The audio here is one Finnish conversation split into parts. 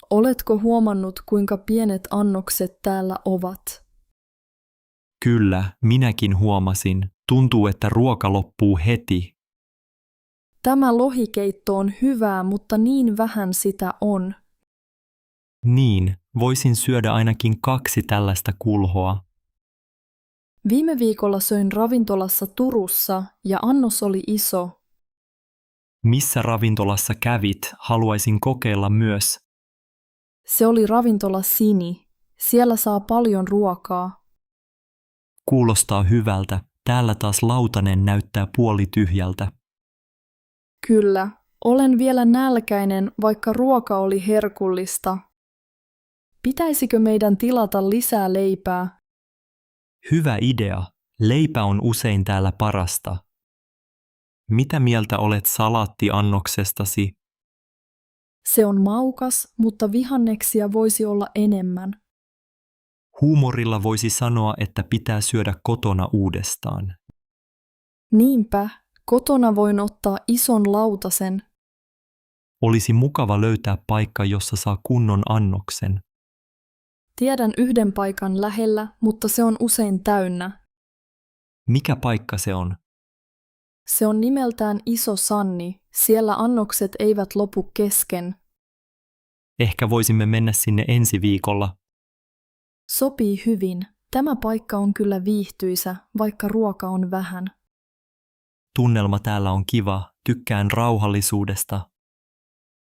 Oletko huomannut, kuinka pienet annokset täällä ovat? Kyllä, minäkin huomasin. Tuntuu, että ruoka loppuu heti. Tämä lohikeitto on hyvää, mutta niin vähän sitä on. Niin, voisin syödä ainakin 2 tällaista kulhoa. Viime viikolla söin ravintolassa Turussa ja annos oli iso. Missä ravintolassa kävit? Haluaisin kokeilla myös. Se oli ravintola Sini. Siellä saa paljon ruokaa. Kuulostaa hyvältä. Täällä taas lautanen näyttää puolityhjältä. Kyllä, olen vielä nälkäinen, vaikka ruoka oli herkullista. Pitäisikö meidän tilata lisää leipää? Hyvä idea. Leipä on usein täällä parasta. Mitä mieltä olet salaattiannoksestasi? Se on maukas, mutta vihanneksia voisi olla enemmän. Huumorilla voisi sanoa, että pitää syödä kotona uudestaan. Niinpä, kotona voin ottaa ison lautasen. Olisi mukava löytää paikka, jossa saa kunnon annoksen. Tiedän yhden paikan lähellä, mutta se on usein täynnä. Mikä paikka se on? Se on nimeltään Iso Sanni. Siellä annokset eivät lopu kesken. Ehkä voisimme mennä sinne ensi viikolla. Sopii hyvin. Tämä paikka on kyllä viihtyisä, vaikka ruoka on vähän. Tunnelma täällä on kiva. Tykkään rauhallisuudesta.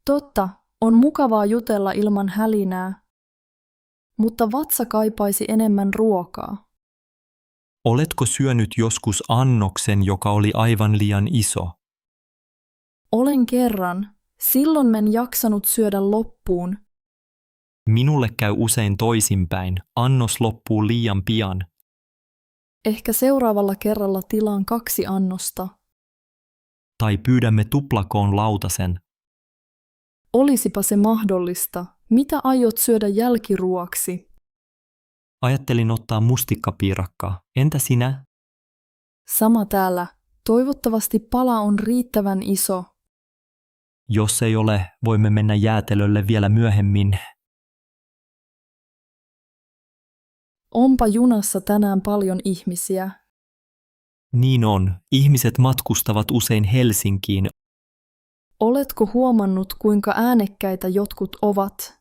Totta, on mukavaa jutella ilman hälinää. Mutta vatsa kaipaisi enemmän ruokaa. Oletko syönyt joskus annoksen, joka oli aivan liian iso? Olen kerran. Silloin en jaksanut syödä loppuun. Minulle käy usein toisinpäin. Annos loppuu liian pian. Ehkä seuraavalla kerralla tilaan 2 annosta. Tai pyydämme tuplakoon lautasen. Olisipa se mahdollista. Mitä aiot syödä jälkiruoksi? Ajattelin ottaa mustikkapiirakkaa. Entä sinä? Sama täällä. Toivottavasti pala on riittävän iso. Jos ei ole, voimme mennä jäätelölle vielä myöhemmin. Onpa junassa tänään paljon ihmisiä. Niin on. Ihmiset matkustavat usein Helsinkiin. Oletko huomannut, kuinka äänekkäitä jotkut ovat?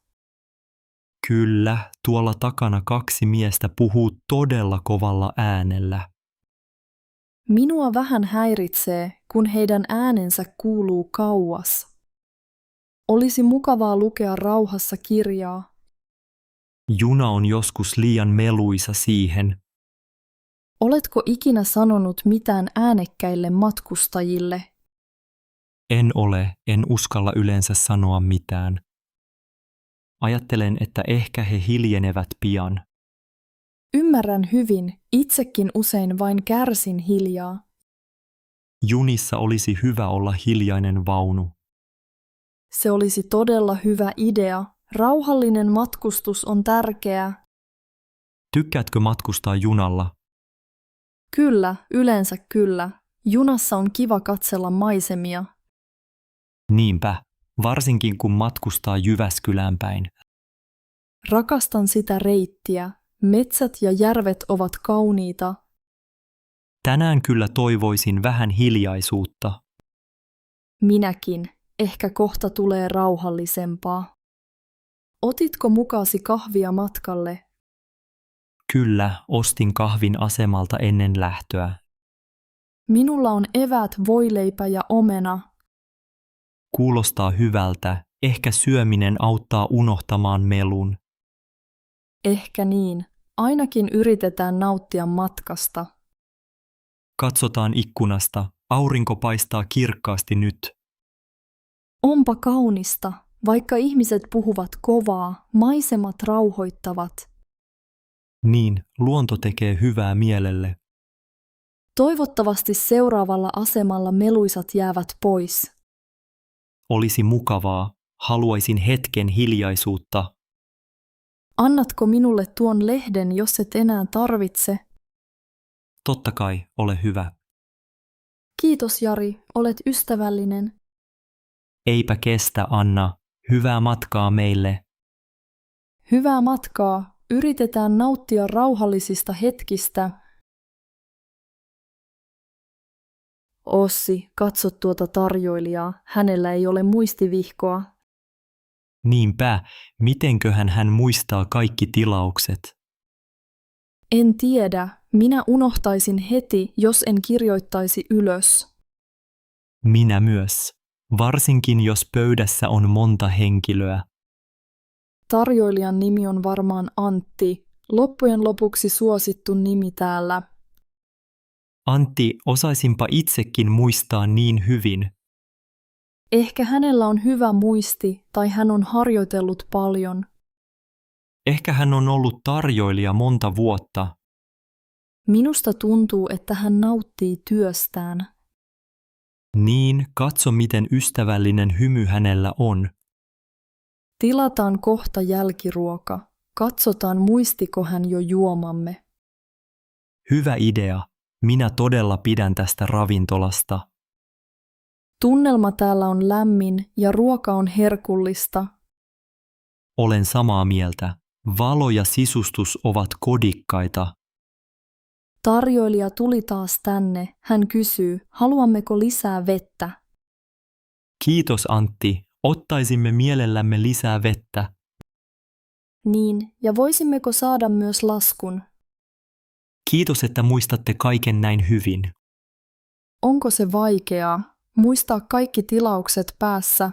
Kyllä, tuolla takana 2 miestä puhuu todella kovalla äänellä. Minua vähän häiritsee, kun heidän äänensä kuuluu kauas. Olisi mukavaa lukea rauhassa kirjaa. Juna on joskus liian meluisa siihen. Oletko ikinä sanonut mitään äänekkäille matkustajille? En uskalla yleensä sanoa mitään. Ajattelen, että ehkä he hiljenevät pian. Ymmärrän hyvin, itsekin usein vain kärsin hiljaa. Junissa olisi hyvä olla hiljainen vaunu. Se olisi todella hyvä idea. Rauhallinen matkustus on tärkeää. Tykkäätkö matkustaa junalla? Kyllä, yleensä kyllä. Junassa on kiva katsella maisemia. Niinpä, varsinkin kun matkustaa Jyväskylään päin. Rakastan sitä reittiä. Metsät ja järvet ovat kauniita. Tänään kyllä toivoisin vähän hiljaisuutta. Minäkin. Ehkä kohta tulee rauhallisempaa. Otitko mukaasi kahvia matkalle? Kyllä, ostin kahvin asemalta ennen lähtöä. Minulla on eväät, voileipä ja omena. Kuulostaa hyvältä. Ehkä syöminen auttaa unohtamaan melun. Ehkä niin. Ainakin yritetään nauttia matkasta. Katsotaan ikkunasta. Aurinko paistaa kirkkaasti nyt. Onpa kaunista. Vaikka ihmiset puhuvat kovaa, maisemat rauhoittavat. Niin, luonto tekee hyvää mielelle. Toivottavasti seuraavalla asemalla meluisat jäävät pois. Olisi mukavaa. Haluaisin hetken hiljaisuutta. Annatko minulle tuon lehden, jos et enää tarvitse? Totta kai, ole hyvä. Kiitos Jari, olet ystävällinen. Eipä kestä, Anna. Hyvää matkaa meille. Hyvää matkaa. Yritetään nauttia rauhallisista hetkistä. Ossi, katso tuota tarjoilijaa. Hänellä ei ole muistivihkoa. Niinpä, mitenköhän hän muistaa kaikki tilaukset? En tiedä. Minä unohtaisin heti, jos en kirjoittaisi ylös. Minä myös. Varsinkin jos pöydässä on monta henkilöä. Tarjoilijan nimi on varmaan Antti. Loppujen lopuksi suosittu nimi täällä. Antti, osaisinpa itsekin muistaa niin hyvin. Ehkä hänellä on hyvä muisti tai hän on harjoitellut paljon. Ehkä hän on ollut tarjoilija monta vuotta. Minusta tuntuu, että hän nauttii työstään. Niin, katso miten ystävällinen hymy hänellä on. Tilataan kohta jälkiruoka. Katsotaan muistiko hän jo juomamme. Hyvä idea. Minä todella pidän tästä ravintolasta. Tunnelma täällä on lämmin ja ruoka on herkullista. Olen samaa mieltä. Valo ja sisustus ovat kodikkaita. Tarjoilija tuli taas tänne. Hän kysyy, haluammeko lisää vettä? Kiitos Antti. Ottaisimme mielellämme lisää vettä. Niin, ja voisimmeko saada myös laskun? Kiitos, että muistatte kaiken näin hyvin. Onko se vaikeaa? Muistaa kaikki tilaukset päässä.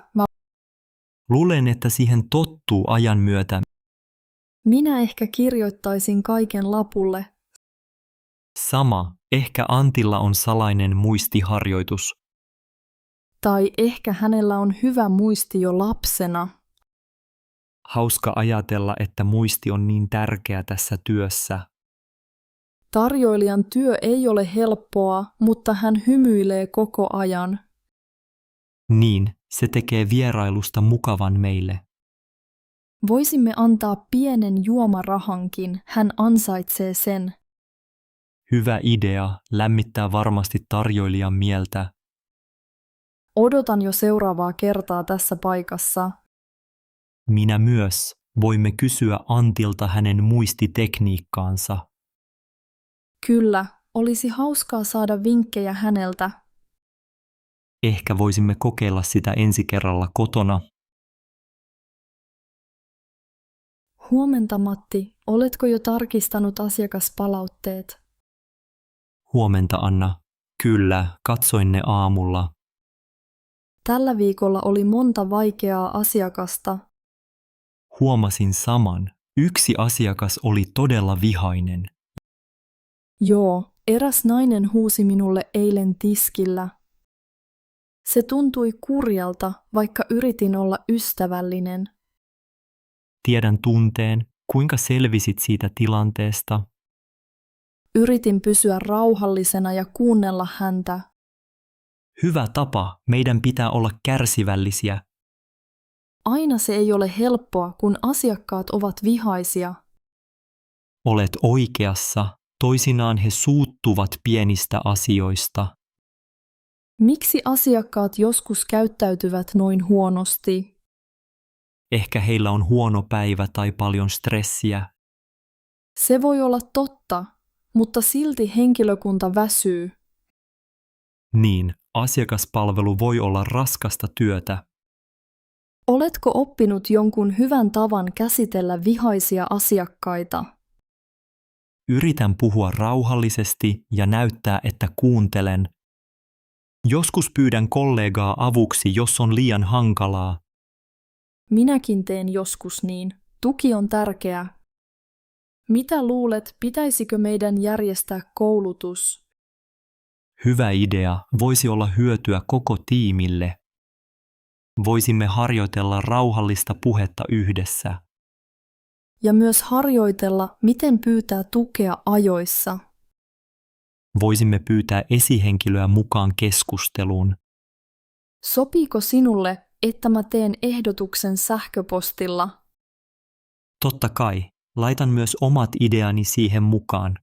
Luulen, että siihen tottuu ajan myötä. Minä ehkä kirjoittaisin kaiken lapulle. Sama, ehkä Antilla on salainen muistiharjoitus. Tai ehkä hänellä on hyvä muisti jo lapsena. Hauska ajatella, että muisti on niin tärkeä tässä työssä. Tarjoilijan työ ei ole helppoa, mutta hän hymyilee koko ajan. Niin, se tekee vierailusta mukavan meille. Voisimme antaa pienen juomarahankin, hän ansaitsee sen. Hyvä idea, lämmittää varmasti tarjoilijan mieltä. Odotan jo seuraavaa kertaa tässä paikassa. Minä myös. Voimme kysyä Antilta hänen muistitekniikkaansa. Kyllä, olisi hauskaa saada vinkkejä häneltä. Ehkä voisimme kokeilla sitä ensi kerralla kotona. Huomenta Matti, oletko jo tarkistanut asiakaspalautteet? Huomenta Anna. Kyllä, katsoin ne aamulla. Tällä viikolla oli monta vaikeaa asiakasta. Huomasin saman. Yksi asiakas oli todella vihainen. Joo, eräs nainen huusi minulle eilen tiskillä. Se tuntui kurjalta, vaikka yritin olla ystävällinen. Tiedän tunteen, kuinka selvisit siitä tilanteesta. Yritin pysyä rauhallisena ja kuunnella häntä. Hyvä tapa, meidän pitää olla kärsivällisiä. Aina se ei ole helppoa, kun asiakkaat ovat vihaisia. Olet oikeassa, toisinaan he suuttuvat pienistä asioista. Miksi asiakkaat joskus käyttäytyvät noin huonosti? Ehkä heillä on huono päivä tai paljon stressiä. Se voi olla totta, mutta silti henkilökunta väsyy. Niin, asiakaspalvelu voi olla raskasta työtä. Oletko oppinut jonkun hyvän tavan käsitellä vihaisia asiakkaita? Yritän puhua rauhallisesti ja näyttää, että kuuntelen. Joskus pyydän kollegaa avuksi, jos on liian hankalaa. Minäkin teen joskus niin. Tuki on tärkeää. Mitä luulet, pitäisikö meidän järjestää koulutus? Hyvä idea, voisi olla hyötyä koko tiimille. Voisimme harjoitella rauhallista puhetta yhdessä. Ja myös harjoitella, miten pyytää tukea ajoissa. Voisimme pyytää esihenkilöä mukaan keskusteluun. Sopiiko sinulle, että mä teen ehdotuksen sähköpostilla? Totta kai, laitan myös omat ideani siihen mukaan.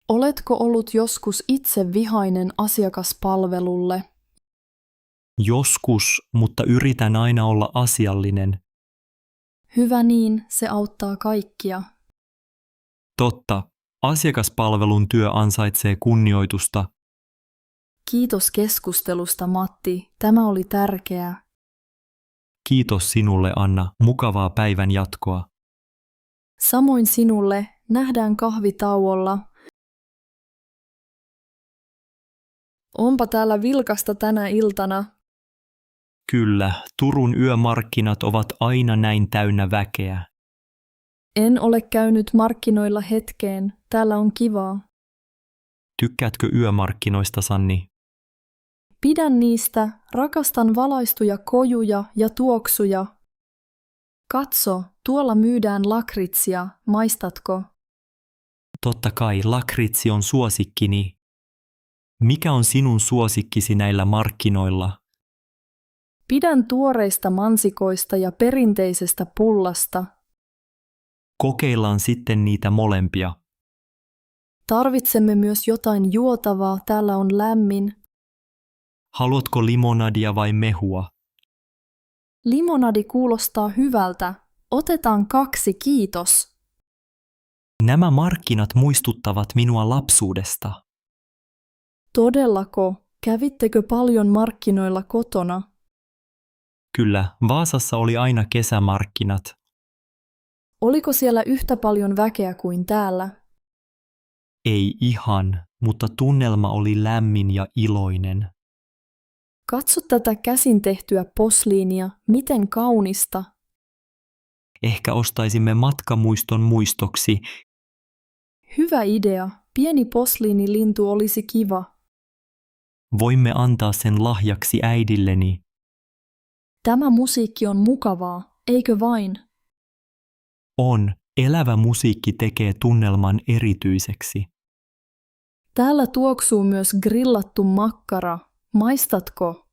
Oletko ollut joskus itse vihainen asiakaspalvelulle? Joskus, mutta yritän aina olla asiallinen. Hyvä niin, se auttaa kaikkia. Totta, asiakaspalvelun työ ansaitsee kunnioitusta. Kiitos keskustelusta, Matti. Tämä oli tärkeää. Kiitos sinulle, Anna. Mukavaa päivän jatkoa. Samoin sinulle. Nähdään kahvitauolla. Onpa täällä vilkasta tänä iltana. Kyllä, Turun yömarkkinat ovat aina näin täynnä väkeä. En ole käynyt markkinoilla hetkeen. Täällä on kivaa. Tykkäätkö yömarkkinoista, Sanni? Pidän niistä. Rakastan valaistuja kojuja ja tuoksuja. Katso, tuolla myydään lakritsia. Maistatko? Totta kai, lakritsi on suosikkini. Mikä on sinun suosikkisi näillä markkinoilla? Pidän tuoreista mansikoista ja perinteisestä pullasta. Kokeillaan sitten niitä molempia. Tarvitsemme myös jotain juotavaa. Täällä on lämmin. Haluatko limonadia vai mehua? Limonadi kuulostaa hyvältä. Otetaan 2, kiitos. Nämä markkinat muistuttavat minua lapsuudesta. Todellako? Kävittekö paljon markkinoilla kotona? Kyllä, Vaasassa oli aina kesämarkkinat. Oliko siellä yhtä paljon väkeä kuin täällä? Ei ihan, mutta tunnelma oli lämmin ja iloinen. Katso tätä käsin tehtyä posliinia. Miten kaunista. Ehkä ostaisimme matkamuiston muistoksi. Hyvä idea. Pieni posliinilintu olisi kiva. Voimme antaa sen lahjaksi äidilleni. Tämä musiikki on mukavaa, eikö vain? On, elävä musiikki tekee tunnelman erityiseksi. Täällä tuoksuu myös grillattu makkara. Maistatko?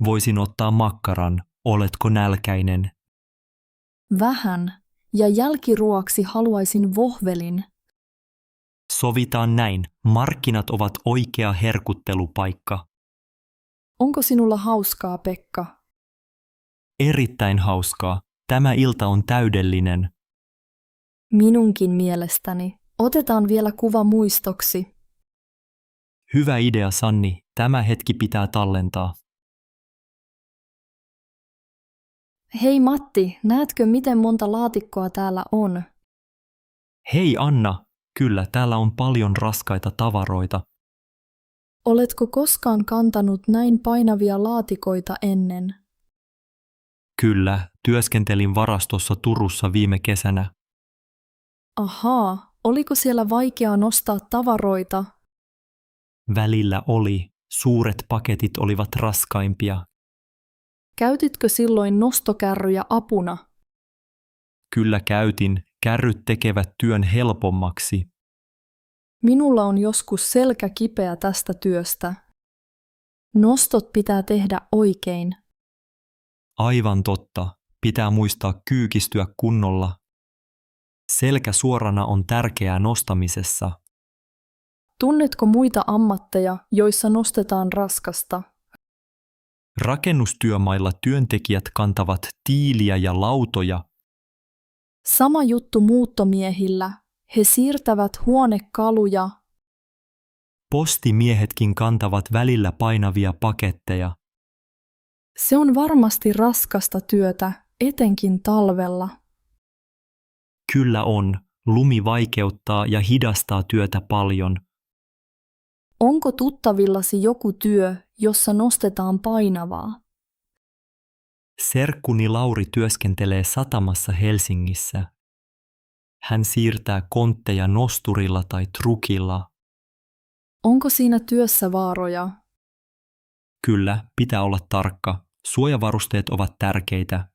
Voisin ottaa makkaran. Oletko nälkäinen? Vähän. Ja jälkiruoaksi haluaisin vohvelin. Sovitaan näin. Markkinat ovat oikea herkuttelupaikka. Onko sinulla hauskaa, Pekka? Erittäin hauskaa. Tämä ilta on täydellinen. Minunkin mielestäni. Otetaan vielä kuva muistoksi. Hyvä idea, Sanni. Tämä hetki pitää tallentaa. Hei Matti, näetkö miten monta laatikkoa täällä on? Hei Anna, kyllä täällä on paljon raskaita tavaroita. Oletko koskaan kantanut näin painavia laatikoita ennen? Kyllä, työskentelin varastossa Turussa viime kesänä. Ahaa, oliko siellä vaikeaa nostaa tavaroita? Välillä oli. Suuret paketit olivat raskaimpia. Käytitkö silloin nostokärryjä apuna? Kyllä käytin. Kärryt tekevät työn helpommaksi. Minulla on joskus selkä kipeä tästä työstä. Nostot pitää tehdä oikein. Aivan totta. Pitää muistaa kyykistyä kunnolla. Selkä suorana on tärkeää nostamisessa. Tunnetko muita ammatteja, joissa nostetaan raskasta? Rakennustyömailla työntekijät kantavat tiiliä ja lautoja. Sama juttu muuttomiehillä. He siirtävät huonekaluja. Postimiehetkin kantavat välillä painavia paketteja. Se on varmasti raskasta työtä, etenkin talvella. Kyllä on. Lumi vaikeuttaa ja hidastaa työtä paljon. Onko tuttavillasi joku työ, jossa nostetaan painavaa? Serkkuni Lauri työskentelee satamassa Helsingissä. Hän siirtää kontteja nosturilla tai trukilla. Onko siinä työssä vaaroja? Kyllä, pitää olla tarkka. Suojavarusteet ovat tärkeitä.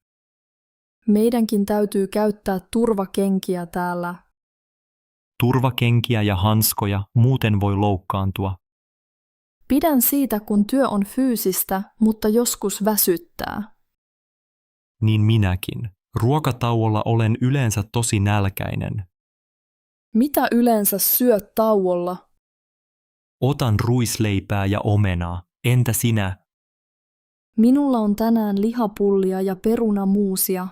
Meidänkin täytyy käyttää turvakenkiä täällä. Turvakenkiä ja hanskoja, muuten voi loukkaantua. Pidän siitä, kun työ on fyysistä, mutta joskus väsyttää. Niin minäkin. Ruokatauolla olen yleensä tosi nälkäinen. Mitä yleensä syöt tauolla? Otan ruisleipää ja omenaa. Entä sinä? Minulla on tänään lihapullia ja perunamuusia.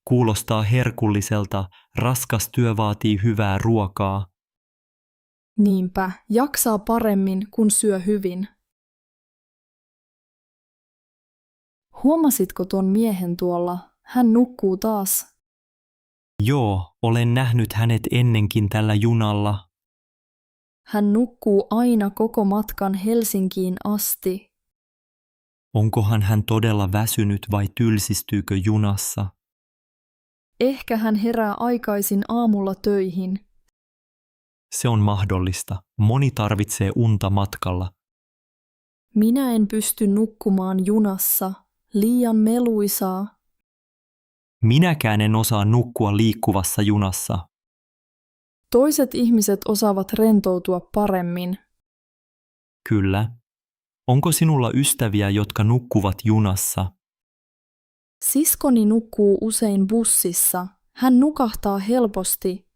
Kuulostaa herkulliselta, raskas työ vaatii hyvää ruokaa. Niinpä, jaksaa paremmin, kun syö hyvin. Huomasitko tuon miehen tuolla? Hän nukkuu taas. Joo, olen nähnyt hänet ennenkin tällä junalla. Hän nukkuu aina koko matkan Helsinkiin asti. Onkohan hän todella väsynyt vai tylsistyykö junassa? Ehkä hän herää aikaisin aamulla töihin. Se on mahdollista. Moni tarvitsee unta matkalla. Minä en pysty nukkumaan junassa. Liian meluisaa. Minäkään en osaa nukkua liikkuvassa junassa. Toiset ihmiset osaavat rentoutua paremmin. Kyllä. Onko sinulla ystäviä, jotka nukkuvat junassa? Siskoni nukkuu usein bussissa. Hän nukahtaa helposti.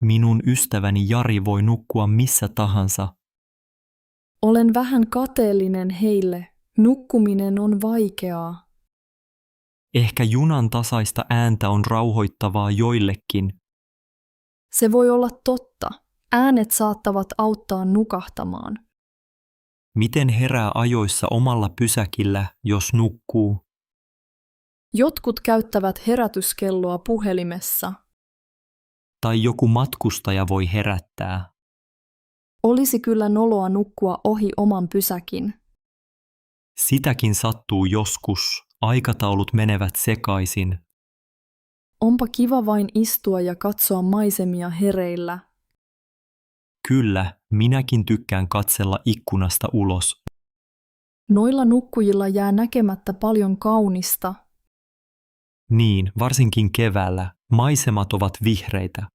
Minun ystäväni Jari voi nukkua missä tahansa. Olen vähän kateellinen heille. Nukkuminen on vaikeaa. Ehkä junan tasaista ääntä on rauhoittavaa joillekin. Se voi olla totta. Äänet saattavat auttaa nukahtamaan. Miten herää ajoissa omalla pysäkillä, jos nukkuu? Jotkut käyttävät herätyskelloa puhelimessa. Tai joku matkustaja voi herättää. Olisi kyllä noloa nukkua ohi oman pysäkin. Sitäkin sattuu joskus. Aikataulut menevät sekaisin. Onpa kiva vain istua ja katsoa maisemia hereillä. Kyllä, minäkin tykkään katsella ikkunasta ulos. Noilla nukkujilla jää näkemättä paljon kaunista. Niin, varsinkin keväällä. Maisemat ovat vihreitä.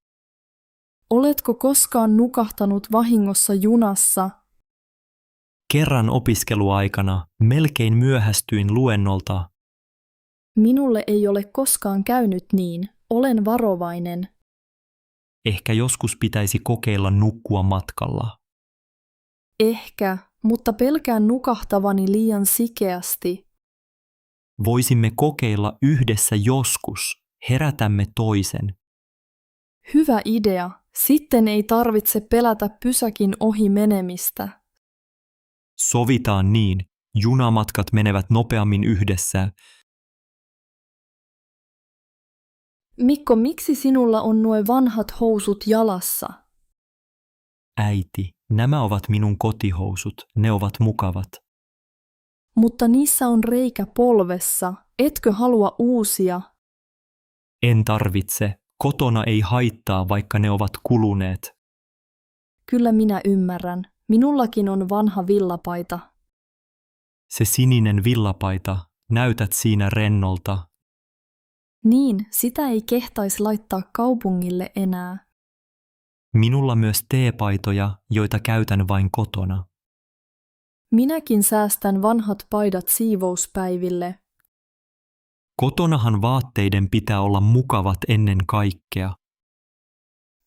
Oletko koskaan nukahtanut vahingossa junassa? Kerran opiskeluaikana melkein myöhästyin luennolta. Minulle ei ole koskaan käynyt niin. Olen varovainen. Ehkä joskus pitäisi kokeilla nukkua matkalla. Ehkä, mutta pelkään nukahtavani liian sikeästi. Voisimme kokeilla yhdessä joskus. Herätämme toisen. Hyvä idea. Sitten ei tarvitse pelätä pysäkin ohi menemistä. Sovitaan niin. Junamatkat menevät nopeammin yhdessä. Mikko, miksi sinulla on nuo vanhat housut jalassa? Äiti, nämä ovat minun kotihousut. Ne ovat mukavat. Mutta niissä on reikä polvessa. Etkö halua uusia? En tarvitse. Kotona ei haittaa, vaikka ne ovat kuluneet. Kyllä minä ymmärrän. Minullakin on vanha villapaita. Se sininen villapaita. Näytät siinä rennolta. Niin, sitä ei kehtaisi laittaa kaupungille enää. Minulla myös teepaitoja, joita käytän vain kotona. Minäkin säästän vanhat paidat siivouspäiville. Kotonahan vaatteiden pitää olla mukavat ennen kaikkea.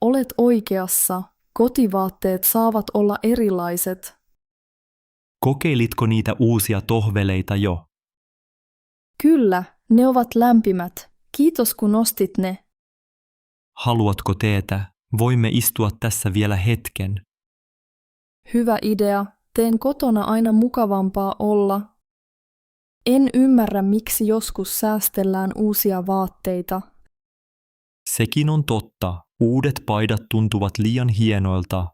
Olet oikeassa. Kotivaatteet saavat olla erilaiset. Kokeilitko niitä uusia tohveleita jo? Kyllä, ne ovat lämpimät. Kiitos kun ostit ne. Haluatko teetä? Voimme istua tässä vielä hetken. Hyvä idea. Teen kotona aina mukavampaa olla. En ymmärrä, miksi joskus säästellään uusia vaatteita. Sekin on totta. Uudet paidat tuntuvat liian hienoilta.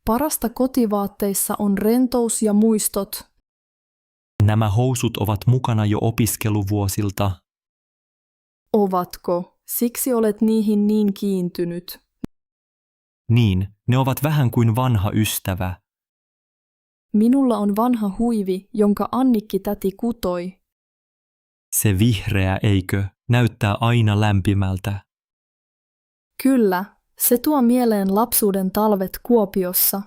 Parasta kotivaatteissa on rentous ja muistot. Nämä housut ovat mukana jo opiskeluvuosilta. Ovatko? Siksi olet niihin niin kiintynyt. Niin, ne ovat vähän kuin vanha ystävä. Minulla on vanha huivi, jonka Annikki täti kutoi. Se vihreä, eikö, näyttää aina lämpimältä. Kyllä, se tuo mieleen lapsuuden talvet Kuopiossa.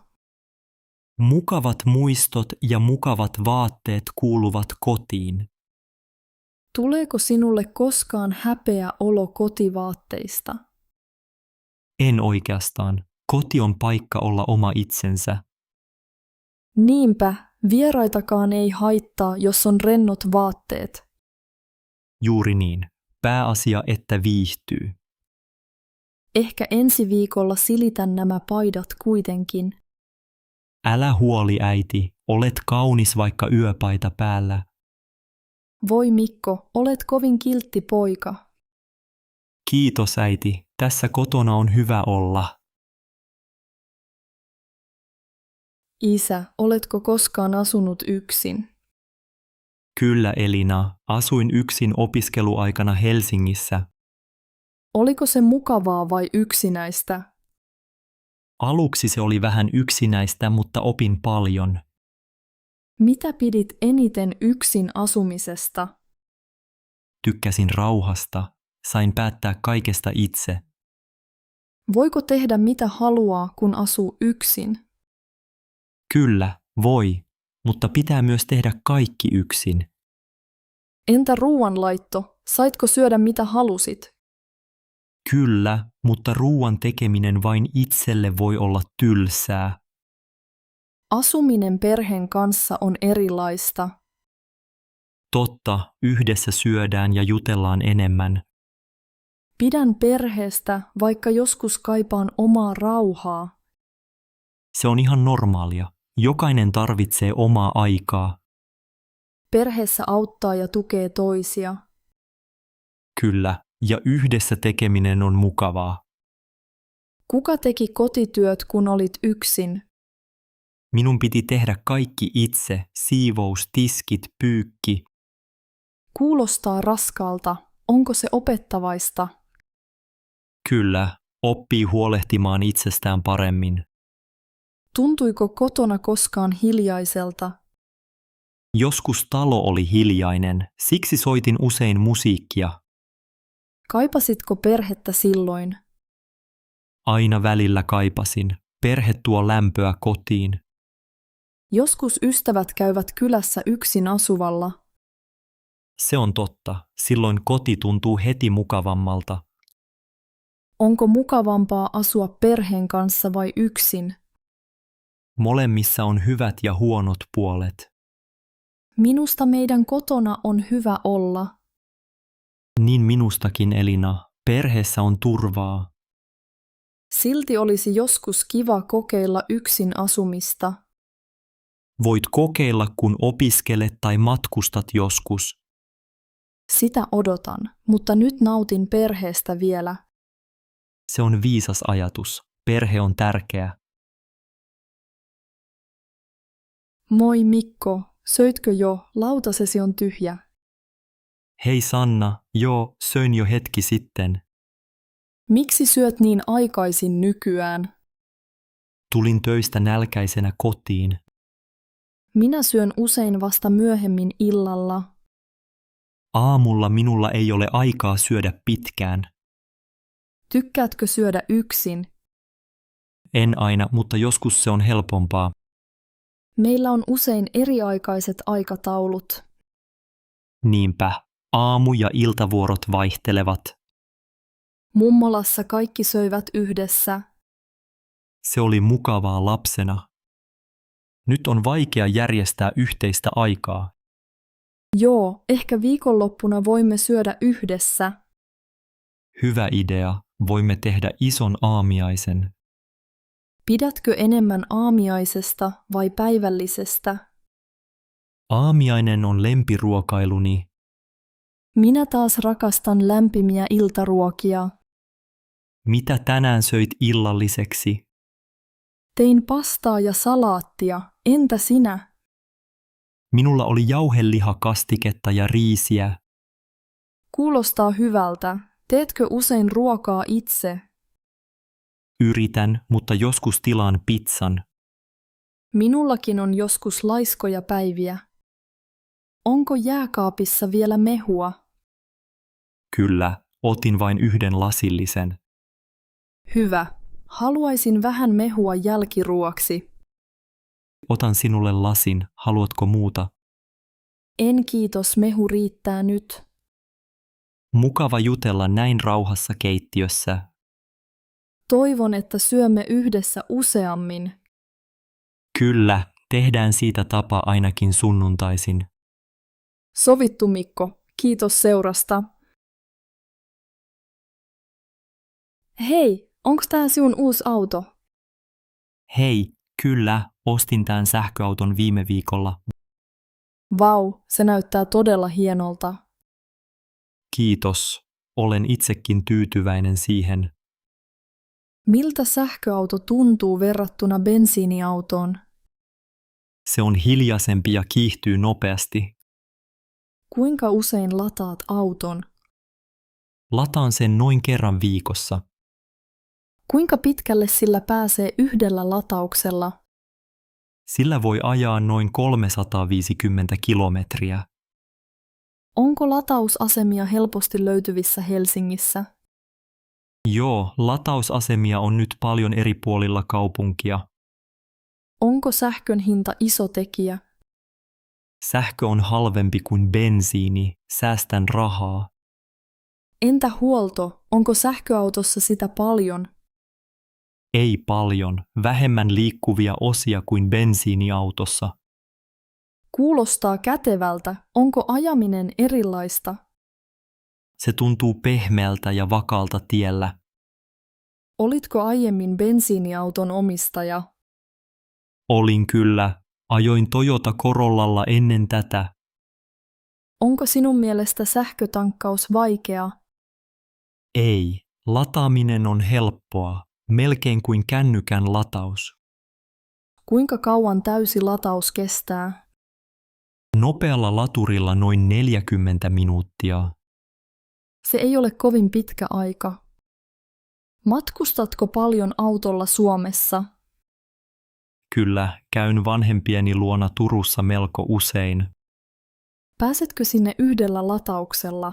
Mukavat muistot ja mukavat vaatteet kuuluvat kotiin. Tuleeko sinulle koskaan häpeä olo kotivaatteista? En oikeastaan. Koti on paikka olla oma itsensä. Niinpä, vieraitakaan ei haittaa, jos on rennot vaatteet. Juuri niin. Pääasia, että viihtyy. Ehkä ensi viikolla silitän nämä paidat kuitenkin. Älä huoli, äiti, olet kaunis vaikka yöpaita päällä. Voi Mikko, olet kovin kiltti poika. Kiitos, äiti, tässä kotona on hyvä olla. Isä, oletko koskaan asunut yksin? Kyllä, Elina, asuin yksin opiskeluaikana Helsingissä. Oliko se mukavaa vai yksinäistä? Aluksi se oli vähän yksinäistä, mutta opin paljon. Mitä pidit eniten yksin asumisesta? Tykkäsin rauhasta, sain päättää kaikesta itse. Voiko tehdä mitä haluaa, kun asuu yksin? Kyllä, voi, mutta pitää myös tehdä kaikki yksin. Entä ruuanlaitto? Saitko syödä mitä halusit? Kyllä, mutta ruuan tekeminen vain itselle voi olla tylsää. Asuminen perheen kanssa on erilaista. Totta, yhdessä syödään ja jutellaan enemmän. Pidän perheestä, vaikka joskus kaipaan omaa rauhaa. Se on ihan normaalia. Jokainen tarvitsee omaa aikaa. Perheessä auttaa ja tukee toisia. Kyllä, ja yhdessä tekeminen on mukavaa. Kuka teki kotityöt, kun olit yksin? Minun piti tehdä kaikki itse, siivous, tiskit, pyykki. Kuulostaa raskalta. Onko se opettavaista? Kyllä, oppii huolehtimaan itsestään paremmin. Tuntuiko kotona koskaan hiljaiselta? Joskus talo oli hiljainen, siksi soitin usein musiikkia. Kaipasitko perhettä silloin? Aina välillä kaipasin. Perhe tuo lämpöä kotiin. Joskus ystävät käyvät kylässä yksin asuvalla. Se on totta. Silloin koti tuntuu heti mukavammalta. Onko mukavampaa asua perheen kanssa vai yksin? Molemmissa on hyvät ja huonot puolet. Minusta meidän kotona on hyvä olla. Niin minustakin, Elina. Perheessä on turvaa. Silti olisi joskus kiva kokeilla yksin asumista. Voit kokeilla, kun opiskelet tai matkustat joskus. Sitä odotan, mutta nyt nautin perheestä vielä. Se on viisas ajatus. Perhe on tärkeä. Moi Mikko, söitkö jo? Lautasesi on tyhjä. Hei Sanna, joo, söin jo hetki sitten. Miksi syöt niin aikaisin nykyään? Tulin töistä nälkäisenä kotiin. Minä syön usein vasta myöhemmin illalla. Aamulla minulla ei ole aikaa syödä pitkään. Tykkäätkö syödä yksin? En aina, mutta joskus se on helpompaa. Meillä on usein eriaikaiset aikataulut. Niinpä, aamu- ja iltavuorot vaihtelevat. Mummolassa kaikki söivät yhdessä. Se oli mukavaa lapsena. Nyt on vaikea järjestää yhteistä aikaa. Joo, ehkä viikonloppuna voimme syödä yhdessä. Hyvä idea, voimme tehdä ison aamiaisen. Pidätkö enemmän aamiaisesta vai päivällisestä? Aamiainen on lempiruokailuni. Minä taas rakastan lämpimiä iltaruokia. Mitä tänään söit illalliseksi? Tein pastaa ja salaattia. Entä sinä? Minulla oli jauhelihakastiketta ja riisiä. Kuulostaa hyvältä. Teetkö usein ruokaa itse? Yritän, mutta joskus tilaan pizzan. Minullakin on joskus laiskoja päiviä. Onko jääkaapissa vielä mehua? Kyllä, otin vain yhden lasillisen. Hyvä. Haluaisin vähän mehua jälkiruoksi. Otan sinulle lasin, haluatko muuta? En kiitos, mehu riittää nyt. Mukava jutella näin rauhassa keittiössä. Toivon, että syömme yhdessä useammin. Kyllä, tehdään siitä tapa ainakin sunnuntaisin. Sovittu Mikko, kiitos seurasta. Hei, onko tää sinun uusi auto? Hei, kyllä, ostin tämän sähköauton viime viikolla. Vau, se näyttää todella hienolta. Kiitos, olen itsekin tyytyväinen siihen. Miltä sähköauto tuntuu verrattuna bensiiniautoon? Se on hiljaisempi ja kiihtyy nopeasti. Kuinka usein lataat auton? Lataan sen noin kerran viikossa. Kuinka pitkälle sillä pääsee yhdellä latauksella? Sillä voi ajaa noin 350 kilometriä. Onko latausasemia helposti löytyvissä Helsingissä? Joo, latausasemia on nyt paljon eri puolilla kaupunkia. Onko sähkön hinta iso tekijä? Sähkö on halvempi kuin bensiini, säästän rahaa. Entä huolto, onko sähköautossa sitä paljon? Ei paljon, vähemmän liikkuvia osia kuin bensiiniautossa. Kuulostaa kätevältä, onko ajaminen erilaista? Se tuntuu pehmeältä ja vakaalta tiellä. Olitko aiemmin bensiiniauton omistaja? Olin kyllä, ajoin Toyota Corollalla ennen tätä. Onko sinun mielestä sähkötankkaus vaikea? Ei, lataaminen on helppoa, melkein kuin kännykän lataus. Kuinka kauan täysi lataus kestää? Nopealla laturilla noin 40 minuuttia. Se ei ole kovin pitkä aika. Matkustatko paljon autolla Suomessa? Kyllä, käyn vanhempieni luona Turussa melko usein. Pääsetkö sinne yhdellä latauksella?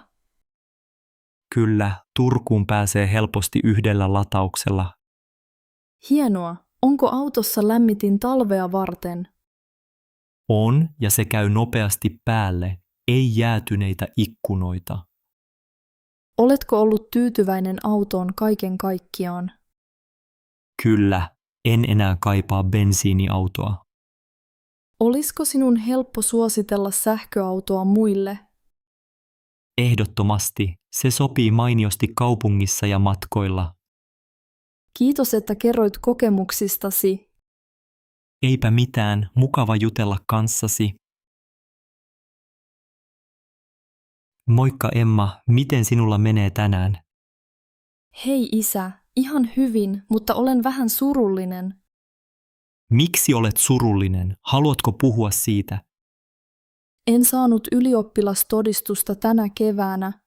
Kyllä, Turkuun pääsee helposti yhdellä latauksella. Hienoa. Onko autossa lämmitin talvea varten? On, ja se käy nopeasti päälle, ei jäätyneitä ikkunoita. Oletko ollut tyytyväinen autoon kaiken kaikkiaan? Kyllä, en enää kaipaa bensiiniautoa. Olisiko sinun helppo suositella sähköautoa muille? Ehdottomasti, se sopii mainiosti kaupungissa ja matkoilla. Kiitos, että kerroit kokemuksistasi. Eipä mitään, mukava jutella kanssasi. Moikka Emma, miten sinulla menee tänään? Hei isä, ihan hyvin, mutta olen vähän surullinen. Miksi olet surullinen? Haluatko puhua siitä? En saanut ylioppilastodistusta tänä keväänä.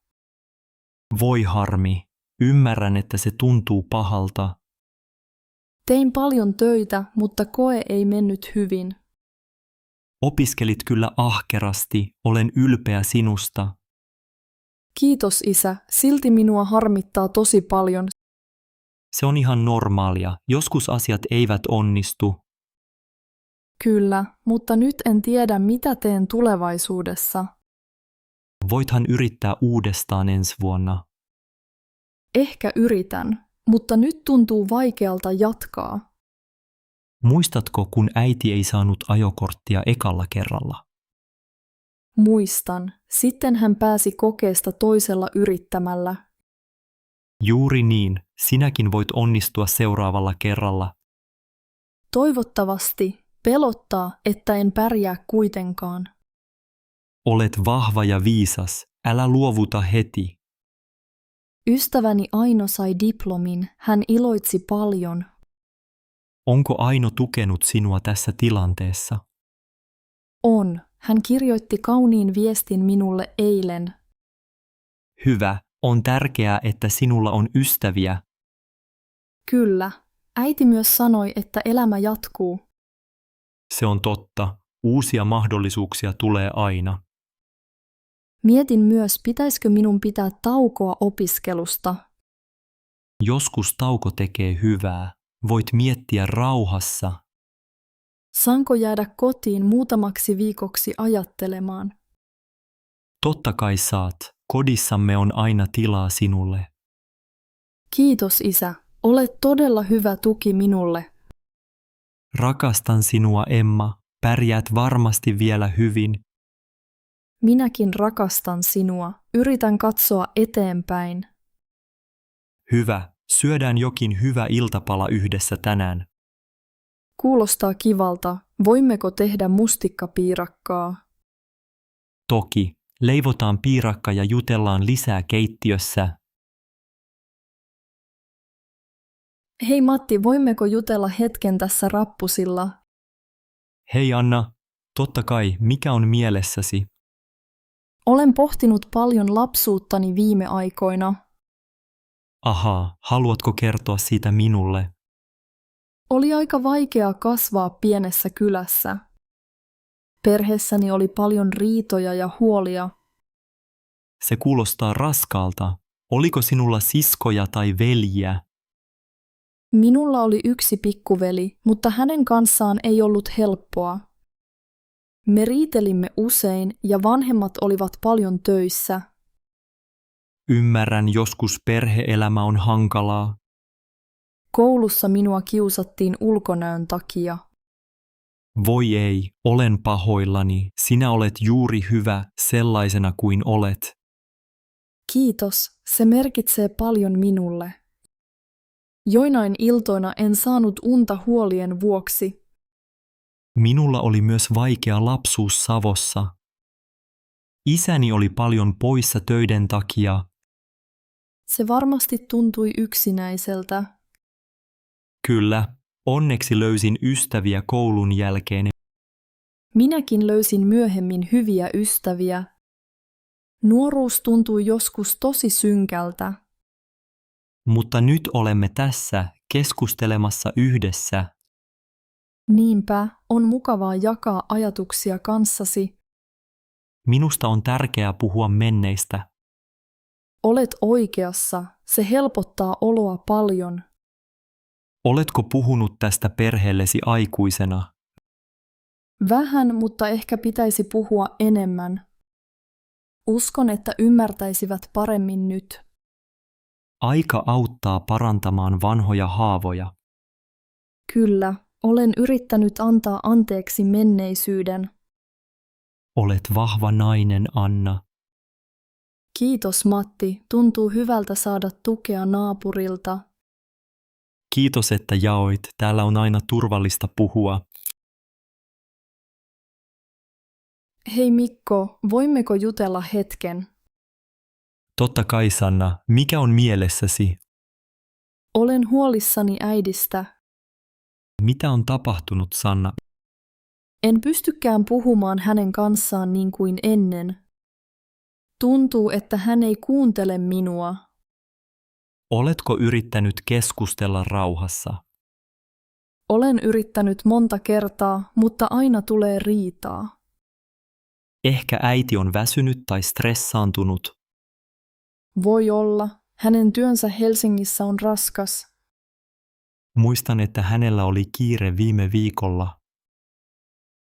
Voi harmi, ymmärrän, että se tuntuu pahalta. Tein paljon töitä, mutta koe ei mennyt hyvin. Opiskelit kyllä ahkerasti, olen ylpeä sinusta. Kiitos isä, silti minua harmittaa tosi paljon. Se on ihan normaalia, joskus asiat eivät onnistu. Kyllä, mutta nyt en tiedä mitä teen tulevaisuudessa. Voithan yrittää uudestaan ensi vuonna. Ehkä yritän, mutta nyt tuntuu vaikealta jatkaa. Muistatko, kun äiti ei saanut ajokorttia ekalla kerralla? Muistan, sitten hän pääsi kokeesta toisella yrittämällä. Juuri niin, sinäkin voit onnistua seuraavalla kerralla. Toivottavasti, pelottaa, että en pärjää kuitenkaan. Olet vahva ja viisas, älä luovuta heti. Ystäväni Aino sai diplomin, hän iloitsi paljon. Onko Aino tukenut sinua tässä tilanteessa? On, hän kirjoitti kauniin viestin minulle eilen. Hyvä, on tärkeää, että sinulla on ystäviä. Kyllä, äiti myös sanoi, että elämä jatkuu. Se on totta, uusia mahdollisuuksia tulee aina. Mietin myös, pitäisikö minun pitää taukoa opiskelusta. Joskus tauko tekee hyvää, voit miettiä rauhassa. Saanko jäädä kotiin muutamaksi viikoksi ajattelemaan? Totta kai saat, kodissamme on aina tilaa sinulle. Kiitos isä, olet todella hyvä tuki minulle. Rakastan sinua Emma, pärjäät varmasti vielä hyvin. Minäkin rakastan sinua, yritän katsoa eteenpäin. Hyvä, Syödään jokin hyvä iltapala yhdessä tänään. Kuulostaa kivalta. Voimmeko tehdä mustikkapiirakkaa? Toki, leivotaan piirakka ja jutellaan lisää keittiössä. Hei Matti, voimmeko jutella hetken tässä rappusilla? Hei Anna, totta kai, mikä on mielessäsi? Olen pohtinut paljon lapsuuttani viime aikoina. Ahaa, haluatko kertoa siitä minulle? Oli aika vaikeaa kasvaa pienessä kylässä. Perheessäni oli paljon riitoja ja huolia. Se kuulostaa raskaalta. Oliko sinulla siskoja tai veljiä? Minulla oli yksi pikkuveli, mutta hänen kanssaan ei ollut helppoa. Me riitelimme usein ja vanhemmat olivat paljon töissä. Ymmärrän, joskus perhe-elämä on hankalaa. Koulussa minua kiusattiin ulkonäön takia. Voi ei, olen pahoillani. Sinä olet juuri hyvä sellaisena kuin olet. Kiitos, se merkitsee paljon minulle. Joinain iltoina en saanut unta huolien vuoksi. Minulla oli myös vaikea lapsuus Savossa. Isäni oli paljon poissa töiden takia. Se varmasti tuntui yksinäiseltä. Kyllä, onneksi löysin ystäviä koulun jälkeen. Minäkin löysin myöhemmin hyviä ystäviä. Nuoruus tuntui joskus tosi synkältä. Mutta nyt olemme tässä keskustelemassa yhdessä. Niinpä, on mukavaa jakaa ajatuksia kanssasi. Minusta on tärkeää puhua menneistä. Olet oikeassa, se helpottaa oloa paljon. Oletko puhunut tästä perheellesi aikuisena? Vähän, mutta ehkä pitäisi puhua enemmän. Uskon, että ymmärtäisivät paremmin nyt. Aika auttaa parantamaan vanhoja haavoja. Kyllä, olen yrittänyt antaa anteeksi menneisyyden. Olet vahva nainen, Anna. Kiitos Matti, tuntuu hyvältä saada tukea naapurilta. Kiitos, että jaoit. Täällä on aina turvallista puhua. Hei Mikko, voimmeko jutella hetken? Totta kai, Sanna. Mikä on mielessäsi? Olen huolissani äidistä. Mitä on tapahtunut, Sanna? En pystykään puhumaan hänen kanssaan niin kuin ennen. Tuntuu, että hän ei kuuntele minua. Oletko yrittänyt keskustella rauhassa? Olen yrittänyt monta kertaa, mutta aina tulee riitaa. Ehkä äiti on väsynyt tai stressaantunut. Voi olla, hänen työnsä Helsingissä on raskas. Muistan, että hänellä oli kiire viime viikolla.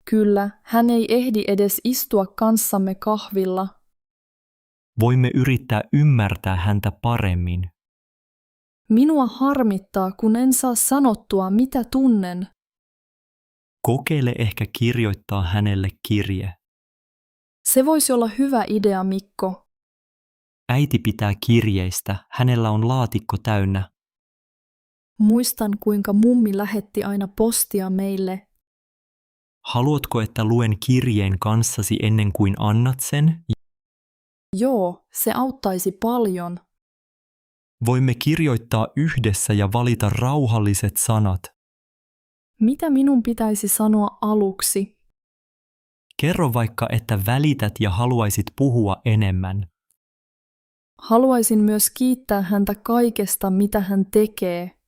Kyllä, hän ei ehdi edes istua kanssamme kahvilla. Voimme yrittää ymmärtää häntä paremmin. Minua harmittaa, kun en saa sanottua, mitä tunnen. Kokeile ehkä kirjoittaa hänelle kirje. Se voisi olla hyvä idea, Mikko. Äiti pitää kirjeistä. Hänellä on laatikko täynnä. Muistan, kuinka mummi lähetti aina postia meille. Haluatko, että luen kirjeen kanssasi ennen kuin annat sen? Joo, se auttaisi paljon. Voimme kirjoittaa yhdessä ja valita rauhalliset sanat. Mitä minun pitäisi sanoa aluksi? Kerro vaikka, että välität ja haluaisit puhua enemmän. Haluaisin myös kiittää häntä kaikesta, mitä hän tekee.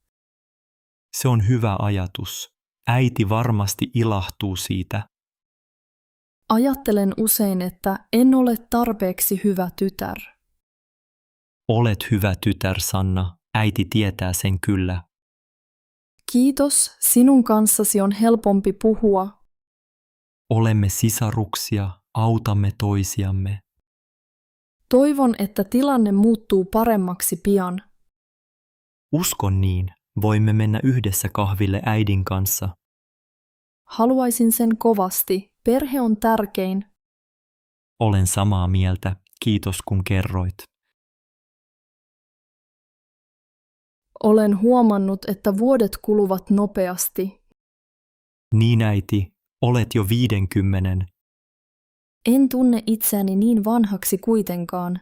Se on hyvä ajatus. Äiti varmasti ilahtuu siitä. Ajattelen usein, että en ole tarpeeksi hyvä tytär. Olet hyvä tytär, Sanna. Äiti tietää sen kyllä. Kiitos, sinun kanssasi on helpompi puhua. Olemme sisaruksia, autamme toisiamme. Toivon, että tilanne muuttuu paremmaksi pian. Uskon niin. Voimme mennä yhdessä kahville äidin kanssa. Haluaisin sen kovasti. Perhe on tärkein. Olen samaa mieltä. Kiitos kun kerroit. Olen huomannut, että vuodet kuluvat nopeasti. Niin äiti, olet jo 50. En tunne itseäni niin vanhaksi kuitenkaan.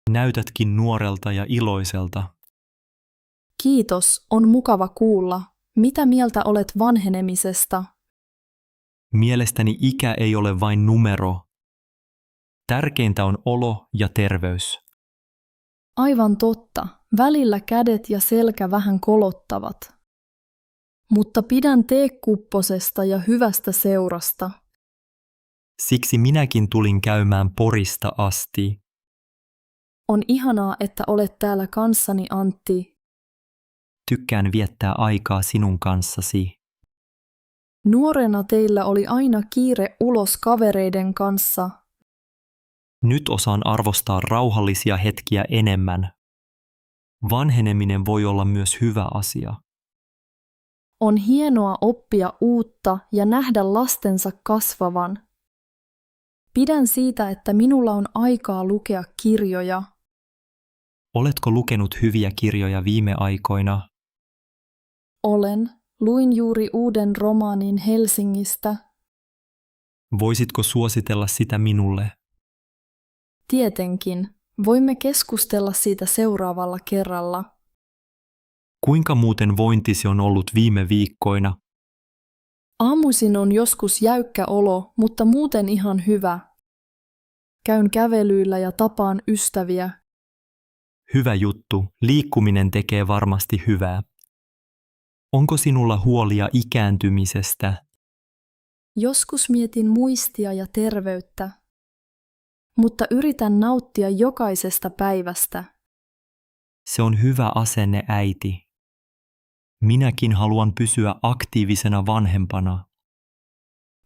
Näytätkin nuorelta ja iloiselta. Kiitos, on mukava kuulla. Mitä mieltä olet vanhenemisesta? Mielestäni ikä ei ole vain numero. Tärkeintä on olo ja terveys. Aivan totta, välillä kädet ja selkä vähän kolottavat. Mutta pidän teekupposesta ja hyvästä seurasta. Siksi minäkin tulin käymään Porista asti. On ihanaa, että olet täällä kanssani, Antti. Tykkään viettää aikaa sinun kanssasi. Nuorena teillä oli aina kiire ulos kavereiden kanssa. Nyt osaan arvostaa rauhallisia hetkiä enemmän. Vanheneminen voi olla myös hyvä asia. On hienoa oppia uutta ja nähdä lastensa kasvavan. Pidän siitä, että minulla on aikaa lukea kirjoja. Oletko lukenut hyviä kirjoja viime aikoina? Olen. Luin juuri uuden romaanin Helsingistä. Voisitko suositella sitä minulle? Tietenkin. Voimme keskustella siitä seuraavalla kerralla. Kuinka muuten vointisi on ollut viime viikkoina? Aamuisin on joskus jäykkä olo, mutta muuten ihan hyvä. Käyn kävelyillä ja tapaan ystäviä. Hyvä juttu, liikkuminen tekee varmasti hyvää. Onko sinulla huolia ikääntymisestä? Joskus mietin muistia ja terveyttä, mutta yritän nauttia jokaisesta päivästä. Se on hyvä asenne, äiti. Minäkin haluan pysyä aktiivisena vanhempana.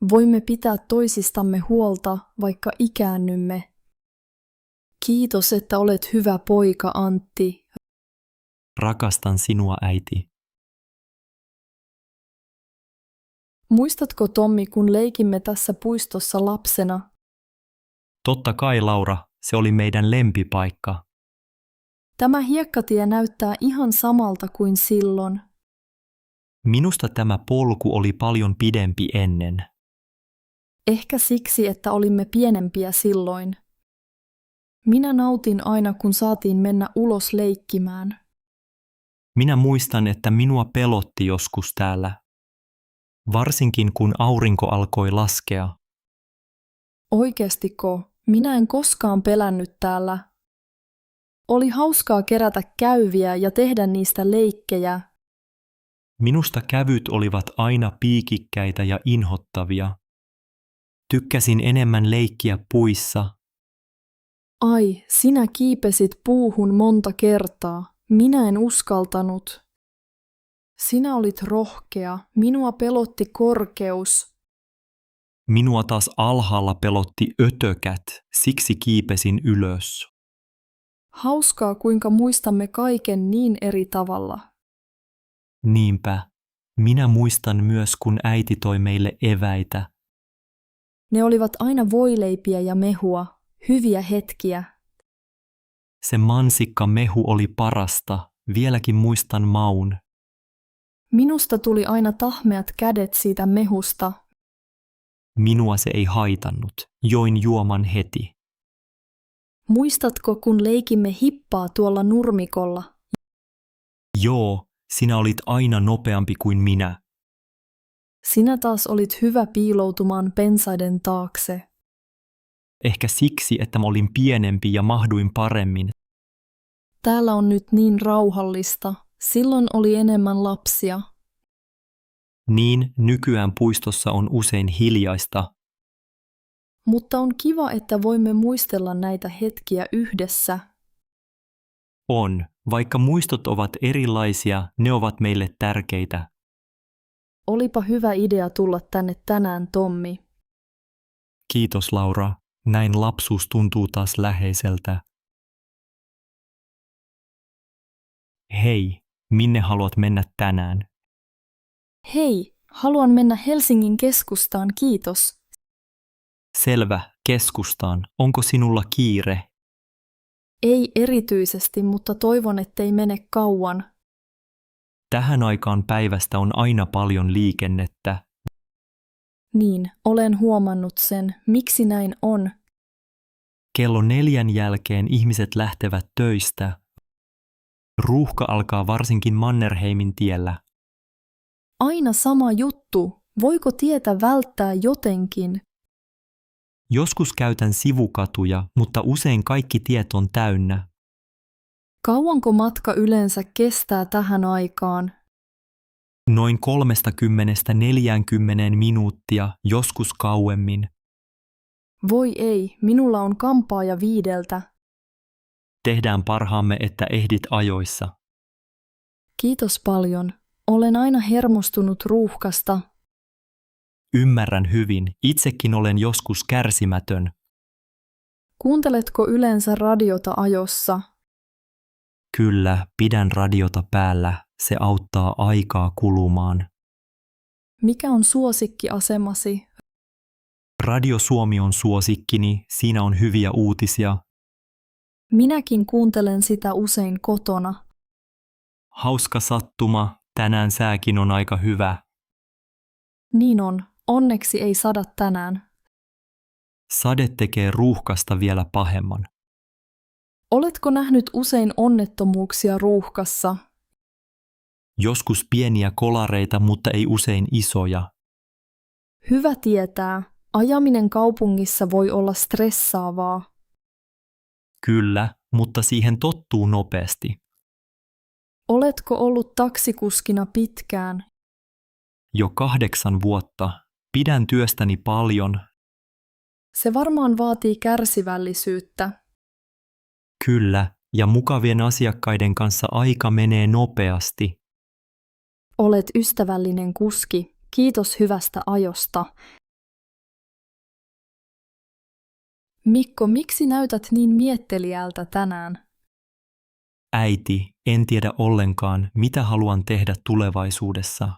Voimme pitää toisistamme huolta, vaikka ikäännymme. Kiitos, että olet hyvä poika, Antti. Rakastan sinua, äiti. Muistatko, Tommi, kun leikimme tässä puistossa lapsena? Totta kai, Laura, se oli meidän lempipaikka. Tämä hiekkatie näyttää ihan samalta kuin silloin. Minusta tämä polku oli paljon pidempi ennen. Ehkä siksi, että olimme pienempiä silloin. Minä nautin aina, kun saatiin mennä ulos leikkimään. Minä muistan, että minua pelotti joskus täällä. Varsinkin kun aurinko alkoi laskea. Oikeastiko? Minä en koskaan pelännyt täällä. Oli hauskaa kerätä käyviä ja tehdä niistä leikkejä. Minusta kävyt olivat aina piikikkäitä ja inhottavia. Tykkäsin enemmän leikkiä puissa. Ai, sinä kiipesit puuhun monta kertaa. Minä en uskaltanut. Sinä olit rohkea. Minua pelotti korkeus. Minua taas alhaalla pelotti ötökät, siksi kiipesin ylös. Hauskaa, kuinka muistamme kaiken niin eri tavalla. Niinpä. Minä muistan myös, kun äiti toi meille eväitä. Ne olivat aina voileipiä ja mehua, hyviä hetkiä. Se mansikkamehu oli parasta, vieläkin muistan maun. Minusta tuli aina tahmeat kädet siitä mehusta. Minua se ei haitannut, join juoman heti. Muistatko, kun leikimme hippaa tuolla nurmikolla? Joo, sinä olit aina nopeampi kuin minä. Sinä taas olit hyvä piiloutumaan pensaiden taakse. Ehkä siksi, että mä olin pienempi ja mahduin paremmin. Täällä on nyt niin rauhallista. Silloin oli enemmän lapsia. Niin, nykyään puistossa on usein hiljaista. Mutta on kiva, että voimme muistella näitä hetkiä yhdessä. On, vaikka muistot ovat erilaisia, ne ovat meille tärkeitä. Olipa hyvä idea tulla tänne tänään, Tommi. Kiitos, Laura. Näin lapsuus tuntuu taas läheiseltä. Hei, minne haluat mennä tänään? Hei, haluan mennä Helsingin keskustaan, kiitos. Selvä, keskustaan. Onko sinulla kiire? Ei erityisesti, mutta toivon, ettei mene kauan. Tähän aikaan päivästä on aina paljon liikennettä. Niin, olen huomannut sen. Miksi näin on? Kello 4 jälkeen ihmiset lähtevät töistä. Ruuhka alkaa varsinkin Mannerheimin tiellä. Aina sama juttu. Voiko tietä välttää jotenkin? Joskus käytän sivukatuja, mutta usein kaikki tiet on täynnä. Kauanko matka yleensä kestää tähän aikaan? Noin 30–40 minuuttia, joskus kauemmin. Voi ei, minulla on kampaaja 5. Tehdään parhaamme, että ehdit ajoissa. Kiitos paljon. Olen aina hermostunut ruuhkasta. Ymmärrän hyvin, itsekin olen joskus kärsimätön. Kuunteletko yleensä radiota ajossa? Kyllä, pidän radiota päällä, se auttaa aikaa kulumaan. Mikä on suosikkiasemasi? Radio Suomi on suosikkini, siinä on hyviä uutisia. Minäkin kuuntelen sitä usein kotona. Hauska sattuma, tänään sääkin on aika hyvä. Niin on, onneksi ei sada tänään. Sade tekee ruuhkasta vielä pahemman. Oletko nähnyt usein onnettomuuksia ruuhkassa? Joskus pieniä kolareita, mutta ei usein isoja. Hyvä tietää. Ajaminen kaupungissa voi olla stressaavaa. Kyllä, mutta siihen tottuu nopeasti. Oletko ollut taksikuskina pitkään? Jo 8 vuotta. Pidän työstäni paljon. Se varmaan vaatii kärsivällisyyttä. Kyllä, ja mukavien asiakkaiden kanssa aika menee nopeasti. Olet ystävällinen kuski. Kiitos hyvästä ajosta. Mikko, miksi näytät niin mietteliältä tänään? Äiti, en tiedä ollenkaan, mitä haluan tehdä tulevaisuudessa.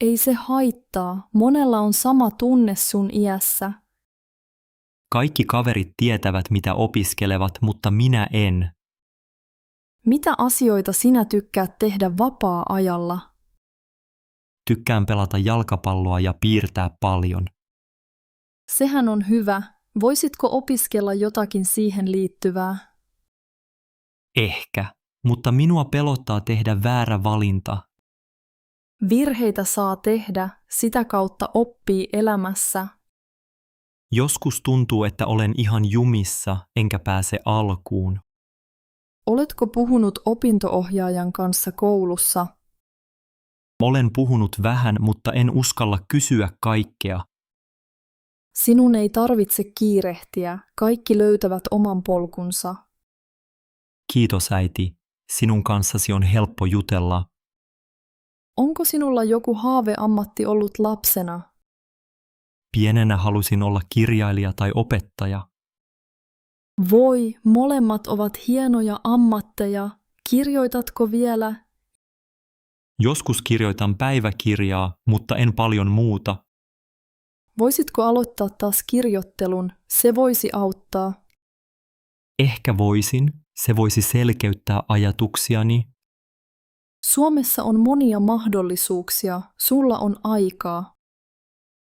Ei se haittaa. Monella on sama tunne sun iässä. Kaikki kaverit tietävät, mitä opiskelevat, mutta minä en. Mitä asioita sinä tykkäät tehdä vapaa-ajalla? Tykkään pelata jalkapalloa ja piirtää paljon. Sehän on hyvä. Voisitko opiskella jotakin siihen liittyvää? Ehkä, mutta minua pelottaa tehdä väärä valinta. Virheitä saa tehdä, sitä kautta oppii elämässä. Joskus tuntuu, että olen ihan jumissa, enkä pääse alkuun. Oletko puhunut opinto-ohjaajan kanssa koulussa? Olen puhunut vähän, mutta en uskalla kysyä kaikkea. Sinun ei tarvitse kiirehtiä, kaikki löytävät oman polkunsa. Kiitos äiti, sinun kanssasi on helppo jutella. Onko sinulla joku haaveammatti ollut lapsena? Pienenä halusin olla kirjailija tai opettaja. Voi, molemmat ovat hienoja ammatteja. Kirjoitatko vielä? Joskus kirjoitan päiväkirjaa, mutta en paljon muuta. Voisitko aloittaa taas kirjoittelun? Se voisi auttaa. Ehkä voisin, se voisi selkeyttää ajatuksiani. Suomessa on monia mahdollisuuksia, sulla on aikaa.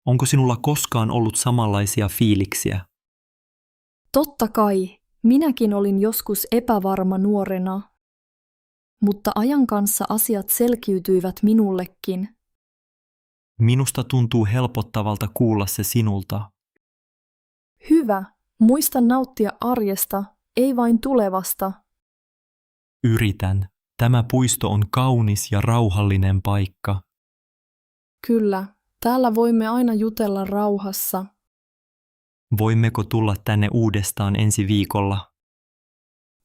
Onko sinulla koskaan ollut samanlaisia fiiliksiä? Totta kai, minäkin olin joskus epävarma nuorena. Mutta ajan kanssa asiat selkiytyivät minullekin. Minusta tuntuu helpottavalta kuulla se sinulta. Hyvä, muista nauttia arjesta, ei vain tulevasta. Yritän. Tämä puisto on kaunis ja rauhallinen paikka. Kyllä, täällä voimme aina jutella rauhassa. Voimmeko tulla tänne uudestaan ensi viikolla?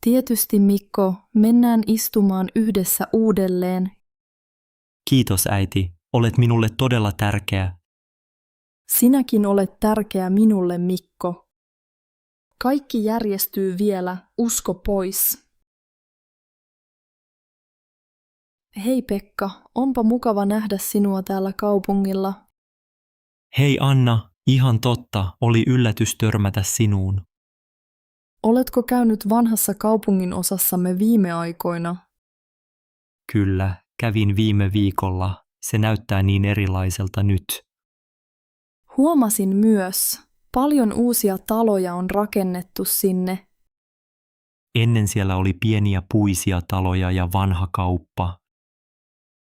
Tietysti Mikko, mennään istumaan yhdessä uudelleen. Kiitos äiti, olet minulle todella tärkeä. Sinäkin olet tärkeä minulle, Mikko. Kaikki järjestyy vielä, usko pois. Hei Pekka, onpa mukava nähdä sinua täällä kaupungilla. Hei Anna, ihan totta, oli yllätys törmätä sinuun. Oletko käynyt vanhassa kaupungin osassamme viime aikoina? Kyllä, Kävin viime viikolla. Se näyttää niin erilaiselta nyt. Huomasin myös, paljon uusia taloja on rakennettu sinne. Ennen siellä oli pieniä puisia taloja ja vanha kauppa.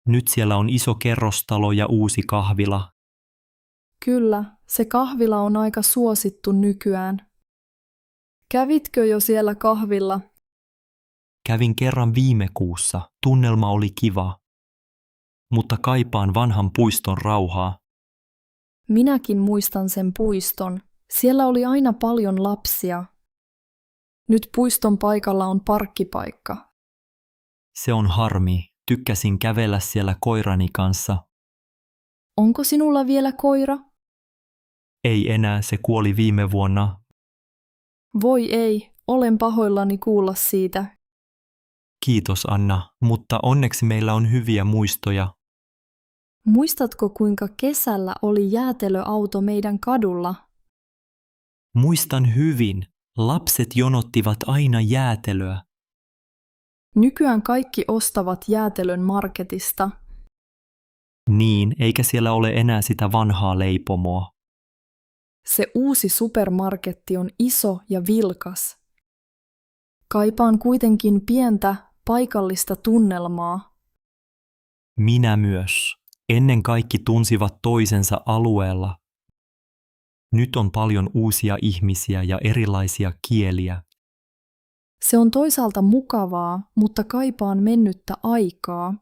Nyt siellä on iso kerrostalo ja uusi kahvila. Kyllä, se kahvila on aika suosittu nykyään. Kävitkö jo siellä kahvilla? Kävin kerran viime kuussa. Tunnelma oli kiva. Mutta kaipaan vanhan puiston rauhaa. Minäkin muistan sen puiston. Siellä oli aina paljon lapsia. Nyt puiston paikalla on parkkipaikka. Se on harmi. Tykkäsin kävellä siellä koirani kanssa. Onko sinulla vielä koira? Ei enää, se kuoli viime vuonna. Voi ei, olen pahoillani kuulla siitä. Kiitos Anna, mutta onneksi meillä on hyviä muistoja. Muistatko, kuinka kesällä oli jäätelöauto meidän kadulla? Muistan hyvin. Lapset jonottivat aina jäätelöä. Nykyään kaikki ostavat jäätelön marketista. Niin, eikä siellä ole enää sitä vanhaa leipomoa. Se uusi supermarketti on iso ja vilkas. Kaipaan kuitenkin pientä, paikallista tunnelmaa. Minä myös. Ennen kaikki tunsivat toisensa alueella. Nyt on paljon uusia ihmisiä ja erilaisia kieliä. Se on toisaalta mukavaa, mutta kaipaan mennyttä aikaa.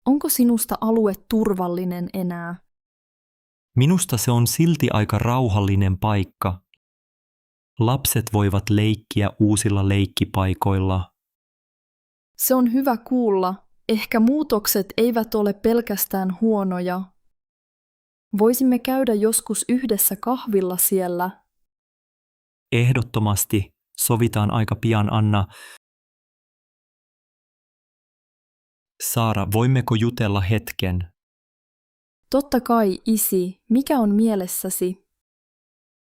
Onko sinusta alue turvallinen enää? Minusta se on silti aika rauhallinen paikka. Lapset voivat leikkiä uusilla leikkipaikoilla. Se on hyvä kuulla. Ehkä muutokset eivät ole pelkästään huonoja. Voisimme käydä joskus yhdessä kahvilla siellä. Ehdottomasti. Sovitaan aika pian, Anna. Saara, voimmeko jutella hetken? Totta kai, isi. Mikä on mielessäsi?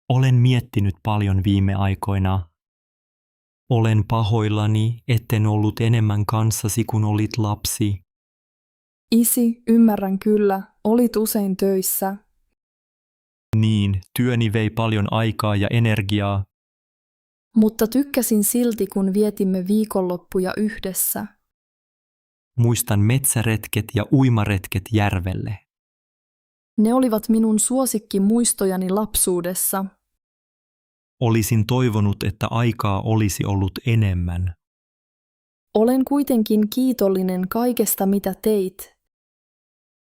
Olen miettinyt paljon viime aikoina. Olen pahoillani, etten ollut enemmän kanssasi, kun olit lapsi. Isi, ymmärrän kyllä. Olit usein töissä. Niin, työni vei paljon aikaa ja energiaa. Mutta tykkäsin silti, kun vietimme viikonloppuja yhdessä. Muistan metsäretket ja uimaretket järvelle. Ne olivat minun suosikkimuistojani lapsuudessa. Olisin toivonut, että aikaa olisi ollut enemmän. Olen kuitenkin kiitollinen kaikesta, mitä teit.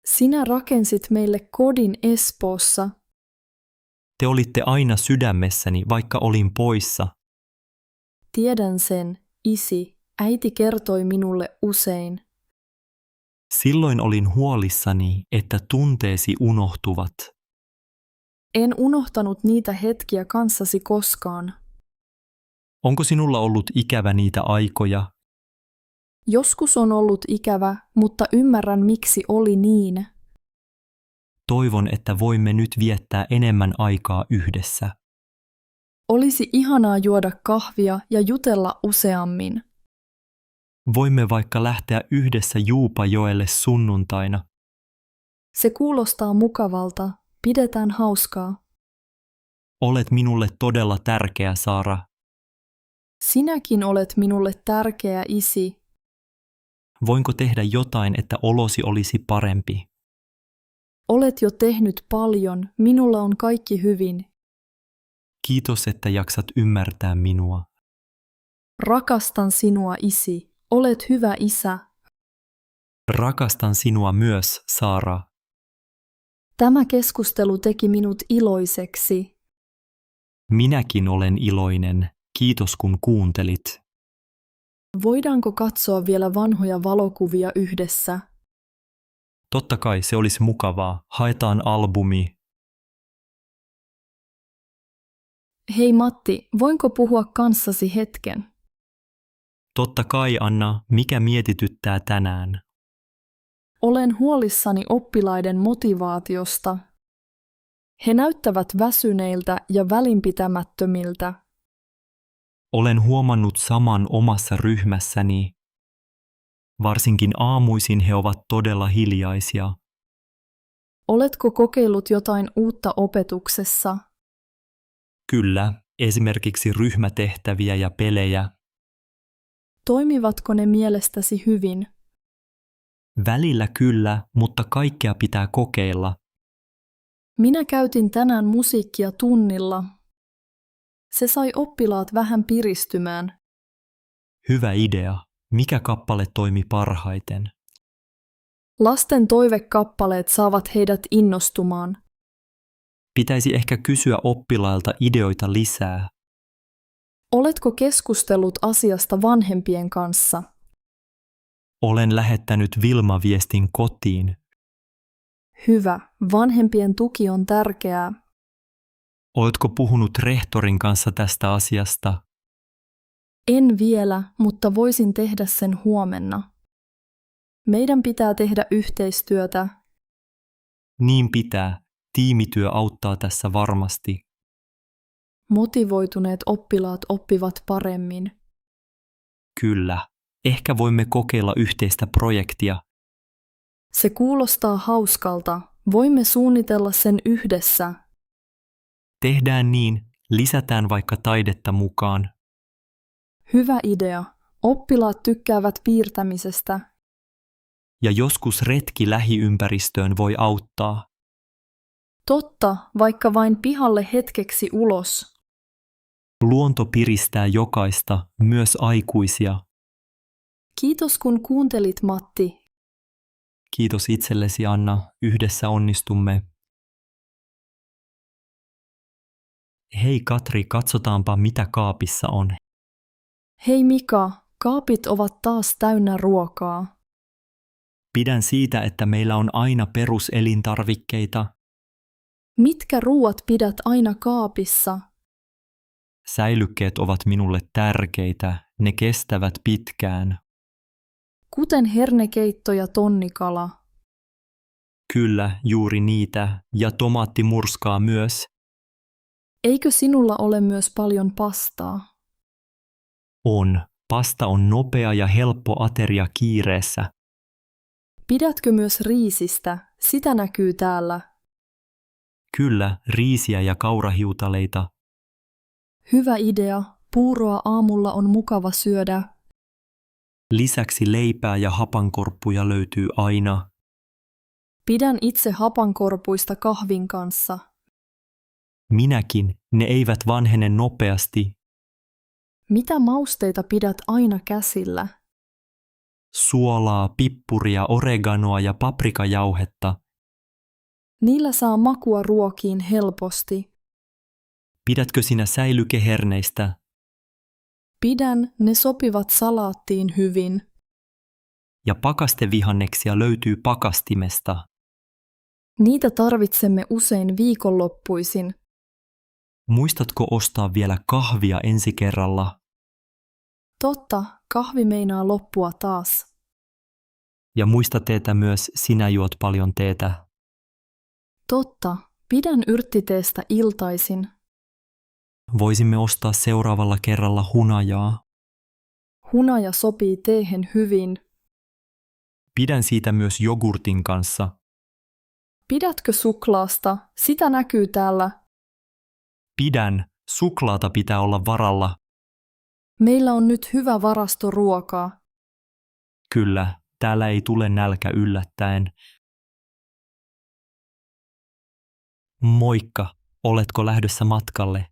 Sinä rakensit meille kodin Espoossa. Te olitte aina sydämessäni, vaikka olin poissa. Tiedän sen, isi. Äiti kertoi minulle usein. Silloin olin huolissani, että tunteesi unohtuvat. En unohtanut niitä hetkiä kanssasi koskaan. Onko sinulla ollut ikävä niitä aikoja? Joskus on ollut ikävä, mutta ymmärrän miksi oli niin. Toivon, että voimme nyt viettää enemmän aikaa yhdessä. Olisi ihanaa juoda kahvia ja jutella useammin. Voimme vaikka lähteä yhdessä Juupajoelle sunnuntaina. Se kuulostaa mukavalta. Pidetään hauskaa. Olet minulle todella tärkeä, Saara. Sinäkin olet minulle tärkeä, isi. Voinko tehdä jotain, että olosi olisi parempi? Olet jo tehnyt paljon. Minulla on kaikki hyvin. Kiitos, että jaksat ymmärtää minua. Rakastan sinua, isi. Olet hyvä isä. Rakastan sinua myös, Saara. Tämä keskustelu teki minut iloiseksi. Minäkin olen iloinen. Kiitos, kun kuuntelit. Voidaanko katsoa vielä vanhoja valokuvia yhdessä? Totta kai se olisi mukavaa. Haetaan albumi. Hei Matti, voinko puhua kanssasi hetken? Totta kai, Anna. Mikä mietityttää tänään? Olen huolissani oppilaiden motivaatiosta. He näyttävät väsyneiltä ja välinpitämättömiltä. Olen huomannut saman omassa ryhmässäni. Varsinkin aamuisin he ovat todella hiljaisia. Oletko kokeillut jotain uutta opetuksessa? Kyllä, esimerkiksi ryhmätehtäviä ja pelejä. Toimivatko ne mielestäsi hyvin? Välillä kyllä, mutta kaikkea pitää kokeilla. Minä käytin tänään musiikkia tunnilla. Se sai oppilaat vähän piristymään. Hyvä idea. Mikä kappale toimi parhaiten? Lasten toivekappaleet saavat heidät innostumaan. Pitäisi ehkä kysyä oppilailta ideoita lisää. Oletko keskustellut asiasta vanhempien kanssa? Olen lähettänyt Vilma-viestin kotiin. Hyvä, vanhempien tuki on tärkeää. Oletko puhunut rehtorin kanssa tästä asiasta? En vielä, mutta voisin tehdä sen huomenna. Meidän pitää tehdä yhteistyötä. Niin pitää. Tiimityö auttaa tässä varmasti. Motivoituneet oppilaat oppivat paremmin. Kyllä. Ehkä voimme kokeilla yhteistä projektia. Se kuulostaa hauskalta. Voimme suunnitella sen yhdessä. Tehdään niin. Lisätään vaikka taidetta mukaan. Hyvä idea. Oppilaat tykkäävät piirtämisestä. Ja joskus retki lähiympäristöön voi auttaa. Totta, vaikka vain pihalle hetkeksi ulos. Luonto piristää jokaista, myös aikuisia. Kiitos kun kuuntelit, Matti. Kiitos itsellesi, Anna. Yhdessä onnistumme. Hei Katri, katsotaanpa mitä kaapissa on. Hei Mika, kaapit ovat taas täynnä ruokaa. Pidän siitä, että meillä on aina peruselintarvikkeita. Mitkä ruuat pidät aina kaapissa? Säilykkeet ovat minulle tärkeitä, ne kestävät pitkään. Kuten hernekeitto ja tonnikala. Kyllä, juuri niitä, ja tomaattimurskaa myös. Eikö sinulla ole myös paljon pastaa? On. Pasta on nopea ja helppo ateria kiireessä. Pidätkö myös riisistä? Sitä näkyy täällä. Kyllä, riisiä ja kaurahiutaleita. Hyvä idea. Puuroa aamulla on mukava syödä. Lisäksi leipää ja hapankorppuja löytyy aina. Pidän itse hapankorpuista kahvin kanssa. Minäkin, ne eivät vanhene nopeasti. Mitä mausteita pidät aina käsillä? Suolaa, pippuria, oreganoa ja paprikajauhetta. Niillä saa makua ruokiin helposti. Pidätkö sinä säilykeherneistä? Pidän, ne sopivat salaattiin hyvin. Ja pakastevihanneksia löytyy pakastimesta. Niitä tarvitsemme usein viikonloppuisin. Muistatko ostaa vielä kahvia ensi kerralla? Totta, kahvi meinaa loppua taas. Ja muista teetä myös, sinä juot paljon teetä. Totta, pidän yrttiteestä iltaisin. Voisimme ostaa seuraavalla kerralla hunajaa. Hunaja sopii teehen hyvin. Pidän siitä myös jogurtin kanssa. Pidätkö suklaasta? Sitä näkyy täällä. Pidän. Suklaata pitää olla varalla. Meillä on nyt hyvä varasto ruokaa. Kyllä, täällä ei tule nälkä yllättäen. Moikka, oletko lähdössä matkalle?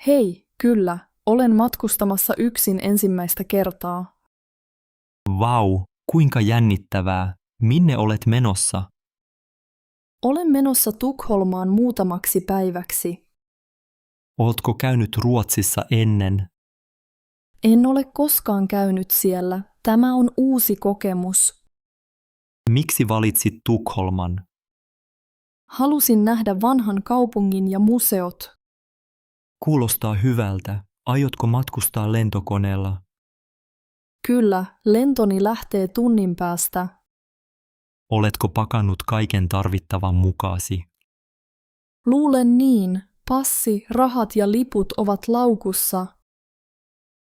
Hei, kyllä, olen matkustamassa yksin ensimmäistä kertaa. Vau, kuinka jännittävää. Minne olet menossa? Olen menossa Tukholmaan muutamaksi päiväksi. Ootko käynyt Ruotsissa ennen? En ole koskaan käynyt siellä. Tämä on uusi kokemus. Miksi valitsit Tukholman? Halusin nähdä vanhan kaupungin ja museot. Kuulostaa hyvältä. Aiotko matkustaa lentokoneella? Kyllä, lentoni lähtee tunnin päästä. Oletko pakannut kaiken tarvittavan mukaasi? Luulen niin. Passi, rahat ja liput ovat laukussa.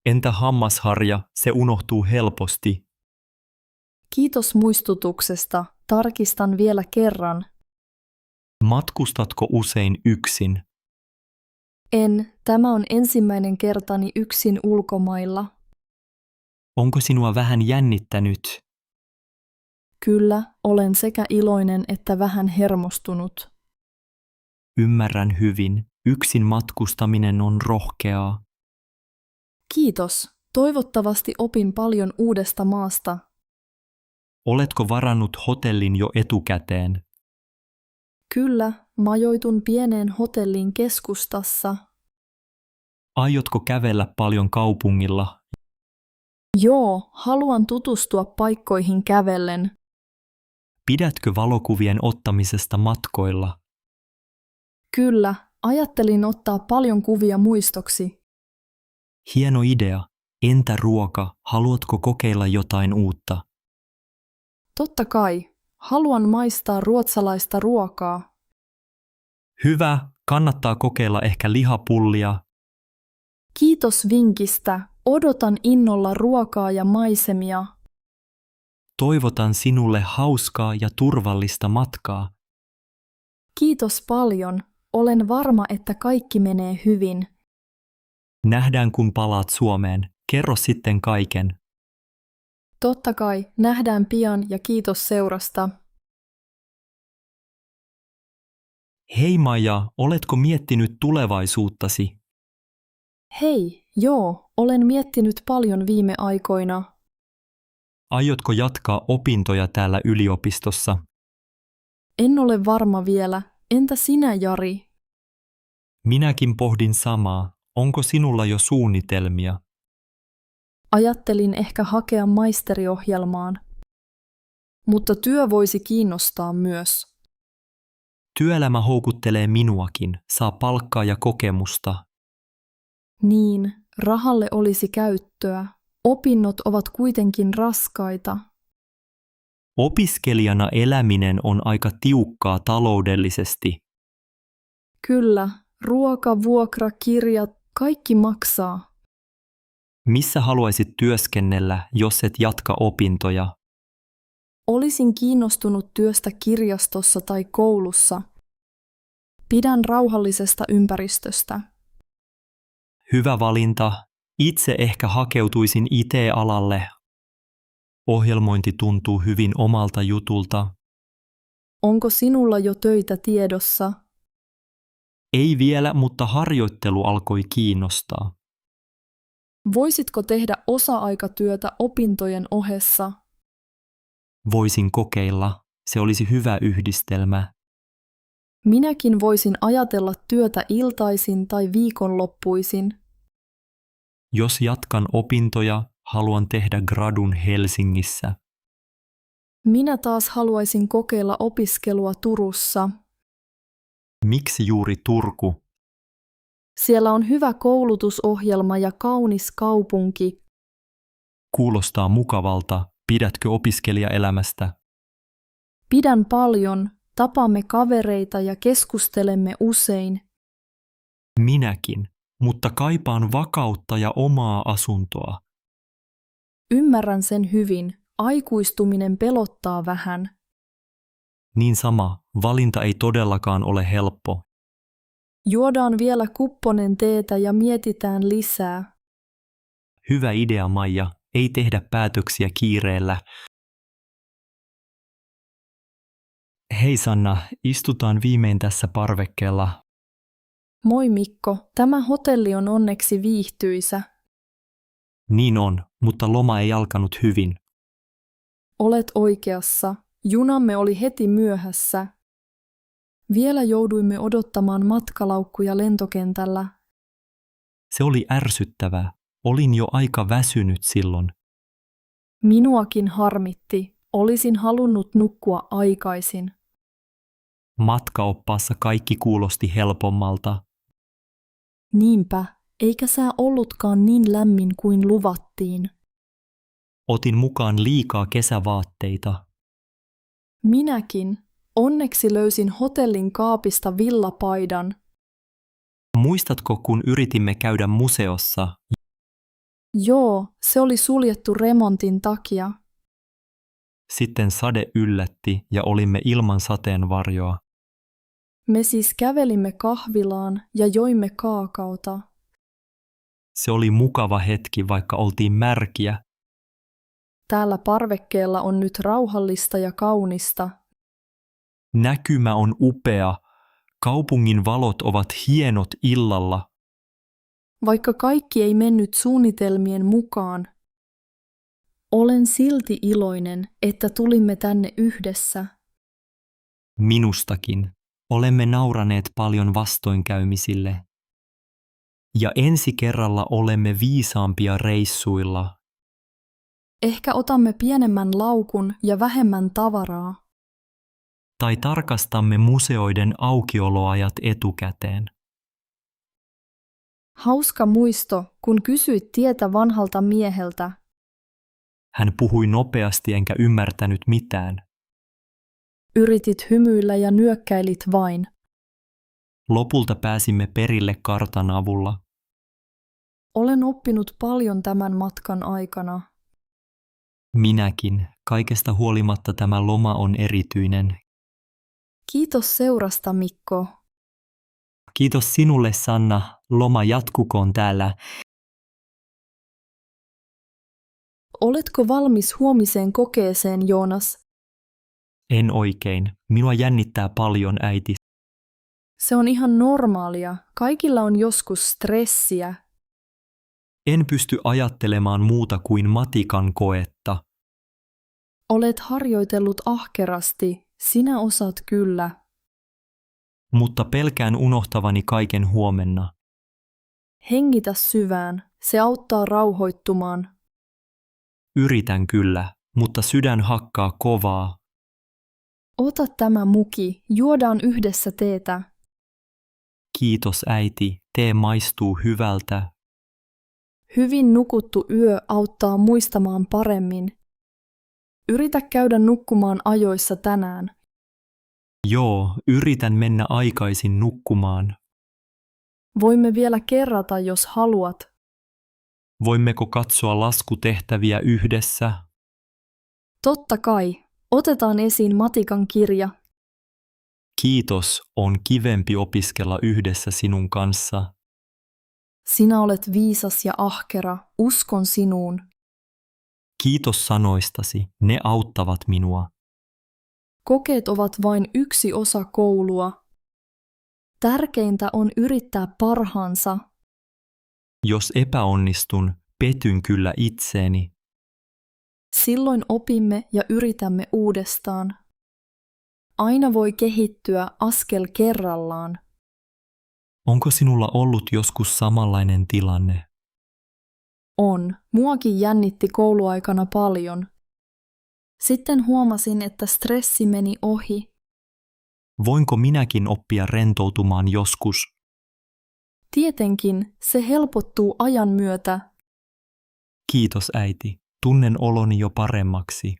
Entä hammasharja, se unohtuu helposti. Kiitos muistutuksesta. Tarkistan vielä kerran. Matkustatko usein yksin? En, tämä on ensimmäinen kertani yksin ulkomailla. Onko sinua vähän jännittänyt? Kyllä, olen sekä iloinen että vähän hermostunut. Ymmärrän hyvin. Yksin matkustaminen on rohkeaa. Kiitos. Toivottavasti opin paljon uudesta maasta. Oletko varannut hotellin jo etukäteen? Kyllä, majoitun pieneen hotelliin keskustassa. Aiotko kävellä paljon kaupungilla? Joo, haluan tutustua paikkoihin kävellen. Pidätkö valokuvien ottamisesta matkoilla? Kyllä, ajattelin ottaa paljon kuvia muistoksi. Hieno idea. Entä ruoka? Haluatko kokeilla jotain uutta? Totta kai, haluan maistaa ruotsalaista ruokaa. Hyvä. Kannattaa kokeilla ehkä lihapullia. Kiitos vinkistä. Odotan innolla ruokaa ja maisemia. Toivotan sinulle hauskaa ja turvallista matkaa. Kiitos paljon. Olen varma, että kaikki menee hyvin. Nähdään kun palaat Suomeen. Kerro sitten kaiken. Totta kai, nähdään pian ja kiitos seurasta. Hei Maija, oletko miettinyt tulevaisuuttasi? Hei, joo, olen miettinyt paljon viime aikoina. Aiotko jatkaa opintoja täällä yliopistossa? En ole varma vielä. Entä sinä, Jari? Minäkin pohdin samaa. Onko sinulla jo suunnitelmia? Ajattelin ehkä hakea maisteriohjelmaan. Mutta työ voisi kiinnostaa myös. Työelämä houkuttelee minuakin, saa palkkaa ja kokemusta. Niin, rahalle olisi käyttöä. Opinnot ovat kuitenkin raskaita. Opiskelijana eläminen on aika tiukkaa taloudellisesti. Kyllä, ruoka, vuokra, kirjat, kaikki maksaa. Missä haluaisit työskennellä, jos et jatka opintoja? Olisin kiinnostunut työstä kirjastossa tai koulussa. Pidän rauhallisesta ympäristöstä. Hyvä valinta. Itse ehkä hakeutuisin IT-alalle. Ohjelmointi tuntuu hyvin omalta jutulta. Onko sinulla jo töitä tiedossa? Ei vielä, mutta harjoittelu alkoi kiinnostaa. Voisitko tehdä osa-aikatyötä opintojen ohessa? Voisin kokeilla. Se olisi hyvä yhdistelmä. Minäkin voisin ajatella työtä iltaisin tai viikonloppuisin. Jos jatkan opintoja, haluan tehdä gradun Helsingissä. Minä taas haluaisin kokeilla opiskelua Turussa. Miksi juuri Turku? Siellä on hyvä koulutusohjelma ja kaunis kaupunki. Kuulostaa mukavalta. Pidätkö opiskelijaelämästä? Pidän paljon, tapaamme kavereita ja keskustelemme usein. Minäkin, mutta kaipaan vakautta ja omaa asuntoa. Ymmärrän sen hyvin. Aikuistuminen pelottaa vähän. Niin sama, valinta ei todellakaan ole helppo. Juodaan vielä kupponen teetä ja mietitään lisää. Hyvä idea, Maija. Ei tehdä päätöksiä kiireellä. Hei Sanna, istutaan viimein tässä parvekkeella. Moi Mikko, tämä hotelli on onneksi viihtyisä. Niin on, mutta loma ei alkanut hyvin. Olet oikeassa. Junamme oli heti myöhässä. Vielä jouduimme odottamaan matkalaukkuja lentokentällä. Se oli ärsyttävää. Olin jo aika väsynyt silloin. Minuakin harmitti. Olisin halunnut nukkua aikaisin. Matkaoppaassa kaikki kuulosti helpommalta. Niinpä, eikä sää ollutkaan niin lämmin kuin luvattiin. Otin mukaan liikaa kesävaatteita. Minäkin. Onneksi löysin hotellin kaapista villapaidan. Muistatko, kun yritimme käydä museossa? Joo, se oli suljettu remontin takia. sitten sade yllätti ja olimme ilman sateenvarjoa. Me siis kävelimme kahvilaan ja joimme kaakaota. Se oli mukava hetki, vaikka oltiin märkiä. Täällä parvekkeella on nyt rauhallista ja kaunista. Näkymä on upea. Kaupungin valot ovat hienot illalla. Vaikka kaikki ei mennyt suunnitelmien mukaan, olen silti iloinen, että tulimme tänne yhdessä. Minustakin. Olemme nauraneet paljon vastoinkäymisille. Ja ensi kerralla olemme viisaampia reissuilla. Ehkä otamme pienemmän laukun ja vähemmän tavaraa. Tai tarkastamme museoiden aukioloajat etukäteen. Hauska muisto, kun kysyit tietä vanhalta mieheltä. Hän puhui nopeasti enkä ymmärtänyt mitään. Yritit hymyillä ja nyökkäilit vain. Lopulta pääsimme perille kartan avulla. Olen oppinut paljon tämän matkan aikana. Minäkin. Kaikesta huolimatta tämä loma on erityinen. Kiitos seurasta, Mikko. Kiitos sinulle, Sanna. Loma jatkukoon täällä. Oletko valmis huomiseen kokeeseen, Joonas? En oikein. Minua jännittää paljon, äiti. Se on ihan normaalia. Kaikilla on joskus stressiä. En pysty ajattelemaan muuta kuin matikan koetta. Olet harjoitellut ahkerasti. Sinä osaat kyllä. Mutta pelkään unohtavani kaiken huomenna. Hengitä syvään. Se auttaa rauhoittumaan. Yritän kyllä, mutta sydän hakkaa kovaa. Ota tämä muki. Juodaan yhdessä teetä. Kiitos, äiti. Tee maistuu hyvältä. Hyvin nukuttu yö auttaa muistamaan paremmin. Yritä käydä nukkumaan ajoissa tänään. Joo, yritän mennä aikaisin nukkumaan. Voimme vielä kerrata, jos haluat. Voimmeko katsoa laskutehtäviä yhdessä? Totta kai. Otetaan esiin matikan kirja. Kiitos, on kivempi opiskella yhdessä sinun kanssa. Sinä olet viisas ja ahkera. Uskon sinuun. Kiitos sanoistasi, ne auttavat minua. Kokeet ovat vain yksi osa koulua. Tärkeintä on yrittää parhaansa. Jos epäonnistun, petyn kyllä itseeni. Silloin opimme ja yritämme uudestaan. Aina voi kehittyä askel kerrallaan. Onko sinulla ollut joskus samanlainen tilanne? On. Muakin jännitti kouluaikana paljon. Sitten huomasin, että stressi meni ohi. Voinko minäkin oppia rentoutumaan joskus? Tietenkin se helpottuu ajan myötä. Kiitos, äiti. Tunnen oloni jo paremmaksi.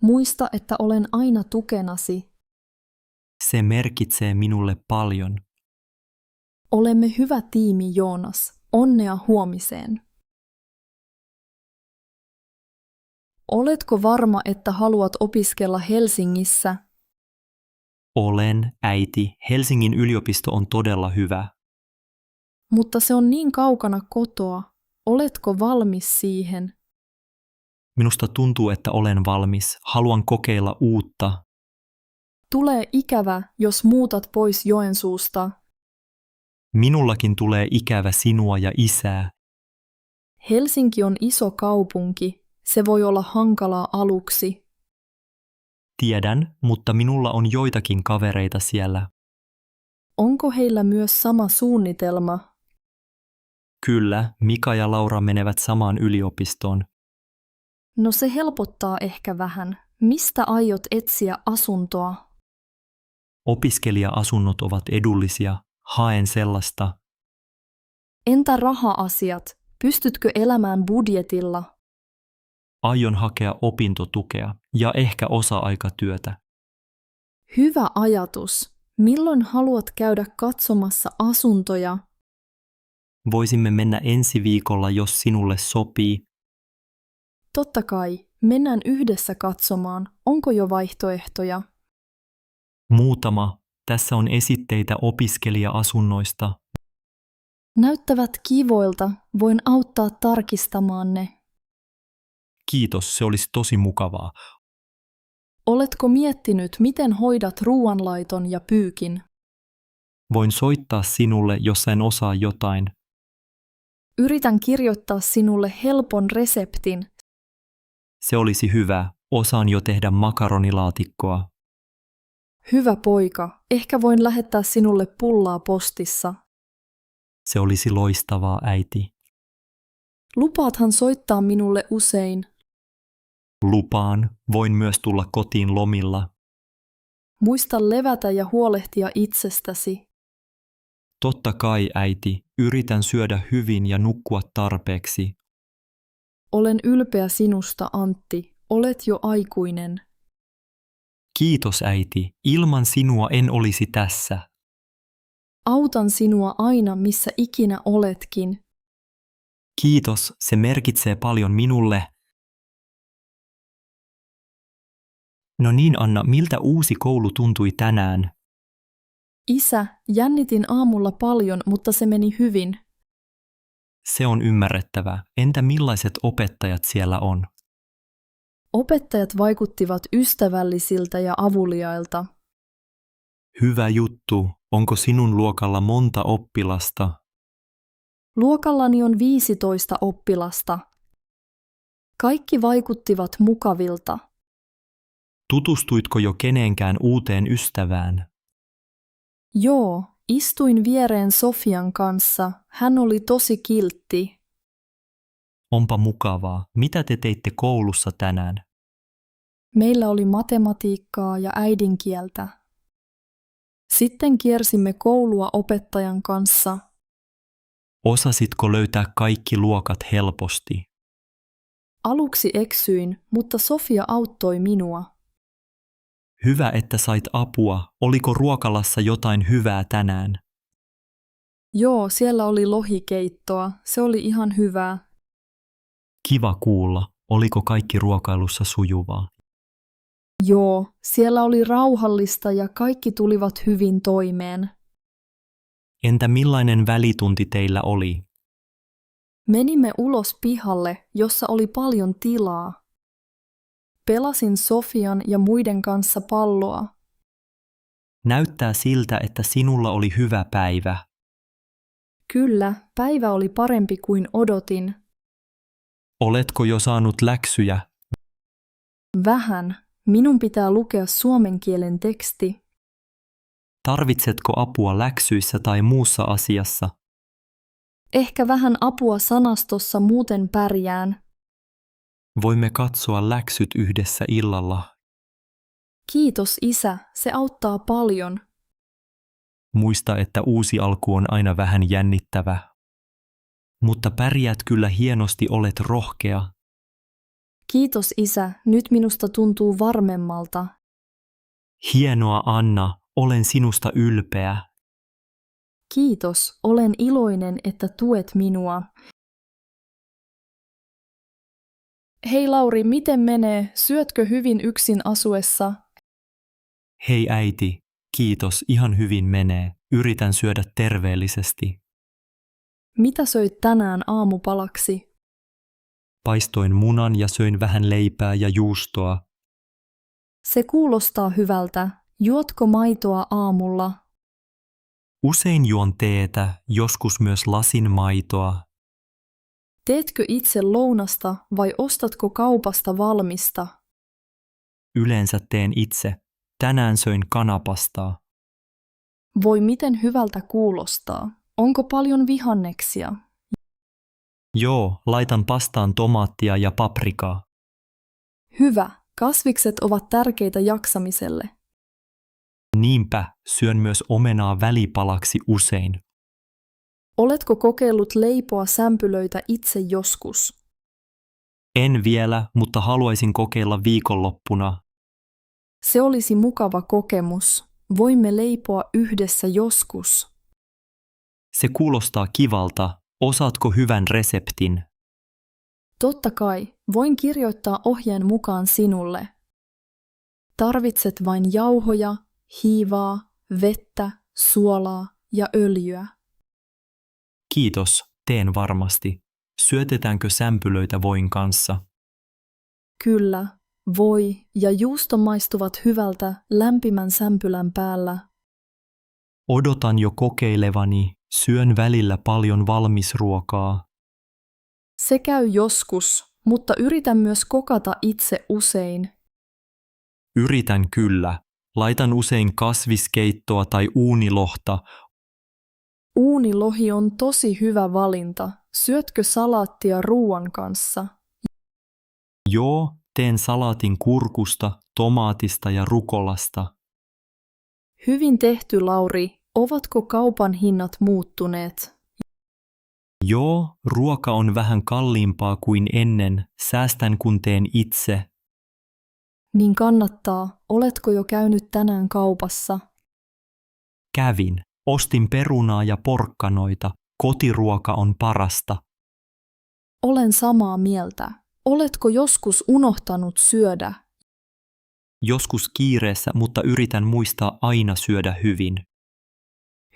Muista, että olen aina tukenasi. Se merkitsee minulle paljon. Olemme hyvä tiimi, Joonas. Onnea huomiseen. Oletko varma, että haluat opiskella Helsingissä? Olen, äiti. Helsingin yliopisto on todella hyvä. Mutta se on niin kaukana kotoa. Oletko valmis siihen? Minusta tuntuu, että olen valmis. Haluan kokeilla uutta. Tulee ikävä, jos muutat pois Joensuusta. Minullakin tulee ikävä sinua ja isää. Helsinki on iso kaupunki. Se voi olla hankalaa aluksi. Tiedän, mutta minulla on joitakin kavereita siellä. Onko heillä myös sama suunnitelma? Kyllä, Mika ja Laura menevät samaan yliopistoon. No se helpottaa ehkä vähän. Mistä aiot etsiä asuntoa? Opiskelija-asunnot ovat edullisia. Haen sellaista. Entä raha-asiat? Pystytkö elämään budjetilla? Aion hakea opintotukea ja ehkä osa-aikatyötä. Hyvä ajatus. Milloin haluat käydä katsomassa asuntoja? Voisimme mennä ensi viikolla, jos sinulle sopii. Totta kai, mennään yhdessä katsomaan, onko jo vaihtoehtoja. Muutama. Tässä on esitteitä opiskelija-asunnoista. Näyttävät kivoilta, voin auttaa tarkistamaan ne. Kiitos, se olisi tosi mukavaa. Oletko miettinyt, miten hoidat ruoanlaiton ja pyykin? Voin soittaa sinulle, jos en osaa jotain. Yritän kirjoittaa sinulle helpon reseptin. Se olisi hyvä. Osaan jo tehdä makaronilaatikkoa. Hyvä poika, ehkä voin lähettää sinulle pullaa postissa. Se olisi loistavaa, äiti. Lupaathan soittaa minulle usein. Lupaan, voin myös tulla kotiin lomilla. Muista levätä ja huolehtia itsestäsi. Totta kai, äiti, yritän syödä hyvin ja nukkua tarpeeksi. Olen ylpeä sinusta, Antti. Olet jo aikuinen. Kiitos, äiti. Ilman sinua en olisi tässä. Autan sinua aina, missä ikinä oletkin. Kiitos, se merkitsee paljon minulle. No niin, Anna, miltä uusi koulu tuntui tänään? Isä, jännitin aamulla paljon, mutta se meni hyvin. Se on ymmärrettävää. Entä millaiset opettajat siellä on? Opettajat vaikuttivat ystävällisiltä ja avuliailta. Hyvä juttu. Onko sinun luokalla monta oppilasta? Luokallani on 15 oppilasta. Kaikki vaikuttivat mukavilta. Tutustuitko jo kenenkään uuteen ystävään? Joo, istuin viereen Sofian kanssa. Hän oli tosi kiltti. Onpa mukavaa. Mitä te teitte koulussa tänään? Meillä oli matematiikkaa ja äidinkieltä. Sitten kiersimme koulua opettajan kanssa. Osasitko löytää kaikki luokat helposti? Aluksi eksyin, mutta Sofia auttoi minua. Hyvä, että sait apua. Oliko ruokalassa jotain hyvää tänään? Joo, siellä oli lohikeittoa. Se oli ihan hyvää. Kiva kuulla. Oliko kaikki ruokailussa sujuvaa? Joo, siellä oli rauhallista ja kaikki tulivat hyvin toimeen. Entä millainen välitunti teillä oli? Menimme ulos pihalle, jossa oli paljon tilaa. Pelasin Sofian ja muiden kanssa palloa. Näyttää siltä, että sinulla oli hyvä päivä. Kyllä, päivä oli parempi kuin odotin. Oletko jo saanut läksyjä? Vähän. Minun pitää lukea suomen kielen teksti. Tarvitsetko apua läksyissä tai muussa asiassa? Ehkä vähän apua sanastossa, muuten pärjään. Voimme katsoa läksyt yhdessä illalla. Kiitos isä, se auttaa paljon. Muista, että uusi alku on aina vähän jännittävä. Mutta pärjäät kyllä hienosti, olet rohkea. Kiitos isä, nyt minusta tuntuu varmemmalta. Hienoa, Anna, olen sinusta ylpeä. Kiitos, olen iloinen, että tuet minua. Hei Lauri, miten menee? Syötkö hyvin yksin asuessa? Hei äiti, kiitos, ihan hyvin menee. Yritän syödä terveellisesti. Mitä söit tänään aamupalaksi? Paistoin munan ja söin vähän leipää ja juustoa. Se kuulostaa hyvältä. Juotko maitoa aamulla? Usein juon teetä, joskus myös lasin maitoa. Teetkö itse lounasta vai ostatko kaupasta valmista? Yleensä teen itse. Tänään söin kanapastaa. Voi miten hyvältä kuulostaa. Onko paljon vihanneksia? Joo, laitan pastaan tomaattia ja paprikaa. Hyvä. Kasvikset ovat tärkeitä jaksamiselle. Niinpä, syön myös omenaa välipalaksi usein. Oletko kokeillut leipoa sämpylöitä itse joskus? En vielä, mutta haluaisin kokeilla viikonloppuna. Se olisi mukava kokemus. Voimme leipoa yhdessä joskus. Se kuulostaa kivalta. Osaatko hyvän reseptin? Totta kai, voin kirjoittaa ohjeen mukaan sinulle. Tarvitset vain jauhoja, hiivaa, vettä, suolaa ja öljyä. Kiitos, teen varmasti. Syötetäänkö sämpylöitä voin kanssa? Kyllä, voi ja juusto maistuvat hyvältä lämpimän sämpylän päällä. Odotan jo kokeilevani, syön välillä paljon valmisruokaa. Se käy joskus, mutta yritän myös kokata itse usein. Yritän kyllä. Laitan usein kasviskeittoa tai uunilohta. Uunilohi on tosi hyvä valinta. Syötkö salaattia ruoan kanssa? Joo, teen salaatin kurkusta, tomaatista ja rukolasta. Hyvin tehty, Lauri. Ovatko kaupan hinnat muuttuneet? Joo, ruoka on vähän kalliimpaa kuin ennen. Säästän kun teen itse. Niin kannattaa. Oletko jo käynyt tänään kaupassa? Kävin. Ostin perunaa ja porkkanoita. Kotiruoka on parasta. Olen samaa mieltä. Oletko joskus unohtanut syödä? Joskus kiireessä, mutta yritän muistaa aina syödä hyvin.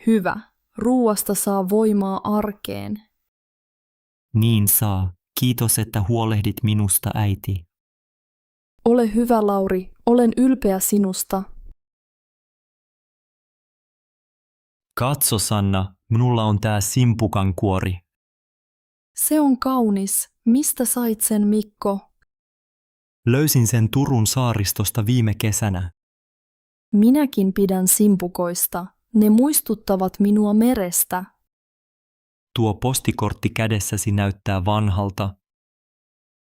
Hyvä. Ruuasta saa voimaa arkeen. Niin saa. Kiitos, että huolehdit minusta, äiti. Ole hyvä, Lauri. Olen ylpeä sinusta. Katso, Sanna, minulla on tää simpukankuori. Se on kaunis. Mistä sait sen, Mikko? Löysin sen Turun saaristosta viime kesänä. Minäkin pidän simpukoista. Ne muistuttavat minua merestä. Tuo postikortti kädessäsi näyttää vanhalta.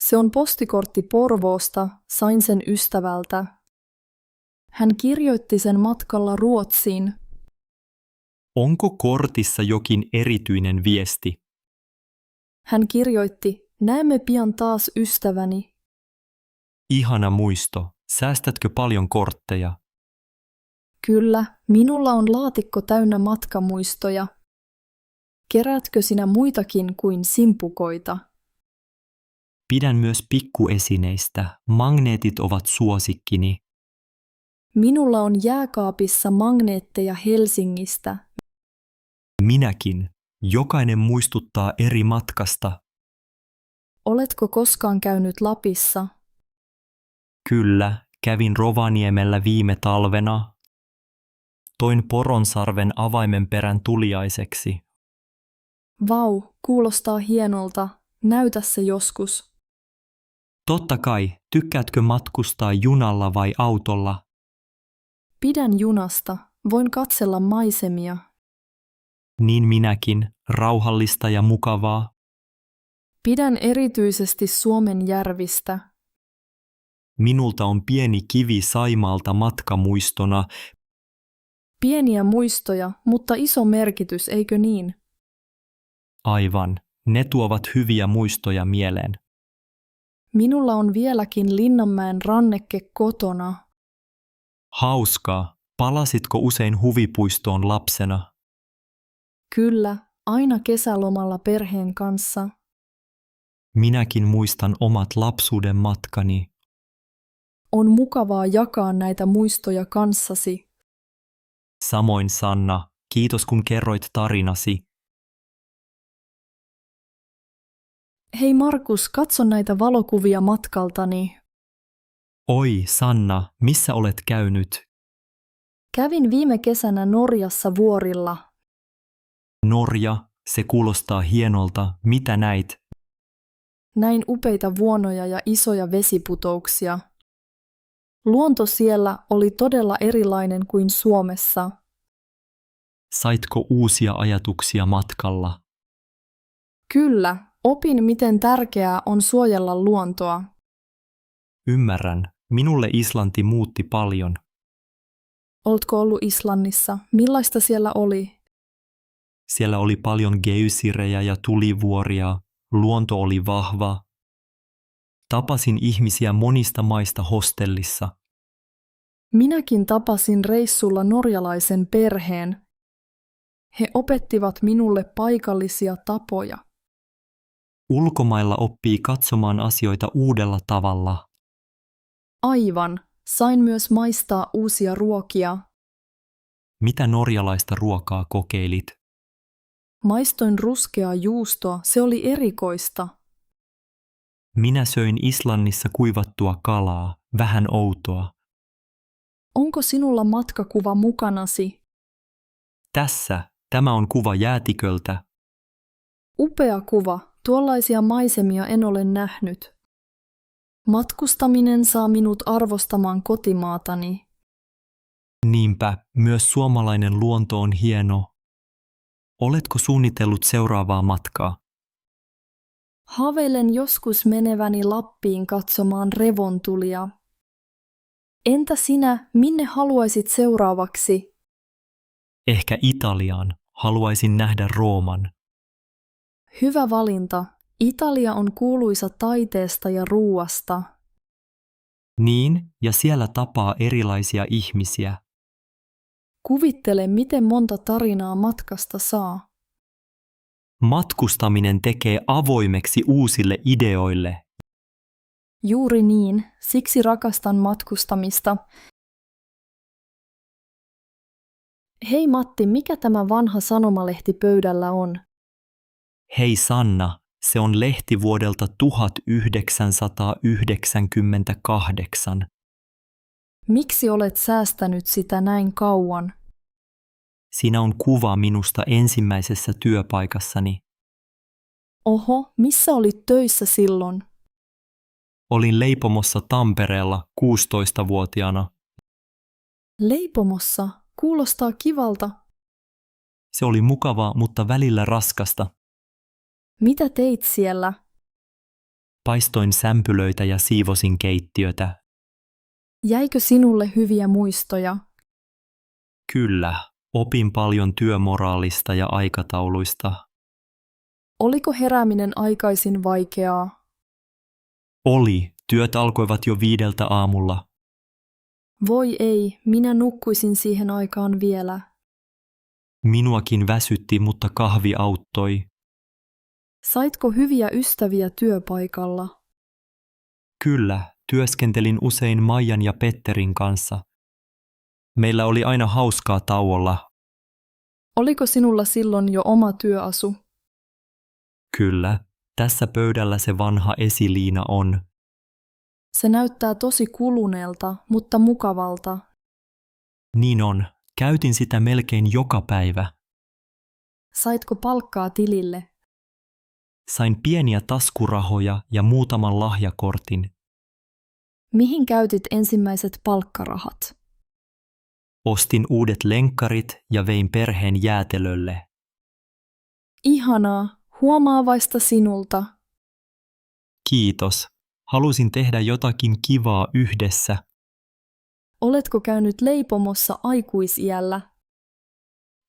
Se on postikortti Porvoosta. Sain sen ystävältä. Hän kirjoitti sen matkalla Ruotsiin. Onko kortissa jokin erityinen viesti? Hän kirjoitti, näemme pian taas ystäväni. Ihana muisto. Säästätkö paljon kortteja? Kyllä, minulla on laatikko täynnä matkamuistoja. Keräätkö sinä muitakin kuin simpukoita? Pidän myös pikkuesineistä. Magneetit ovat suosikkini. Minulla on jääkaapissa magneetteja Helsingistä. Minäkin. Jokainen muistuttaa eri matkasta. Oletko koskaan käynyt Lapissa? Kyllä, kävin Rovaniemellä viime talvena. Toin Poronsarven avaimenperän tuliaiseksi. Vau, kuulostaa hienolta. Näytä se joskus. Totta kai, tykkäätkö matkustaa junalla vai autolla? Pidän junasta. Voin katsella maisemia. Niin minäkin, rauhallista ja mukavaa. Pidän erityisesti Suomen järvistä. Minulta on pieni kivi Saimaalta matkamuistona. Pieniä muistoja, mutta iso merkitys, eikö niin? Aivan, ne tuovat hyviä muistoja mieleen. Minulla on vieläkin Linnanmäen ranneke kotona. Hauskaa. Palasitko usein huvipuistoon lapsena? Kyllä, aina kesälomalla perheen kanssa. Minäkin muistan omat lapsuuden matkani. On mukavaa jakaa näitä muistoja kanssasi. Samoin Sanna, kiitos kun kerroit tarinasi. Hei Markus, katso näitä valokuvia matkaltani. Oi Sanna, missä olet käynyt? Kävin viime kesänä Norjassa vuorilla. Norja, se kuulostaa hienolta. Mitä näit? Näin upeita vuonoja ja isoja vesiputouksia. Luonto siellä oli todella erilainen kuin Suomessa. Saitko uusia ajatuksia matkalla? Kyllä, opin miten tärkeää on suojella luontoa. Ymmärrän. Minulle Islanti muutti paljon. Oletko ollut Islannissa? Millaista siellä oli? Siellä oli paljon geysirejä ja tulivuoria. Luonto oli vahva. Tapasin ihmisiä monista maista hostellissa. Minäkin tapasin reissulla norjalaisen perheen. He opettivat minulle paikallisia tapoja. Ulkomailla oppii katsomaan asioita uudella tavalla. Aivan, sain myös maistaa uusia ruokia. Mitä norjalaista ruokaa kokeilit? Maistoin ruskeaa juustoa, se oli erikoista. Minä söin Islannissa kuivattua kalaa, vähän outoa. Onko sinulla matkakuva mukanasi? Tässä, tämä on kuva jäätiköltä. Upea kuva, tuollaisia maisemia en ole nähnyt. Matkustaminen saa minut arvostamaan kotimaatani. Niinpä, myös suomalainen luonto on hieno. Oletko suunnitellut seuraavaa matkaa? Haaveilen joskus meneväni Lappiin katsomaan revontulia. Entä sinä, minne haluaisit seuraavaksi? Ehkä Italiaan. Haluaisin nähdä Rooman. Hyvä valinta. Italia on kuuluisa taiteesta ja ruuasta. Niin, ja siellä tapaa erilaisia ihmisiä. Kuvittele, miten monta tarinaa matkasta saa. Matkustaminen tekee avoimeksi uusille ideoille. Juuri niin, siksi rakastan matkustamista. Hei Matti, mikä tämä vanha sanomalehti pöydällä on? Hei Sanna, se on lehti vuodelta 1998. Miksi olet säästänyt sitä näin kauan? Siinä on kuva minusta ensimmäisessä työpaikassani. Oho, missä olit töissä silloin? Olin leipomossa Tampereella 16-vuotiaana. Leipomossa? Kuulostaa kivalta. Se oli mukavaa, mutta välillä raskasta. Mitä teit siellä? Paistoin sämpylöitä ja siivosin keittiötä. Jäikö sinulle hyviä muistoja? Kyllä, opin paljon työmoraalista ja aikatauluista. Oliko herääminen aikaisin vaikeaa? Oli, työt alkoivat jo 5 aamulla. Voi ei, minä nukkuisin siihen aikaan vielä. Minuakin väsytti, mutta kahvi auttoi. Saitko hyviä ystäviä työpaikalla? Kyllä, työskentelin usein Maijan ja Petterin kanssa. Meillä oli aina hauskaa tauolla. Oliko sinulla silloin jo oma työasu? Kyllä, tässä pöydällä se vanha esiliina on. Se näyttää tosi kuluneelta, mutta mukavalta. Niin on, käytin sitä melkein joka päivä. Saitko palkkaa tilille? Sain pieniä taskurahoja ja muutaman lahjakortin. Mihin käytit ensimmäiset palkkarahat? Ostin uudet lenkkarit ja vein perheen jäätelölle. Ihanaa, huomaavaista sinulta. Kiitos. Halusin tehdä jotakin kivaa yhdessä. Oletko käynyt leipomossa aikuisiällä?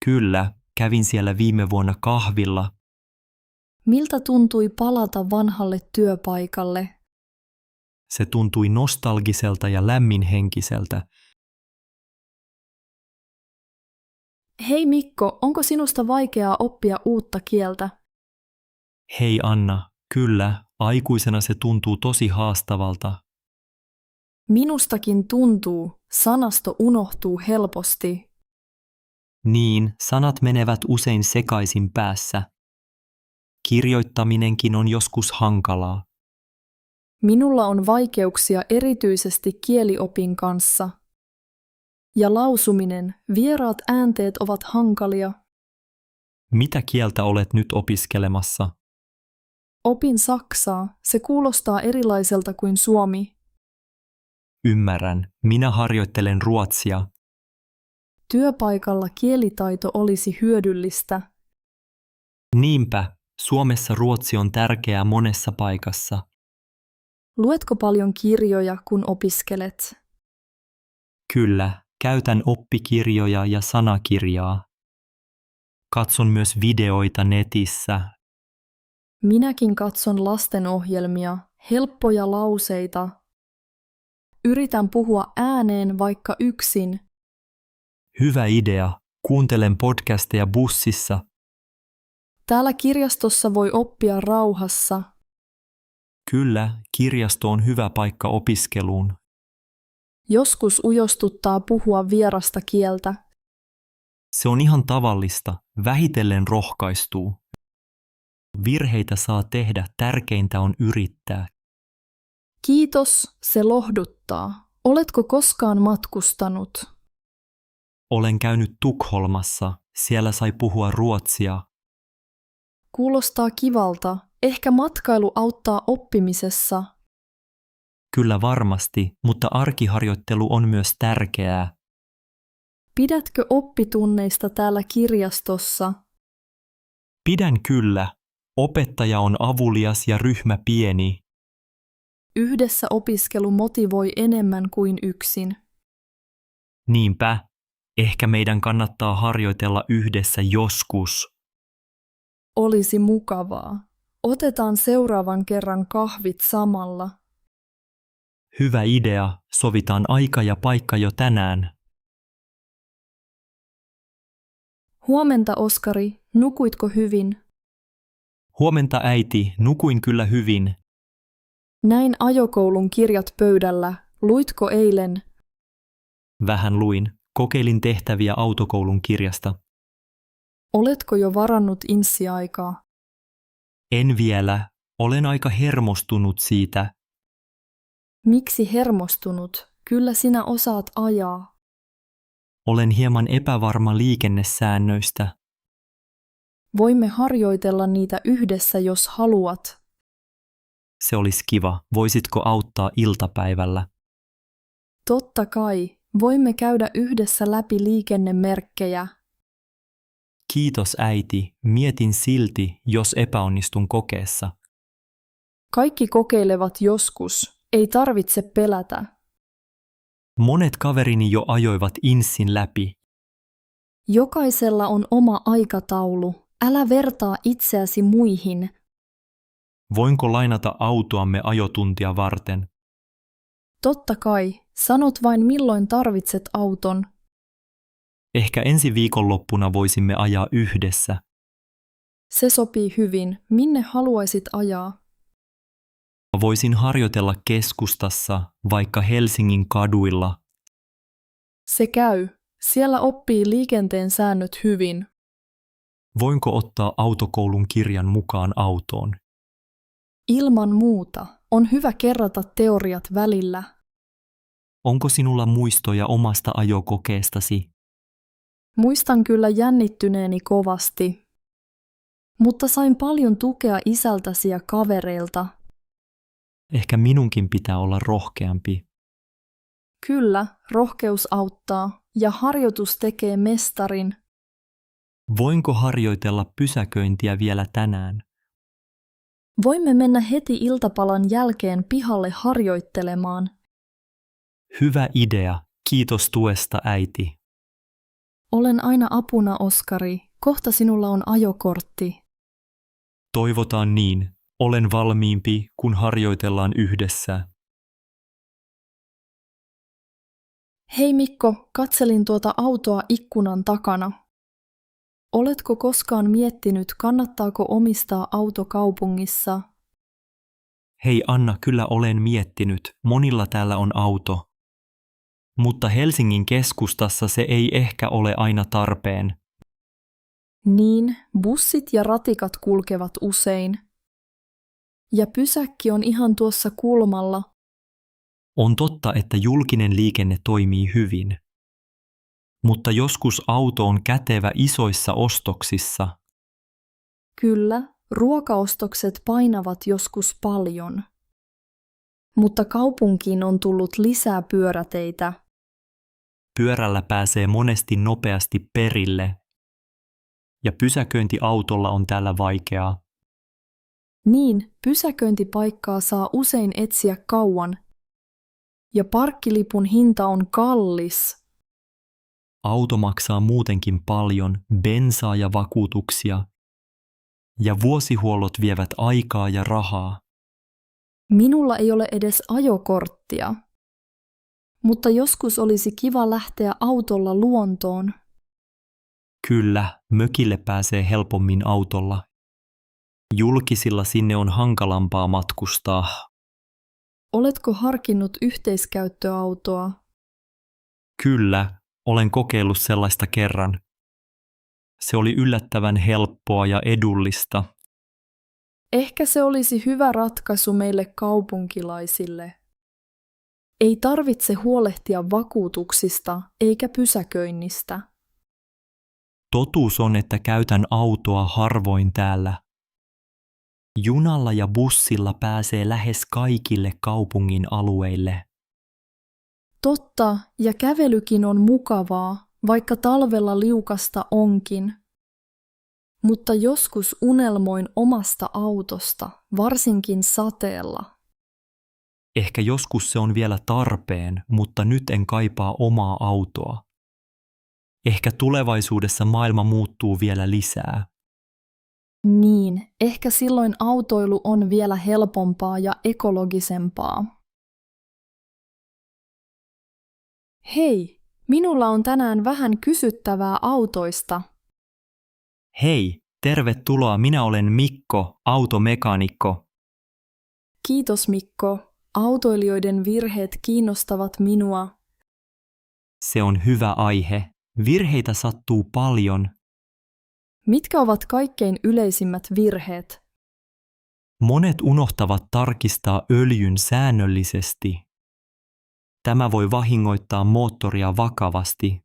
Kyllä, kävin siellä viime vuonna kahvilla. Miltä tuntui palata vanhalle työpaikalle? Se tuntui nostalgiselta ja lämminhenkiseltä. Hei Mikko, onko sinusta vaikeaa oppia uutta kieltä? Hei Anna, kyllä, aikuisena se tuntuu tosi haastavalta. Minustakin tuntuu, sanasto unohtuu helposti. Niin, sanat menevät usein sekaisin päässä. Kirjoittaminenkin on joskus hankalaa. Minulla on vaikeuksia erityisesti kieliopin kanssa. Ja lausuminen, vieraat äänteet ovat hankalia. Mitä kieltä olet nyt opiskelemassa? Opin saksaa, se kuulostaa erilaiselta kuin suomi. Ymmärrän, minä harjoittelen ruotsia. Työpaikalla kielitaito olisi hyödyllistä. Niinpä, Suomessa ruotsi on tärkeää monessa paikassa. Luetko paljon kirjoja, kun opiskelet? Kyllä, käytän oppikirjoja ja sanakirjaa. Katson myös videoita netissä. Minäkin katson lastenohjelmia, helppoja lauseita. Yritän puhua ääneen vaikka yksin. Hyvä idea, kuuntelen podcasteja bussissa. Täällä kirjastossa voi oppia rauhassa. Kyllä, kirjasto on hyvä paikka opiskeluun. Joskus ujostuttaa puhua vierasta kieltä. Se on ihan tavallista, vähitellen rohkaistuu. Virheitä saa tehdä, tärkeintä on yrittää. Kiitos, se lohduttaa. Oletko koskaan matkustanut? Olen käynyt Tukholmassa, siellä sai puhua ruotsia. Kuulostaa kivalta. Ehkä matkailu auttaa oppimisessa. Kyllä varmasti, mutta arkiharjoittelu on myös tärkeää. Pidätkö oppitunneista täällä kirjastossa? Pidän kyllä. Opettaja on avulias ja ryhmä pieni. Yhdessä opiskelu motivoi enemmän kuin yksin. Niinpä, ehkä meidän kannattaa harjoitella yhdessä joskus. Olisi mukavaa. Otetaan seuraavan kerran kahvit samalla. Hyvä idea, sovitaan aika ja paikka jo tänään. Huomenta, Oskari. Nukuitko hyvin? Huomenta äiti, nukuin kyllä hyvin. Näin ajokoulun kirjat pöydällä. Luitko eilen? Vähän luin, kokeilin tehtäviä autokoulun kirjasta. Oletko jo varannut inssiaikaa? En vielä, olen aika hermostunut siitä. Miksi hermostunut? Kyllä sinä osaat ajaa. Olen hieman epävarma liikennesäännöistä. Voimme harjoitella niitä yhdessä, jos haluat. Se olisi kiva, voisitko auttaa iltapäivällä? Totta kai, voimme käydä yhdessä läpi liikennemerkkejä. Kiitos äiti, mietin silti, jos epäonnistun kokeessa. Kaikki kokeilevat joskus, ei tarvitse pelätä. Monet kaverini jo ajoivat inssin läpi. Jokaisella on oma aikataulu, älä vertaa itseäsi muihin. Voinko lainata autoamme ajotuntia varten? Totta kai, sanot vain milloin tarvitset auton. Ehkä ensi viikonloppuna voisimme ajaa yhdessä. Se sopii hyvin, minne haluaisit ajaa? Voisin harjoitella keskustassa, vaikka Helsingin kaduilla. Se käy, siellä oppii liikenteen säännöt hyvin. Voinko ottaa autokoulun kirjan mukaan autoon? Ilman muuta, on hyvä kerrata teoriat välillä. Onko sinulla muistoja omasta ajokokeestasi? Muistan kyllä jännittyneeni kovasti. Mutta sain paljon tukea isältäsi ja kavereilta. Ehkä minunkin pitää olla rohkeampi. Kyllä, rohkeus auttaa ja harjoitus tekee mestarin. Voinko harjoitella pysäköintiä vielä tänään? Voimme mennä heti iltapalan jälkeen pihalle harjoittelemaan. Hyvä idea, kiitos tuesta äiti. Olen aina apuna, Oskari. Kohta sinulla on ajokortti. Toivotaan niin, olen valmiimpi, kun harjoitellaan yhdessä. Hei Mikko, katselin tuota autoa ikkunan takana. Oletko koskaan miettinyt, kannattaako omistaa auto kaupungissa? Hei Anna, kyllä olen miettinyt, monilla täällä on auto. Mutta Helsingin keskustassa se ei ehkä ole aina tarpeen. Niin, bussit ja ratikat kulkevat usein. Ja pysäkki on ihan tuossa kulmalla. On totta, että julkinen liikenne toimii hyvin. Mutta joskus auto on kätevä isoissa ostoksissa. Kyllä, ruokaostokset painavat joskus paljon. Mutta kaupunkiin on tullut lisää pyöräteitä. Pyörällä pääsee monesti nopeasti perille. Ja pysäköinti autolla on täällä vaikeaa. Niin, pysäköintipaikkaa saa usein etsiä kauan. Ja parkkilipun hinta on kallis. Auto maksaa muutenkin paljon, bensaa ja vakuutuksia. Ja vuosihuollot vievät aikaa ja rahaa. Minulla ei ole edes ajokorttia. Mutta joskus olisi kiva lähteä autolla luontoon. Kyllä, mökille pääsee helpommin autolla. Julkisilla sinne on hankalampaa matkustaa. Oletko harkinnut yhteiskäyttöautoa? Kyllä, olen kokeillut sellaista kerran. Se oli yllättävän helppoa ja edullista. Ehkä se olisi hyvä ratkaisu meille kaupunkilaisille. Ei tarvitse huolehtia vakuutuksista eikä pysäköinnistä. Totuus on, että käytän autoa harvoin täällä. Junalla ja bussilla pääsee lähes kaikille kaupungin alueille. Totta, ja kävelykin on mukavaa, vaikka talvella liukasta onkin. Mutta joskus unelmoin omasta autosta, varsinkin sateella. Ehkä joskus se on vielä tarpeen, mutta nyt en kaipaa omaa autoa. Ehkä tulevaisuudessa maailma muuttuu vielä lisää. Niin, ehkä silloin autoilu on vielä helpompaa ja ekologisempaa. Hei, minulla on tänään vähän kysyttävää autoista. Hei, tervetuloa, minä olen Mikko, automekaanikko. Kiitos Mikko, autoilijoiden virheet kiinnostavat minua. Se on hyvä aihe. Virheitä sattuu paljon. Mitkä ovat kaikkein yleisimmät virheet? Monet unohtavat tarkistaa öljyn säännöllisesti. Tämä voi vahingoittaa moottoria vakavasti.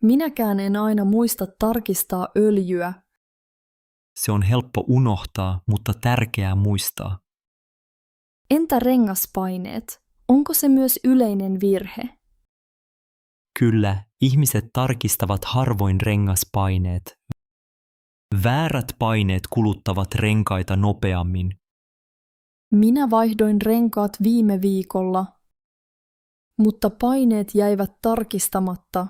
Minäkään en aina muista tarkistaa öljyä. Se on helppo unohtaa, mutta tärkeää muistaa. Entä rengaspaineet? Onko se myös yleinen virhe? Kyllä, ihmiset tarkistavat harvoin rengaspaineet. Väärät paineet kuluttavat renkaita nopeammin. Minä vaihdoin renkaat viime viikolla, mutta paineet jäivät tarkistamatta.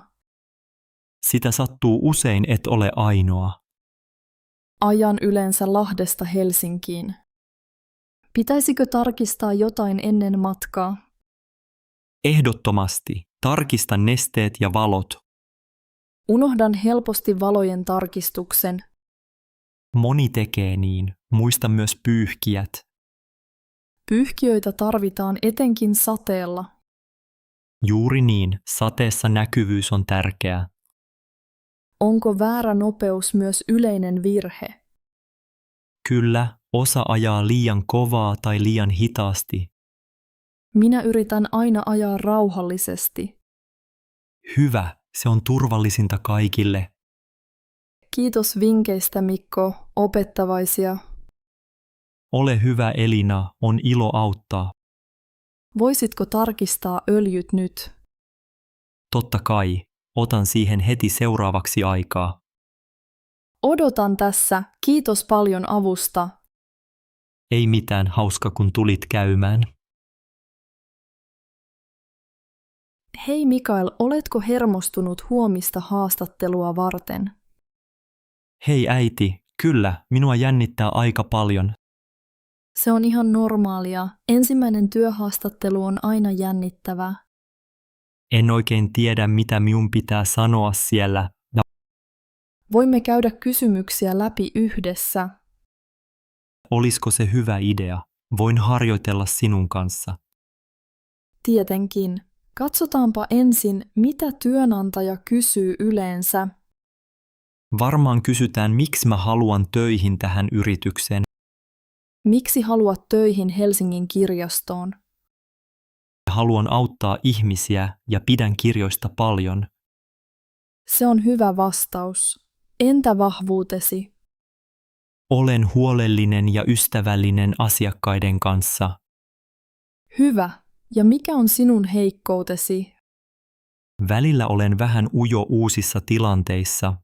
Sitä sattuu usein, et ole ainoa. Ajan yleensä Lahdesta Helsinkiin. Pitäisikö tarkistaa jotain ennen matkaa? Ehdottomasti. Tarkista nesteet ja valot. Unohdan helposti valojen tarkistuksen. Moni tekee niin. Muista myös pyyhkijät. Pyyhkiöitä tarvitaan etenkin sateella. Juuri niin, sateessa näkyvyys on tärkeää. Onko väärä nopeus myös yleinen virhe? Kyllä, osa ajaa liian kovaa tai liian hitaasti. Minä yritän aina ajaa rauhallisesti. Hyvä, se on turvallisinta kaikille. Kiitos vinkkeistä Mikko, opettavaisia. Ole hyvä Elina, on ilo auttaa. Voisitko tarkistaa öljyt nyt? Totta kai, otan siihen heti seuraavaksi aikaa. Odotan tässä, kiitos paljon avusta. Ei mitään, hauska kun tulit käymään. Hei Mikael, oletko hermostunut huomista haastattelua varten? Hei äiti, kyllä, minua jännittää aika paljon. Se on ihan normaalia. Ensimmäinen työhaastattelu on aina jännittävä. En oikein tiedä, mitä minun pitää sanoa siellä. Voimme käydä kysymyksiä läpi yhdessä. Olisiko se hyvä idea? Voin harjoitella sinun kanssa. Tietenkin. Katsotaanpa ensin, mitä työnantaja kysyy yleensä. Varmaan kysytään, miksi mä haluan töihin tähän yritykseen. Miksi haluat töihin Helsingin kirjastoon? Haluan auttaa ihmisiä ja pidän kirjoista paljon. Se on hyvä vastaus. Entä vahvuutesi? Olen huolellinen ja ystävällinen asiakkaiden kanssa. Hyvä. Ja mikä on sinun heikkoutesi? Välillä olen vähän ujo uusissa tilanteissa.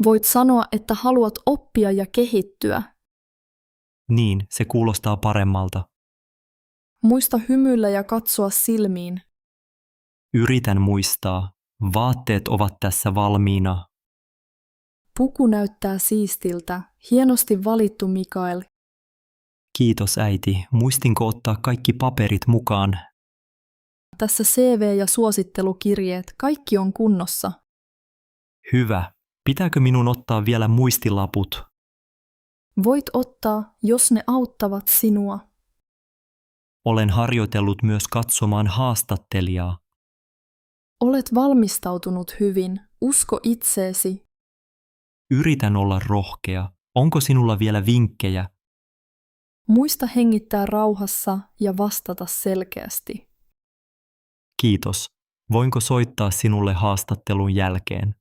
Voit sanoa, että haluat oppia ja kehittyä. Niin, se kuulostaa paremmalta. Muista hymyillä ja katsoa silmiin. Yritän muistaa. Vaatteet ovat tässä valmiina. Puku näyttää siistiltä. Hienosti valittu, Mikael. Kiitos äiti. Muistinko ottaa kaikki paperit mukaan? Tässä CV ja suosittelukirjeet, kaikki on kunnossa. Hyvä. Pitääkö minun ottaa vielä muistilaput? Voit ottaa, jos ne auttavat sinua. Olen harjoitellut myös katsomaan haastattelijaa. Olet valmistautunut hyvin. Usko itseesi. Yritän olla rohkea. Onko sinulla vielä vinkkejä? Muista hengittää rauhassa ja vastata selkeästi. Kiitos. Voinko soittaa sinulle haastattelun jälkeen?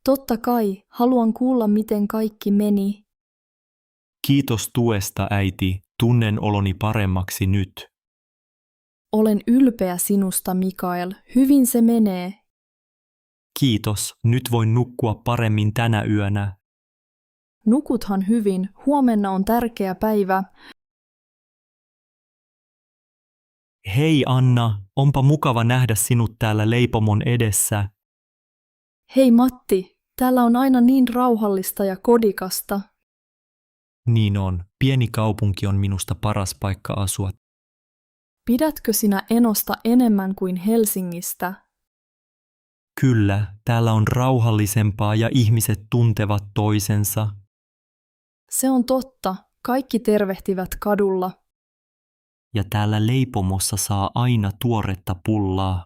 Totta kai, haluan kuulla miten kaikki meni. Kiitos tuesta, äiti. Tunnen oloni paremmaksi nyt. Olen ylpeä sinusta, Mikael. Hyvin se menee. Kiitos. Nyt voin nukkua paremmin tänä yönä. Nukuthan hyvin. Huomenna on tärkeä päivä. Hei Anna, onpa mukava nähdä sinut täällä leipomon edessä. Hei Matti, täällä on aina niin rauhallista ja kodikasta. Niin on, pieni kaupunki on minusta paras paikka asua. Pidätkö sinä Enosta enemmän kuin Helsingistä? Kyllä, täällä on rauhallisempaa ja ihmiset tuntevat toisensa. Se on totta, kaikki tervehtivät kadulla. Ja täällä leipomossa saa aina tuoretta pullaa.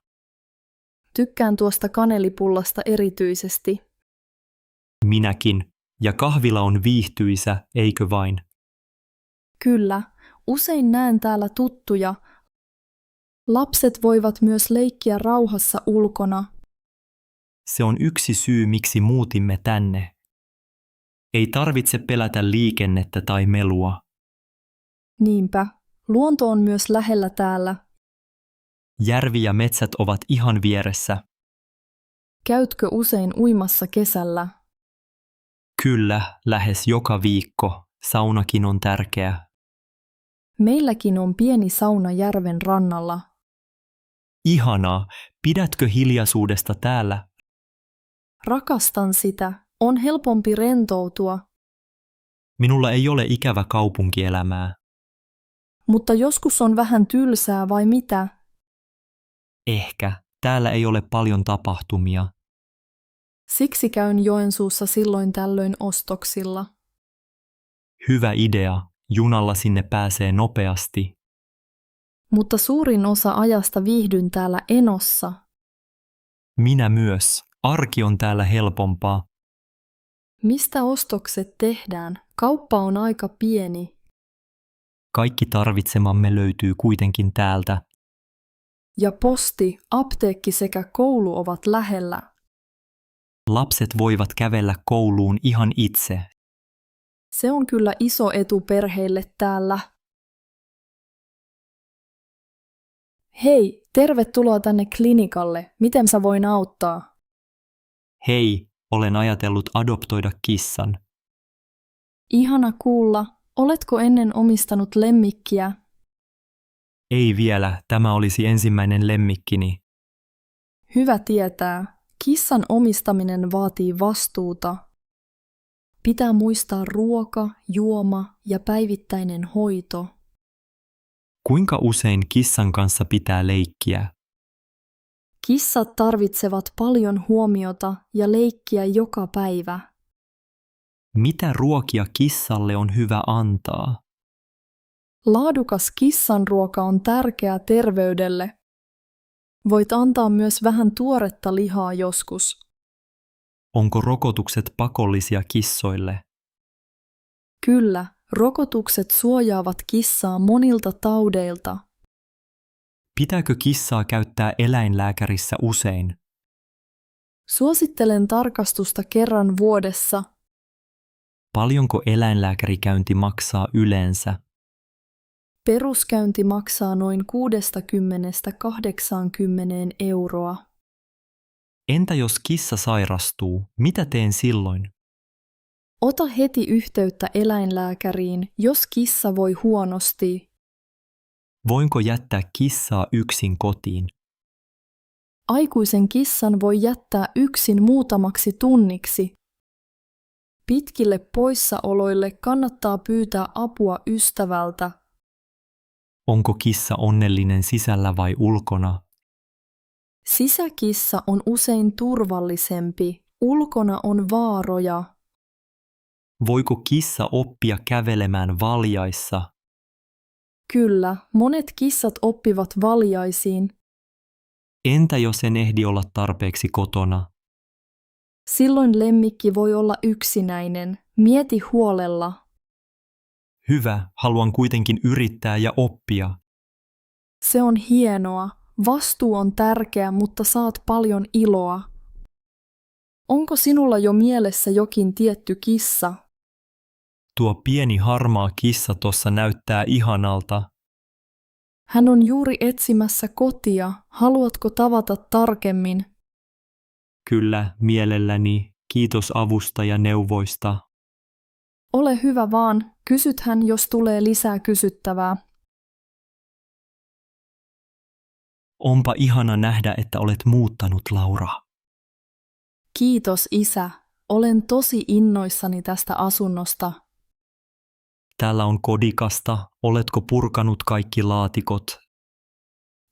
Tykkään tuosta kanelipullasta erityisesti. Minäkin. Ja kahvila on viihtyisä, eikö vain? Kyllä, usein näen täällä tuttuja. Lapset voivat myös leikkiä rauhassa ulkona. Se on yksi syy, miksi muutimme tänne. Ei tarvitse pelätä liikennettä tai melua. Niinpä, luonto on myös lähellä täällä. Järvi ja metsät ovat ihan vieressä. Käytkö usein uimassa kesällä? Kyllä, lähes joka viikko. Saunakin on tärkeä. Meilläkin on pieni sauna järven rannalla. Ihanaa. Pidätkö hiljaisuudesta täällä? Rakastan sitä. On helpompi rentoutua. Minulla ei ole ikävä kaupunkielämää. Mutta joskus on vähän tylsää vai mitä? Ehkä. Täällä ei ole paljon tapahtumia. Siksi käyn Joensuussa silloin tällöin ostoksilla. Hyvä idea. Junalla sinne pääsee nopeasti. Mutta suurin osa ajasta viihdyn täällä Enossa. Minä myös. Arki on täällä helpompaa. Mistä ostokset tehdään? Kauppa on aika pieni. Kaikki tarvitsemamme löytyy kuitenkin täältä. Ja posti, apteekki sekä koulu ovat lähellä. Lapset voivat kävellä kouluun ihan itse. Se on kyllä iso etu perheille täällä. Hei, tervetuloa tänne klinikalle. Miten sä voin auttaa? Hei, olen ajatellut adoptoida kissan. Ihana kuulla. Oletko ennen omistanut lemmikkiä? Ei vielä, tämä olisi ensimmäinen lemmikkini. Hyvä tietää. Kissan omistaminen vaatii vastuuta. Pitää muistaa ruoka, juoma ja päivittäinen hoito. Kuinka usein kissan kanssa pitää leikkiä? Kissat tarvitsevat paljon huomiota ja leikkiä joka päivä. Mitä ruokia kissalle on hyvä antaa? Laadukas kissanruoka on tärkeää terveydelle. Voit antaa myös vähän tuoretta lihaa joskus. Onko rokotukset pakollisia kissoille? Kyllä, rokotukset suojaavat kissaa monilta taudeilta. Pitääkö kissaa käyttää eläinlääkärissä usein? Suosittelen tarkastusta kerran vuodessa. Paljonko eläinlääkärikäynti maksaa yleensä? Peruskäynti maksaa noin 60–80 euroa. Entä jos kissa sairastuu, mitä teen silloin? Ota heti yhteyttä eläinlääkäriin, jos kissa voi huonosti. Voinko jättää kissaa yksin kotiin? Aikuisen kissan voi jättää yksin muutamaksi tunniksi. Pitkille poissaoloille kannattaa pyytää apua ystävältä. Onko kissa onnellinen sisällä vai ulkona? Sisäkissa on usein turvallisempi, ulkona on vaaroja. Voiko kissa oppia kävelemään valjaissa? Kyllä, monet kissat oppivat valjaisiin. Entä jos en ehdi olla tarpeeksi kotona? Silloin lemmikki voi olla yksinäinen. Mieti huolella. Hyvä, haluan kuitenkin yrittää ja oppia. Se on hienoa. Vastuu on tärkeä, mutta saat paljon iloa. Onko sinulla jo mielessä jokin tietty kissa? Tuo pieni harmaa kissa tuossa näyttää ihanalta. Hän on juuri etsimässä kotia. Haluatko tavata tarkemmin? Kyllä, mielelläni. Kiitos avusta ja neuvoista. Ole hyvä vaan. Kysythän, jos tulee lisää kysyttävää. Onpa ihana nähdä, että olet muuttanut, Laura. Kiitos, isä. Olen tosi innoissani tästä asunnosta. Täällä on kodikasta. Oletko purkanut kaikki laatikot?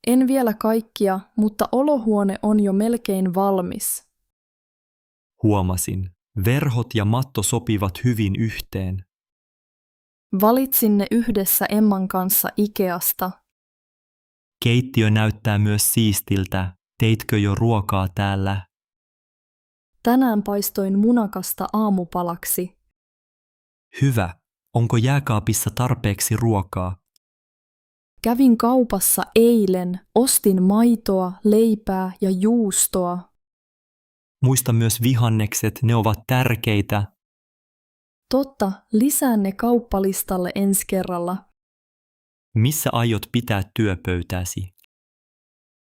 En vielä kaikkia, mutta olohuone on jo melkein valmis. Huomasin. Verhot ja matto sopivat hyvin yhteen. Valitsin ne yhdessä Emman kanssa Ikeasta. Keittiö näyttää myös siistiltä. Teitkö jo ruokaa täällä? Tänään paistoin munakasta aamupalaksi. Hyvä. Onko jääkaapissa tarpeeksi ruokaa? Kävin kaupassa eilen, ostin maitoa, leipää ja juustoa. Muista myös vihannekset, ne ovat tärkeitä. Totta, lisään ne kauppalistalle ensi kerralla. Missä aiot pitää työpöytääsi?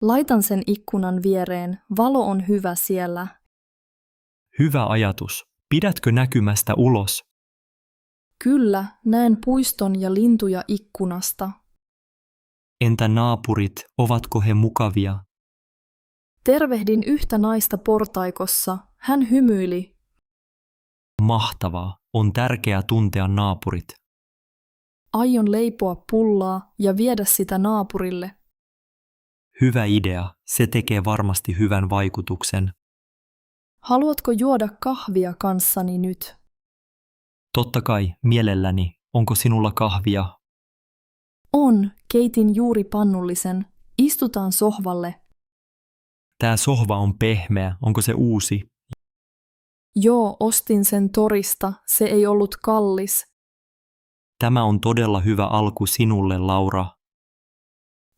Laitan sen ikkunan viereen, valo on hyvä siellä. Hyvä ajatus. Pidätkö näkymästä ulos? Kyllä, näen puiston ja lintuja ikkunasta. Entä naapurit, ovatko he mukavia? Tervehdin yhtä naista portaikossa. Hän hymyili. Mahtavaa. On tärkeää tuntea naapurit. Aion leipoa pullaa ja viedä sitä naapurille. Hyvä idea. Se tekee varmasti hyvän vaikutuksen. Haluatko juoda kahvia kanssani nyt? Totta kai, mielelläni. Onko sinulla kahvia? On, keitin juuri pannullisen. Istutaan sohvalle. Tää sohva on pehmeä. Onko se uusi? Joo, ostin sen torista. Se ei ollut kallis. Tämä on todella hyvä alku sinulle, Laura.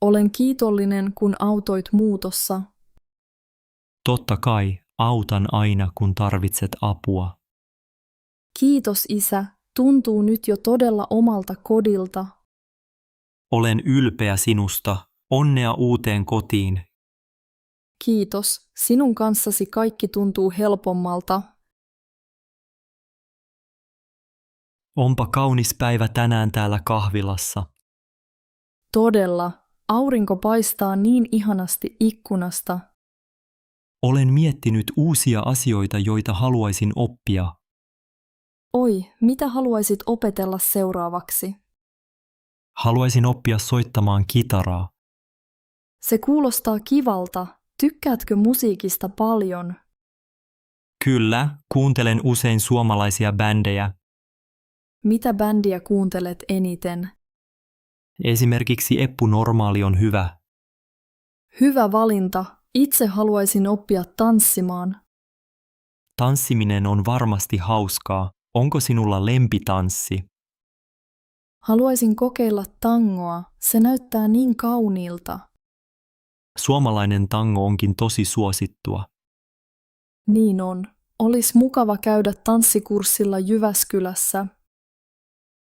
Olen kiitollinen, kun autoit muutossa. Totta kai, autan aina, kun tarvitset apua. Kiitos, isä. Tuntuu nyt jo todella omalta kodilta. Olen ylpeä sinusta. Onnea uuteen kotiin. Kiitos. Sinun kanssasi kaikki tuntuu helpommalta. Onpa kaunis päivä tänään täällä kahvilassa. Todella. Aurinko paistaa niin ihanasti ikkunasta. Olen miettinyt uusia asioita, joita haluaisin oppia. Oi, mitä haluaisit opetella seuraavaksi? Haluaisin oppia soittamaan kitaraa. Se kuulostaa kivalta. Tykkäätkö musiikista paljon? Kyllä, kuuntelen usein suomalaisia bändejä. Mitä bändiä kuuntelet eniten? Esimerkiksi Eppu Normaali on hyvä. Hyvä valinta. Itse haluaisin oppia tanssimaan. Tanssiminen on varmasti hauskaa. Onko sinulla lempitanssi? Haluaisin kokeilla tangoa. Se näyttää niin kauniilta. Suomalainen tango onkin tosi suosittua. Niin on. Olis mukava käydä tanssikurssilla Jyväskylässä.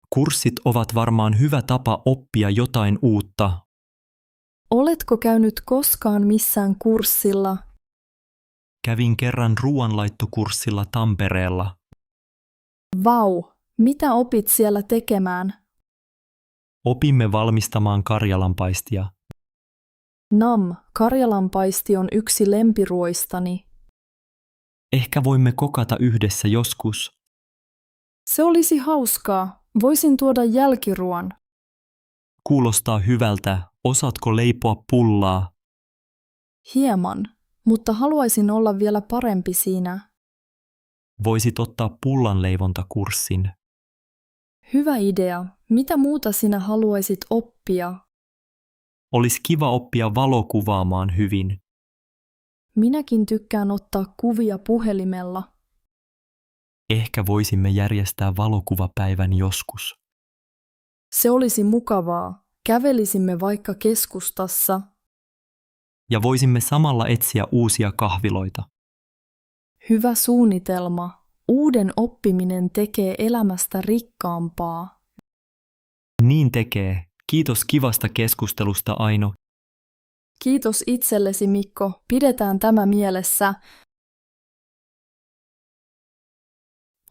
Kurssit ovat varmaan hyvä tapa oppia jotain uutta. Oletko käynyt koskaan missään kurssilla? Kävin kerran ruoanlaittokurssilla Tampereella. Vau, mitä opit siellä tekemään? Opimme valmistamaan karjalanpaistia. Nam, karjalanpaisti on yksi lempiruoistani. Ehkä voimme kokata yhdessä joskus. Se olisi hauskaa. Voisin tuoda jälkiruon. Kuulostaa hyvältä. Osaatko leipoa pullaa? Hieman, mutta haluaisin olla vielä parempi siinä. Voisit ottaa pullanleivontakurssin. Hyvä idea. Mitä muuta sinä haluaisit oppia? Olisi kiva oppia valokuvaamaan hyvin. Minäkin tykkään ottaa kuvia puhelimella. Ehkä voisimme järjestää valokuvapäivän joskus. Se olisi mukavaa. Kävelisimme vaikka keskustassa. Ja voisimme samalla etsiä uusia kahviloita. Hyvä suunnitelma. Uuden oppiminen tekee elämästä rikkaampaa. Niin tekee. Kiitos kivasta keskustelusta, Aino. Kiitos itsellesi, Mikko. Pidetään tämä mielessä.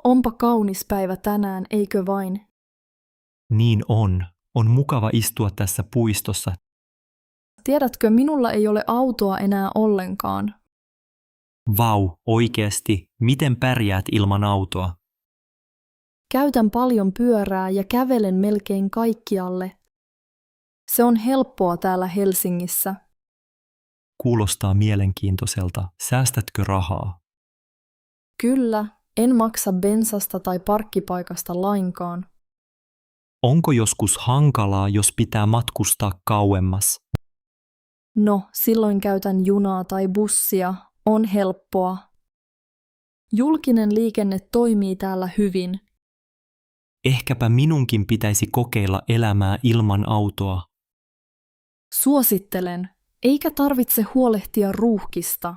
Onpa kaunis päivä tänään, eikö vain? Niin on. On mukava istua tässä puistossa. Tiedätkö, minulla ei ole autoa enää ollenkaan. Vau, oikeasti. Miten pärjäät ilman autoa? Käytän paljon pyörää ja kävelen melkein kaikkialle. Se on helppoa täällä Helsingissä. Kuulostaa mielenkiintoiselta. Säästätkö rahaa? Kyllä, en maksa bensasta tai parkkipaikasta lainkaan. Onko joskus hankalaa, jos pitää matkustaa kauemmas? No, silloin käytän junaa tai bussia. On helppoa. Julkinen liikenne toimii täällä hyvin. Ehkäpä minunkin pitäisi kokeilla elämää ilman autoa. Suosittelen, eikä tarvitse huolehtia ruuhkista.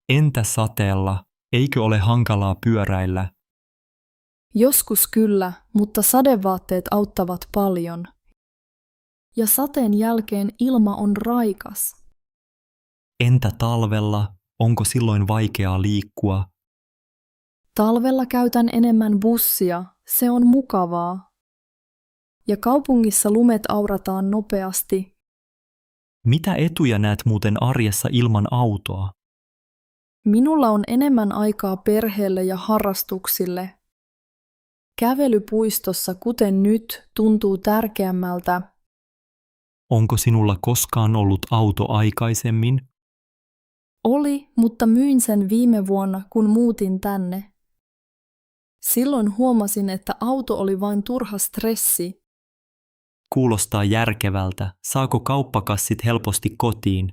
Entä sateella? Eikö ole hankalaa pyöräillä? Joskus kyllä, mutta sadevaatteet auttavat paljon. Ja sateen jälkeen ilma on raikas. Entä talvella? Onko silloin vaikeaa liikkua? Talvella käytän enemmän bussia, se on mukavaa. Ja kaupungissa lumet aurataan nopeasti. Mitä etuja näet muuten arjessa ilman autoa? Minulla on enemmän aikaa perheelle ja harrastuksille. Kävely puistossa, kuten nyt, tuntuu tärkeämmältä. Onko sinulla koskaan ollut auto aikaisemmin? Oli, mutta myin sen viime vuonna, kun muutin tänne. Silloin huomasin, että auto oli vain turha stressi. Kuulostaa järkevältä. Saako kauppakassit helposti kotiin?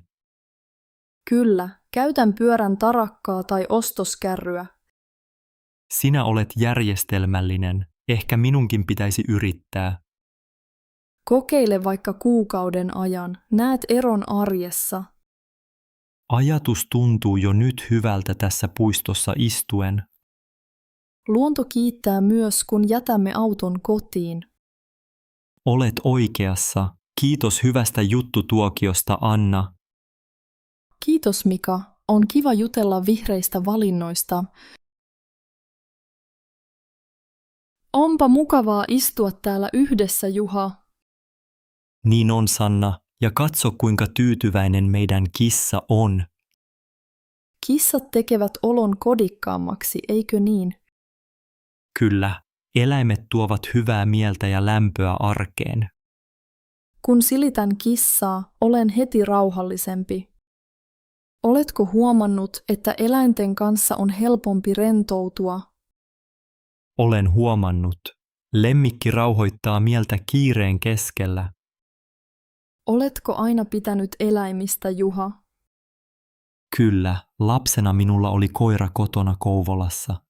Kyllä, käytän pyörän tarakkaa tai ostoskärryä. Sinä olet järjestelmällinen. Ehkä minunkin pitäisi yrittää. Kokeile vaikka kuukauden ajan, näet eron arjessa. Ajatus tuntuu jo nyt hyvältä tässä puistossa istuen. Luonto kiittää myös, kun jätämme auton kotiin. Olet oikeassa. Kiitos hyvästä juttutuokiosta, Anna. Kiitos, Mika. On kiva jutella vihreistä valinnoista. Onpa mukavaa istua täällä yhdessä, Juha. Niin on, Sanna. Ja katso, kuinka tyytyväinen meidän kissa on. Kissat tekevät olon kodikkaammaksi, eikö niin? Kyllä, eläimet tuovat hyvää mieltä ja lämpöä arkeen. Kun silitän kissaa, olen heti rauhallisempi. Oletko huomannut, että eläinten kanssa on helpompi rentoutua? Olen huomannut. Lemmikki rauhoittaa mieltä kiireen keskellä. Oletko aina pitänyt eläimistä, Juha? Kyllä, lapsena minulla oli koira kotona Kouvolassa.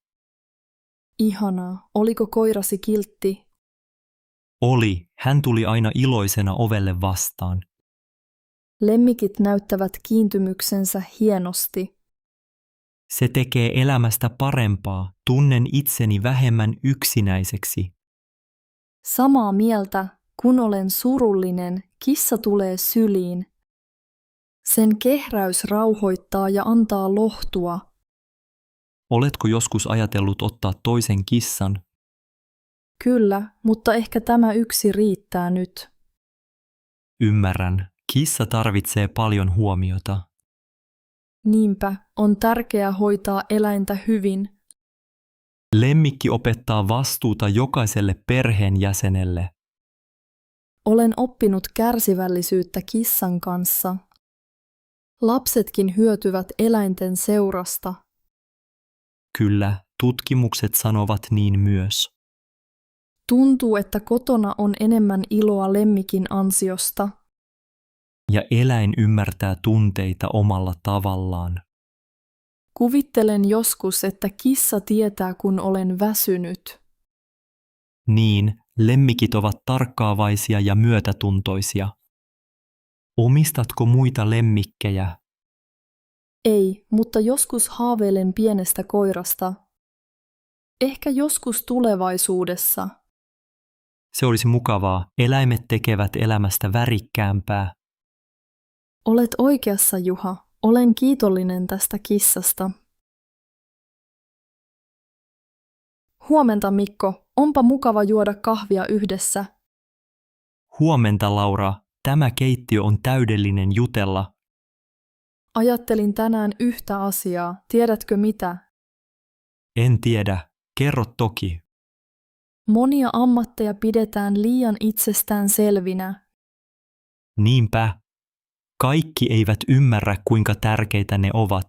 Ihanaa. Oliko koirasi kiltti? Oli, hän tuli aina iloisena ovelle vastaan. Lemmikit näyttävät kiintymyksensä hienosti. Se tekee elämästä parempaa, tunnen itseni vähemmän yksinäiseksi. Samaa mieltä, kun olen surullinen, kissa tulee syliin. Sen kehräys rauhoittaa ja antaa lohtua. Oletko joskus ajatellut ottaa toisen kissan? Kyllä, mutta ehkä tämä yksi riittää nyt. Ymmärrän, kissa tarvitsee paljon huomiota. Niinpä, on tärkeää hoitaa eläintä hyvin. Lemmikki opettaa vastuuta jokaiselle perheenjäsenelle. Olen oppinut kärsivällisyyttä kissan kanssa. Lapsetkin hyötyvät eläinten seurasta. Kyllä, tutkimukset sanovat niin myös. Tuntuu, että kotona on enemmän iloa lemmikin ansiosta. Ja eläin ymmärtää tunteita omalla tavallaan. Kuvittelen joskus, että kissa tietää, kun olen väsynyt. Niin, lemmikit ovat tarkkaavaisia ja myötätuntoisia. Omistatko muita lemmikkejä? Ei, mutta joskus haaveilen pienestä koirasta. Ehkä joskus tulevaisuudessa. Se olisi mukavaa. Eläimet tekevät elämästä värikkäämpää. Olet oikeassa, Juha. Olen kiitollinen tästä kissasta. Huomenta, Mikko. Onpa mukava juoda kahvia yhdessä. Huomenta, Laura. Tämä keittiö on täydellinen jutella. Ajattelin tänään yhtä asiaa. Tiedätkö mitä? En tiedä. Kerro toki. Monia ammatteja pidetään liian itsestään selvinä. Niinpä. Kaikki eivät ymmärrä, kuinka tärkeitä ne ovat.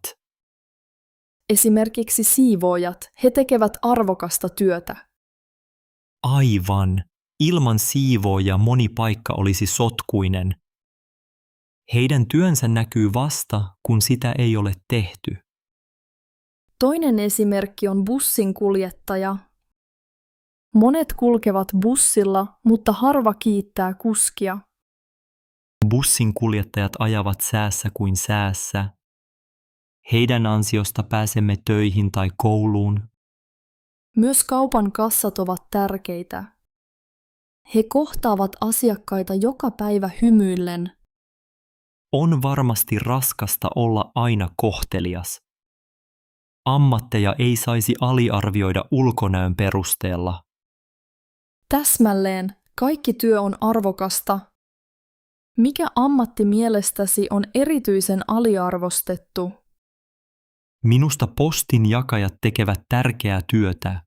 Esimerkiksi siivoojat, he tekevät arvokasta työtä. Aivan. Ilman siivooja moni paikka olisi sotkuinen. Heidän työnsä näkyy vasta, kun sitä ei ole tehty. Toinen esimerkki on bussin kuljettaja. Monet kulkevat bussilla, mutta harva kiittää kuskia. Bussin kuljettajat ajavat säässä kuin säässä. Heidän ansiosta pääsemme töihin tai kouluun. Myös kaupan kassat ovat tärkeitä. He kohtaavat asiakkaita joka päivä hymyillen. On varmasti raskasta olla aina kohtelias. Ammatteja ei saisi aliarvioida ulkonäön perusteella. Täsmälleen, kaikki työ on arvokasta. Mikä ammatti mielestäsi on erityisen aliarvostettu? Minusta postinjakajat tekevät tärkeää työtä.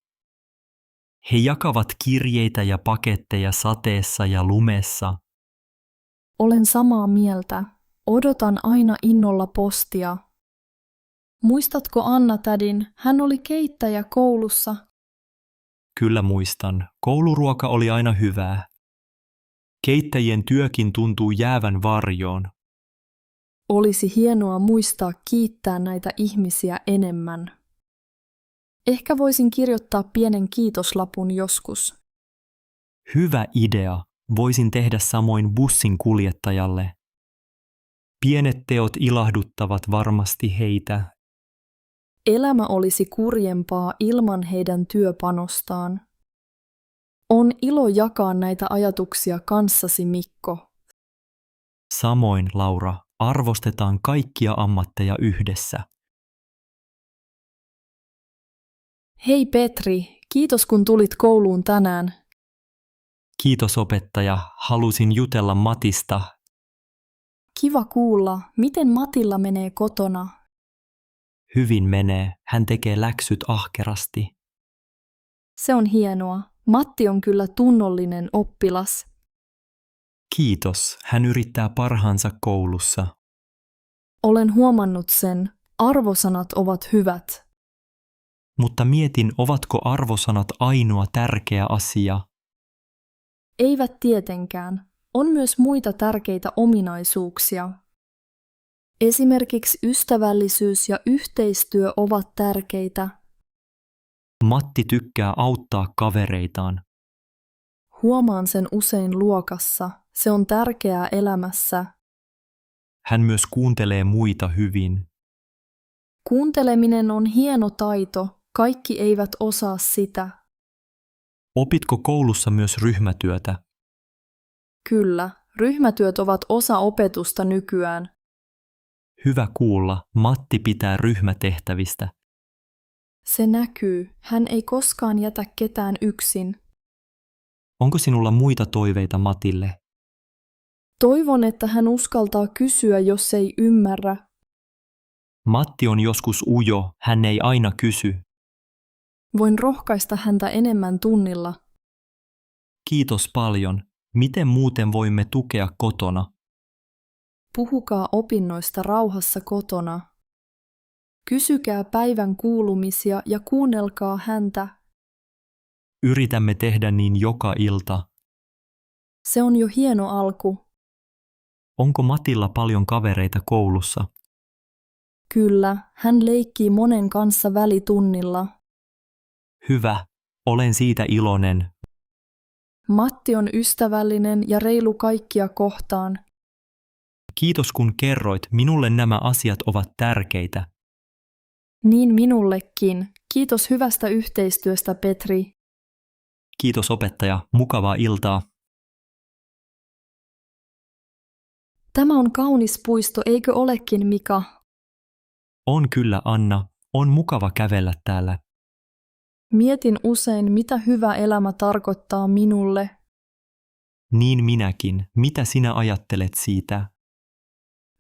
He jakavat kirjeitä ja paketteja sateessa ja lumessa. Olen samaa mieltä. Odotan aina innolla postia. Muistatko Anna-tädin? Hän oli keittäjä koulussa. Kyllä muistan. Kouluruoka oli aina hyvää. Keittäjien työkin tuntuu jäävän varjoon. Olisi hienoa muistaa kiittää näitä ihmisiä enemmän. Ehkä voisin kirjoittaa pienen kiitoslapun joskus. Hyvä idea. Voisin tehdä samoin bussin kuljettajalle. Pienet teot ilahduttavat varmasti heitä. Elämä olisi kurjempaa ilman heidän työpanostaan. On ilo jakaa näitä ajatuksia kanssasi, Mikko. Samoin, Laura, arvostetaan kaikkia ammatteja yhdessä. Hei Petri, kiitos kun tulit kouluun tänään. Kiitos opettaja, halusin jutella Matista. Kiva kuulla, miten Matilla menee kotona. Hyvin menee, hän tekee läksyt ahkerasti. Se on hienoa. Matti on kyllä tunnollinen oppilas. Kiitos, hän yrittää parhaansa koulussa. Olen huomannut sen. Arvosanat ovat hyvät. Mutta mietin, ovatko arvosanat ainoa tärkeä asia? Eivät tietenkään. On myös muita tärkeitä ominaisuuksia. Esimerkiksi ystävällisyys ja yhteistyö ovat tärkeitä. Matti tykkää auttaa kavereitaan. Huomaan sen usein luokassa. Se on tärkeää elämässä. Hän myös kuuntelee muita hyvin. Kuunteleminen on hieno taito. Kaikki eivät osaa sitä. Opitko koulussa myös ryhmätyötä? Kyllä, ryhmätyöt ovat osa opetusta nykyään. Hyvä kuulla, Matti pitää ryhmätehtävistä. Se näkyy. Hän ei koskaan jätä ketään yksin. Onko sinulla muita toiveita Matille? Toivon, että hän uskaltaa kysyä, jos ei ymmärrä. Matti on joskus ujo, hän ei aina kysy. Voin rohkaista häntä enemmän tunnilla. Kiitos paljon. Miten muuten voimme tukea kotona? Puhukaa opinnoista rauhassa kotona. Kysykää päivän kuulumisia ja kuunnelkaa häntä. Yritämme tehdä niin joka ilta. Se on jo hieno alku. Onko Matilla paljon kavereita koulussa? Kyllä, hän leikkii monen kanssa välitunnilla. Hyvä, olen siitä iloinen. Matti on ystävällinen ja reilu kaikkia kohtaan. Kiitos kun kerroit, minulle nämä asiat ovat tärkeitä. Niin minullekin. Kiitos hyvästä yhteistyöstä, Petri. Kiitos opettaja, mukavaa iltaa. Tämä on kaunis puisto, eikö olekin, Mika? On kyllä, Anna. On mukava kävellä täällä. Mietin usein, mitä hyvä elämä tarkoittaa minulle. Niin minäkin. Mitä sinä ajattelet siitä?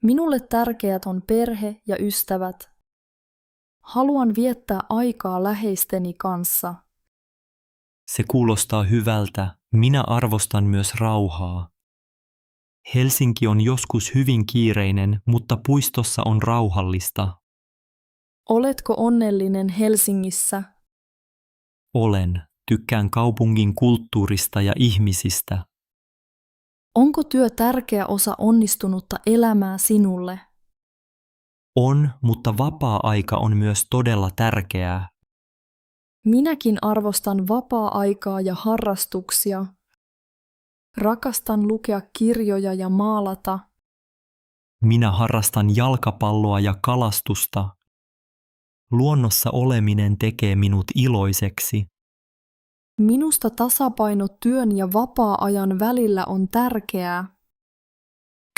Minulle tärkeät on perhe ja ystävät. Haluan viettää aikaa läheisteni kanssa. Se kuulostaa hyvältä. Minä arvostan myös rauhaa. Helsinki on joskus hyvin kiireinen, mutta puistossa on rauhallista. Oletko onnellinen Helsingissä? Olen. Tykkään kaupungin kulttuurista ja ihmisistä. Onko työ tärkeä osa onnistunutta elämää sinulle? On, mutta vapaa-aika on myös todella tärkeää. Minäkin arvostan vapaa-aikaa ja harrastuksia. Rakastan lukea kirjoja ja maalata. Minä harrastan jalkapalloa ja kalastusta. Luonnossa oleminen tekee minut iloiseksi. Minusta tasapaino työn ja vapaa-ajan välillä on tärkeää.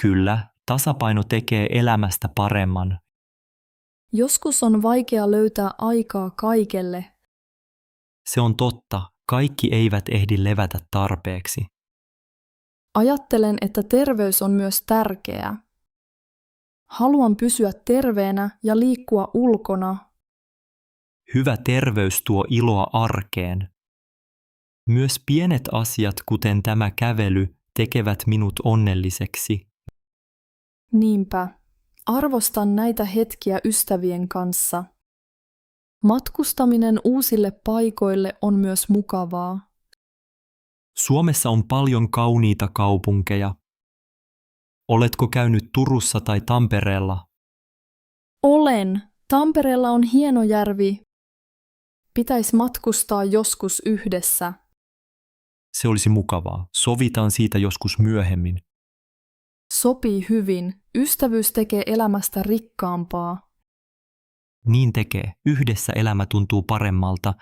Kyllä, tasapaino tekee elämästä paremman. Joskus on vaikea löytää aikaa kaikelle. Se on totta, kaikki eivät ehdi levätä tarpeeksi. Ajattelen, että terveys on myös tärkeää. Haluan pysyä terveenä ja liikkua ulkona. Hyvä terveys tuo iloa arkeen. Myös pienet asiat, kuten tämä kävely, tekevät minut onnelliseksi. Niinpä, arvostan näitä hetkiä ystävien kanssa. Matkustaminen uusille paikoille on myös mukavaa. Suomessa on paljon kauniita kaupunkeja. Oletko käynyt Turussa tai Tampereella? Olen. Tampereella on hieno järvi. Pitäisi matkustaa joskus yhdessä. Se olisi mukavaa. Sovitaan siitä joskus myöhemmin. Sopii hyvin. Ystävyys tekee elämästä rikkaampaa. Niin tekee. Yhdessä elämä tuntuu paremmalta.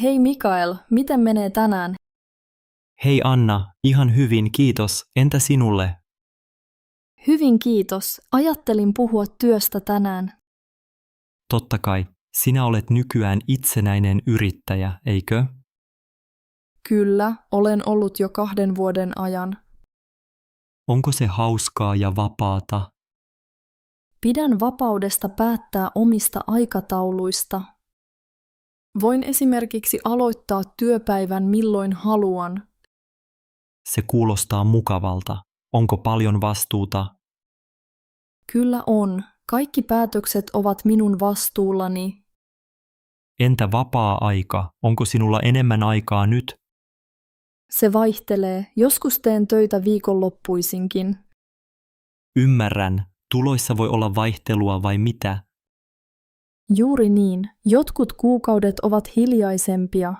Hei Mikael, miten menee tänään? Hei Anna, ihan hyvin, kiitos. Entä sinulle? Hyvin kiitos. Ajattelin puhua työstä tänään. Totta kai. Sinä olet nykyään itsenäinen yrittäjä, eikö? Kyllä, olen ollut jo 2 vuoden ajan. Onko se hauskaa ja vapaata? Pidän vapaudesta päättää omista aikatauluista. Voin esimerkiksi aloittaa työpäivän milloin haluan. Se kuulostaa mukavalta. Onko paljon vastuuta? Kyllä on. Kaikki päätökset ovat minun vastuullani. Entä vapaa-aika? Onko sinulla enemmän aikaa nyt? Se vaihtelee. Joskus teen töitä viikonloppuisinkin. Ymmärrän. Tuloissa voi olla vaihtelua vai mitä? Juuri niin. Jotkut kuukaudet ovat hiljaisempia.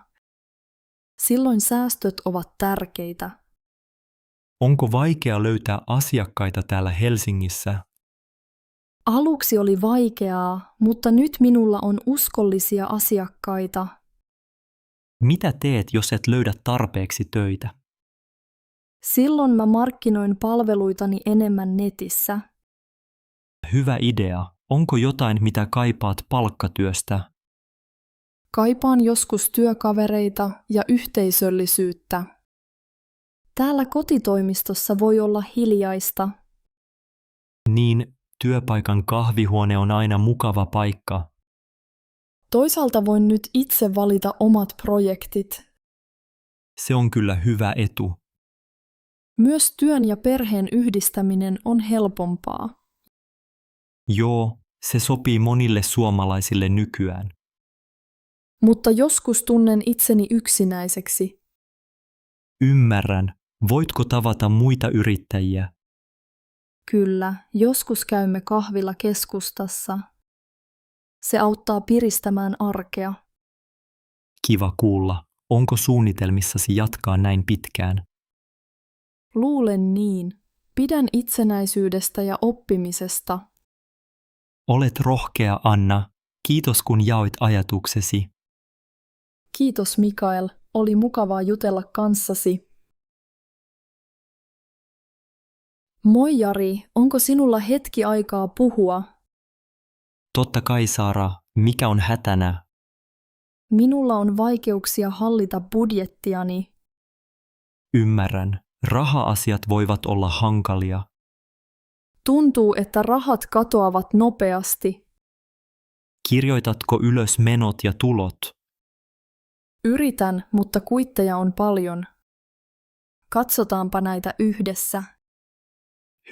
Silloin säästöt ovat tärkeitä. Onko vaikea löytää asiakkaita täällä Helsingissä? Aluksi oli vaikeaa, mutta nyt minulla on uskollisia asiakkaita. Mitä teet, jos et löydä tarpeeksi töitä? Silloin mä markkinoin palveluitani enemmän netissä. Hyvä idea. Onko jotain, mitä kaipaat palkkatyöstä? Kaipaan joskus työkavereita ja yhteisöllisyyttä. Täällä kotitoimistossa voi olla hiljaista. Niin, työpaikan kahvihuone on aina mukava paikka. Toisaalta voin nyt itse valita omat projektit. Se on kyllä hyvä etu. Myös työn ja perheen yhdistäminen on helpompaa. Joo, se sopii monille suomalaisille nykyään. Mutta joskus tunnen itseni yksinäiseksi. Ymmärrän. Voitko tavata muita yrittäjiä? Kyllä, joskus käymme kahvilla keskustassa. Se auttaa piristämään arkea. Kiva kuulla. Onko suunnitelmissasi jatkaa näin pitkään? Luulen niin. Pidän itsenäisyydestä ja oppimisesta. Olet rohkea, Anna. Kiitos kun jaoit ajatuksesi. Kiitos Mikael, oli mukavaa jutella kanssasi. Moi Jari, onko sinulla hetki aikaa puhua? Totta kai, Saara, mikä on hätänä? Minulla on vaikeuksia hallita budjettiani. Ymmärrän. Raha-asiat voivat olla hankalia. Tuntuu, että rahat katoavat nopeasti. Kirjoitatko ylös menot ja tulot? Yritän, mutta kuitteja on paljon. Katsotaanpa näitä yhdessä.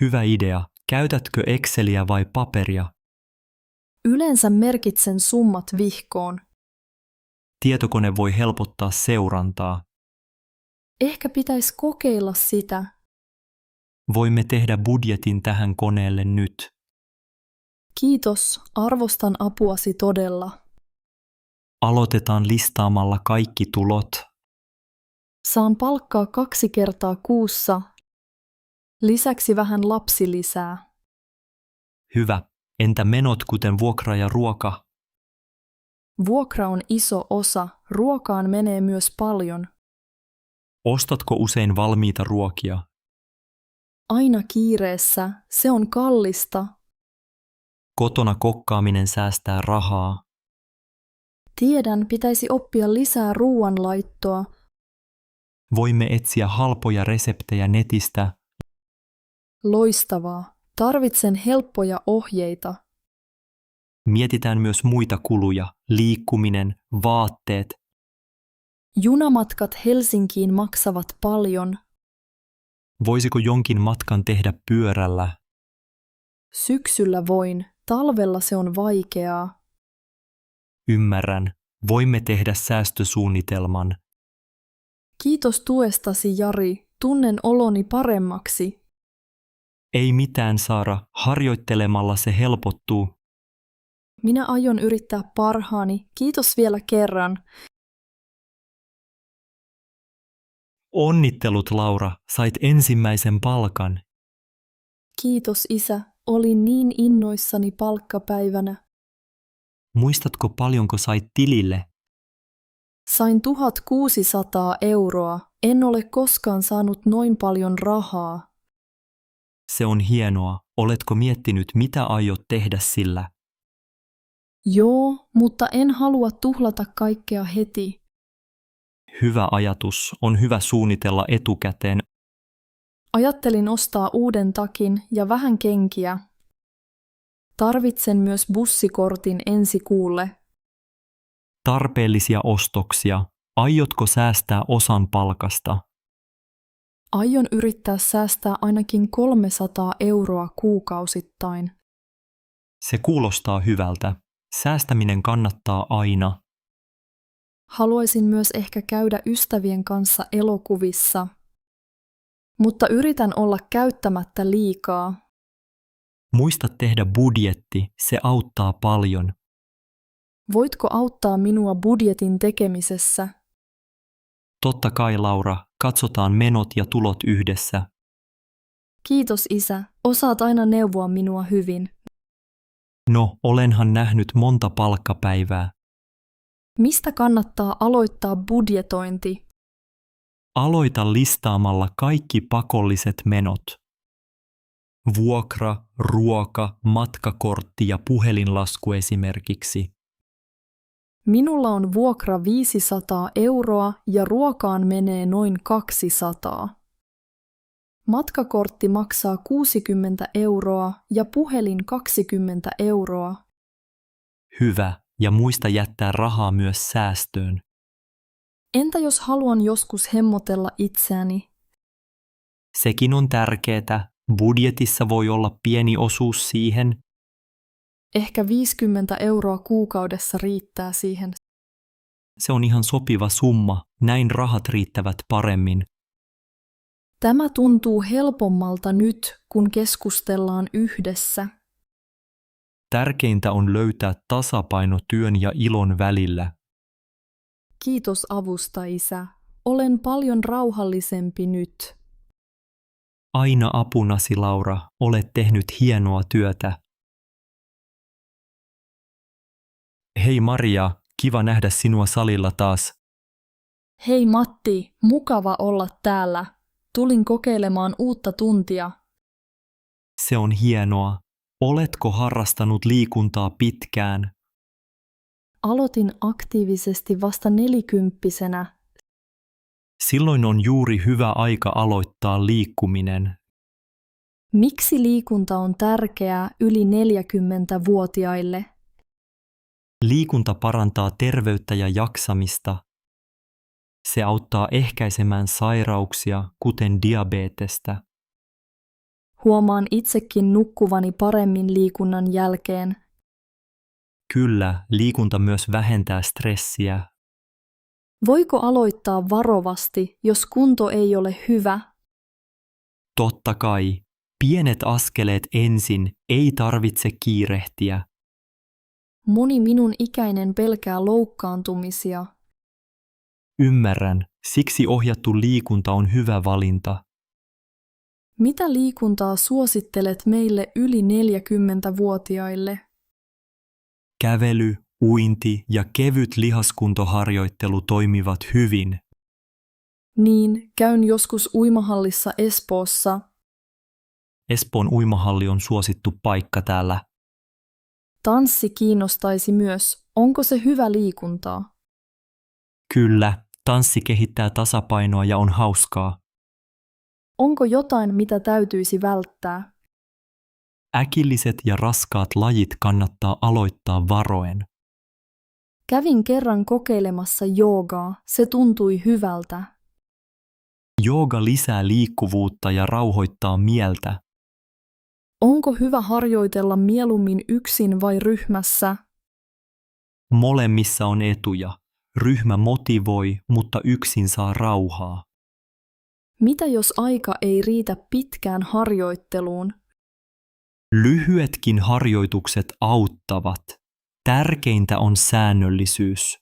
Hyvä idea. Käytätkö Exceliä vai paperia? Yleensä merkitsen summat vihkoon. Tietokone voi helpottaa seurantaa. Ehkä pitäisi kokeilla sitä. Voimme tehdä budjetin tähän koneelle nyt. Kiitos, arvostan apuasi todella. Aloitetaan listaamalla kaikki tulot. Saan palkkaa 2 kertaa kuussa. Lisäksi vähän lapsilisää. Hyvä. Entä menot kuten vuokra ja ruoka? Vuokra on iso osa, ruokaan menee myös paljon. Ostatko usein valmiita ruokia? Aina kiireessä, se on kallista. Kotona kokkaaminen säästää rahaa. Tiedän, pitäisi oppia lisää ruoanlaittoa. Voimme etsiä halpoja reseptejä netistä. Loistavaa. Tarvitsen helppoja ohjeita. Mietitään myös muita kuluja, liikkuminen, vaatteet. Junamatkat Helsinkiin maksavat paljon. Voisiko jonkin matkan tehdä pyörällä? Syksyllä voin, talvella se on vaikeaa. Ymmärrän. Voimme tehdä säästösuunnitelman. Kiitos tuestasi, Jari. Tunnen oloni paremmaksi. Ei mitään, Saara. Harjoittelemalla se helpottuu. Minä aion yrittää parhaani. Kiitos vielä kerran. Onnittelut, Laura. Sait ensimmäisen palkan. Kiitos, isä. Olin niin innoissani palkkapäivänä. Muistatko paljonko sait tilille? Sain 1600 €. En ole koskaan saanut noin paljon rahaa. Se on hienoa. Oletko miettinyt, mitä aiot tehdä sillä? Joo, mutta en halua tuhlata kaikkea heti. Hyvä ajatus. On hyvä suunnitella etukäteen. Ajattelin ostaa uuden takin ja vähän kenkiä. Tarvitsen myös bussikortin ensi kuulle. Tarpeellisia ostoksia. Aiotko säästää osan palkasta? Aion yrittää säästää ainakin 300 € kuukausittain. Se kuulostaa hyvältä. Säästäminen kannattaa aina. Haluaisin myös ehkä käydä ystävien kanssa elokuvissa. Mutta yritän olla käyttämättä liikaa. Muista tehdä budjetti, se auttaa paljon. Voitko auttaa minua budjetin tekemisessä? Totta kai, Laura, katsotaan menot ja tulot yhdessä. Kiitos, isä. Osaat aina neuvoa minua hyvin. No, olenhan nähnyt monta palkkapäivää. Mistä kannattaa aloittaa budjetointi? Aloita listaamalla kaikki pakolliset menot. Vuokra, ruoka, matkakortti ja puhelinlasku esimerkiksi. Minulla on vuokra 500 € ja ruokaan menee noin 200. Matkakortti maksaa 60 € ja puhelin 20 €. Hyvä, ja muista jättää rahaa myös säästöön. Entä jos haluan joskus hemmotella itseäni? Sekin on tärkeää. Budjetissa voi olla pieni osuus siihen. Ehkä 50 € kuukaudessa riittää siihen. Se on ihan sopiva summa, näin rahat riittävät paremmin. Tämä tuntuu helpommalta nyt, kun keskustellaan yhdessä. Tärkeintä on löytää tasapaino työn ja ilon välillä. Kiitos avusta, isä. Olen paljon rauhallisempi nyt. Aina apunasi, Laura, olet tehnyt hienoa työtä. Hei Maria, kiva nähdä sinua salilla taas. Hei Matti, mukava olla täällä. Tulin kokeilemaan uutta tuntia. Se on hienoa. Oletko harrastanut liikuntaa pitkään? Aloitin aktiivisesti vasta 40-vuotiaana. Silloin on juuri hyvä aika aloittaa liikkuminen. Miksi liikunta on tärkeää yli 40-vuotiaille? Liikunta parantaa terveyttä ja jaksamista. Se auttaa ehkäisemään sairauksia, kuten diabetestä. Huomaan itsekin nukkuvani paremmin liikunnan jälkeen. Kyllä, liikunta myös vähentää stressiä. Voiko aloittaa varovasti, jos kunto ei ole hyvä? Totta kai. Pienet askeleet ensin, ei tarvitse kiirehtiä. Moni minun ikäinen pelkää loukkaantumisia. Ymmärrän, siksi ohjattu liikunta on hyvä valinta. Mitä liikuntaa suosittelet meille yli 40-vuotiaille? Kävely, uinti ja kevyt lihaskuntoharjoittelu toimivat hyvin. Niin, käyn joskus uimahallissa Espoossa. Espoon uimahalli on suosittu paikka täällä. Tanssi kiinnostaisi myös. Onko se hyvä liikuntaa? Kyllä, tanssi kehittää tasapainoa ja on hauskaa. Onko jotain, mitä täytyisi välttää? Äkilliset ja raskaat lajit kannattaa aloittaa varoen. Kävin kerran kokeilemassa joogaa. Se tuntui hyvältä. Jooga lisää liikkuvuutta ja rauhoittaa mieltä. Onko hyvä harjoitella mieluummin yksin vai ryhmässä? Molemmissa on etuja. Ryhmä motivoi, mutta yksin saa rauhaa. Mitä jos aika ei riitä pitkään harjoitteluun? Lyhyetkin harjoitukset auttavat. Tärkeintä on säännöllisyys.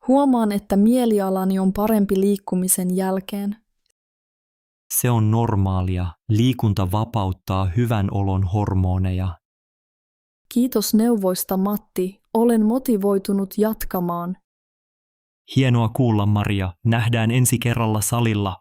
Huomaan, että mielialani on parempi liikkumisen jälkeen. Se on normaalia. Liikunta vapauttaa hyvän olon hormoneja. Kiitos neuvoista, Matti. Olen motivoitunut jatkamaan. Hienoa kuulla, Maria. Nähdään ensi kerralla salilla.